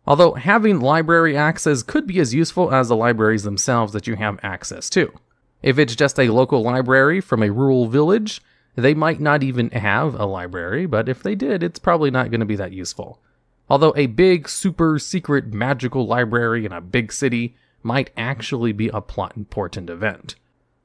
Although having library access could be as useful as the libraries themselves that you have access to. If it's just a local library from a rural village, they might not even have a library, but if they did, it's probably not going to be that useful. Although a big, super secret magical library in a big city might actually be a plot important event.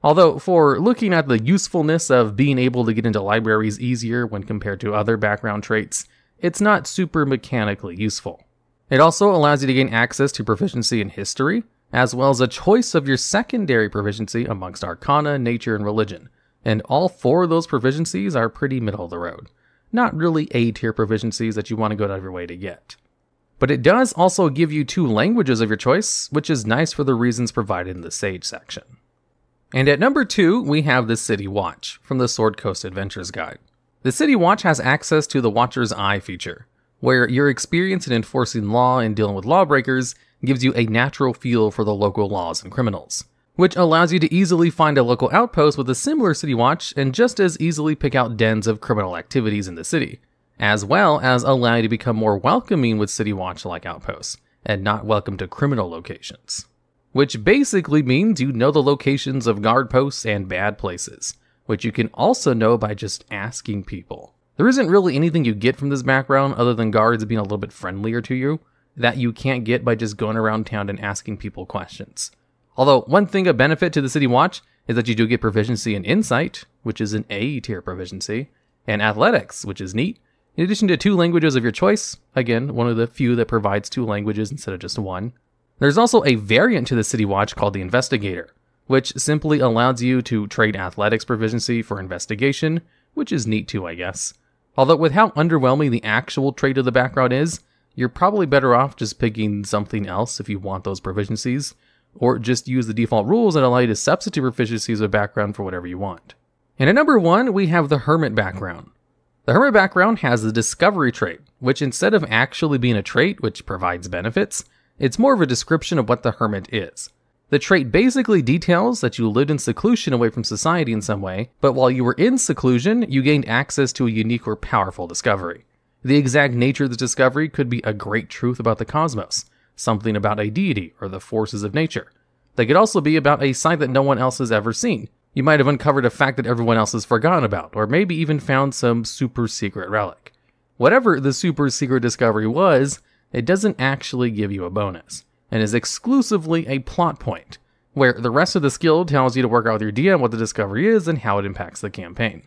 Although, for looking at the usefulness of being able to get into libraries easier when compared to other background traits, it's not super mechanically useful. It also allows you to gain access to proficiency in history, as well as a choice of your secondary proficiency amongst Arcana, Nature, and Religion, and all 4 of those proficiencies are pretty middle of the road. Not really A-tier proficiencies that you want to go out of your way to get. But it does also give you 2 languages of your choice, which is nice for the reasons provided in the Sage section. And at number 2, we have the City Watch from the Sword Coast Adventures Guide. The City Watch has access to the Watcher's Eye feature, where your experience in enforcing law and dealing with lawbreakers gives you a natural feel for the local laws and criminals, which allows you to easily find a local outpost with a similar City Watch and just as easily pick out dens of criminal activities in the city, as well as allow you to become more welcoming with City Watch-like outposts, and not welcome to criminal locations. Which basically means you know the locations of guard posts and bad places, which you can also know by just asking people. There isn't really anything you get from this background other than guards being a little bit friendlier to you that you can't get by just going around town and asking people questions. Although, one thing of benefit to the City Watch is that you do get proficiency in Insight, which is an A tier proficiency, and Athletics, which is neat, in addition to 2 languages of your choice, again, one of the few that provides 2 languages instead of just 1. There's also a variant to the City Watch called the Investigator, which simply allows you to trade Athletics proficiency for Investigation, which is neat too, I guess. Although with how underwhelming the actual trait of the background is, you're probably better off just picking something else if you want those proficiencies, or just use the default rules that allow you to substitute proficiencies with background for whatever you want. And at number 1, we have the Hermit background. The Hermit background has the Discovery trait, which instead of actually being a trait which provides benefits, it's more of a description of what the Hermit is. The trait basically details that you lived in seclusion away from society in some way, but while you were in seclusion, you gained access to a unique or powerful discovery. The exact nature of the discovery could be a great truth about the cosmos, something about a deity or the forces of nature. They could also be about a sight that no one else has ever seen. You might have uncovered a fact that everyone else has forgotten about, or maybe even found some super secret relic. Whatever the super secret discovery was, it doesn't actually give you a bonus, and is exclusively a plot point, where the rest of the skill tells you to work out with your DM what the discovery is and how it impacts the campaign.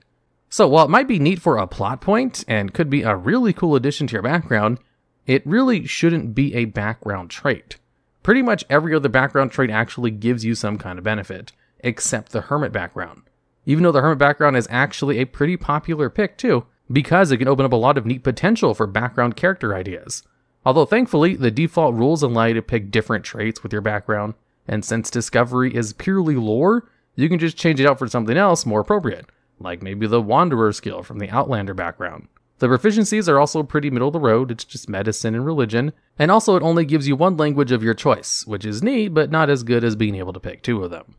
So while it might be neat for a plot point, and could be a really cool addition to your background, it really shouldn't be a background trait. Pretty much every other background trait actually gives you some kind of benefit, except the Hermit background. Even though the Hermit background is actually a pretty popular pick too, because it can open up a lot of neat potential for background character ideas. Although thankfully, the default rules allow you to pick different traits with your background, and since Discovery is purely lore, you can just change it out for something else more appropriate, like maybe the Wanderer skill from the Outlander background. The proficiencies are also pretty middle of the road, it's just medicine and religion, and also it only gives you 1 language of your choice, which is neat, but not as good as being able to pick 2 of them.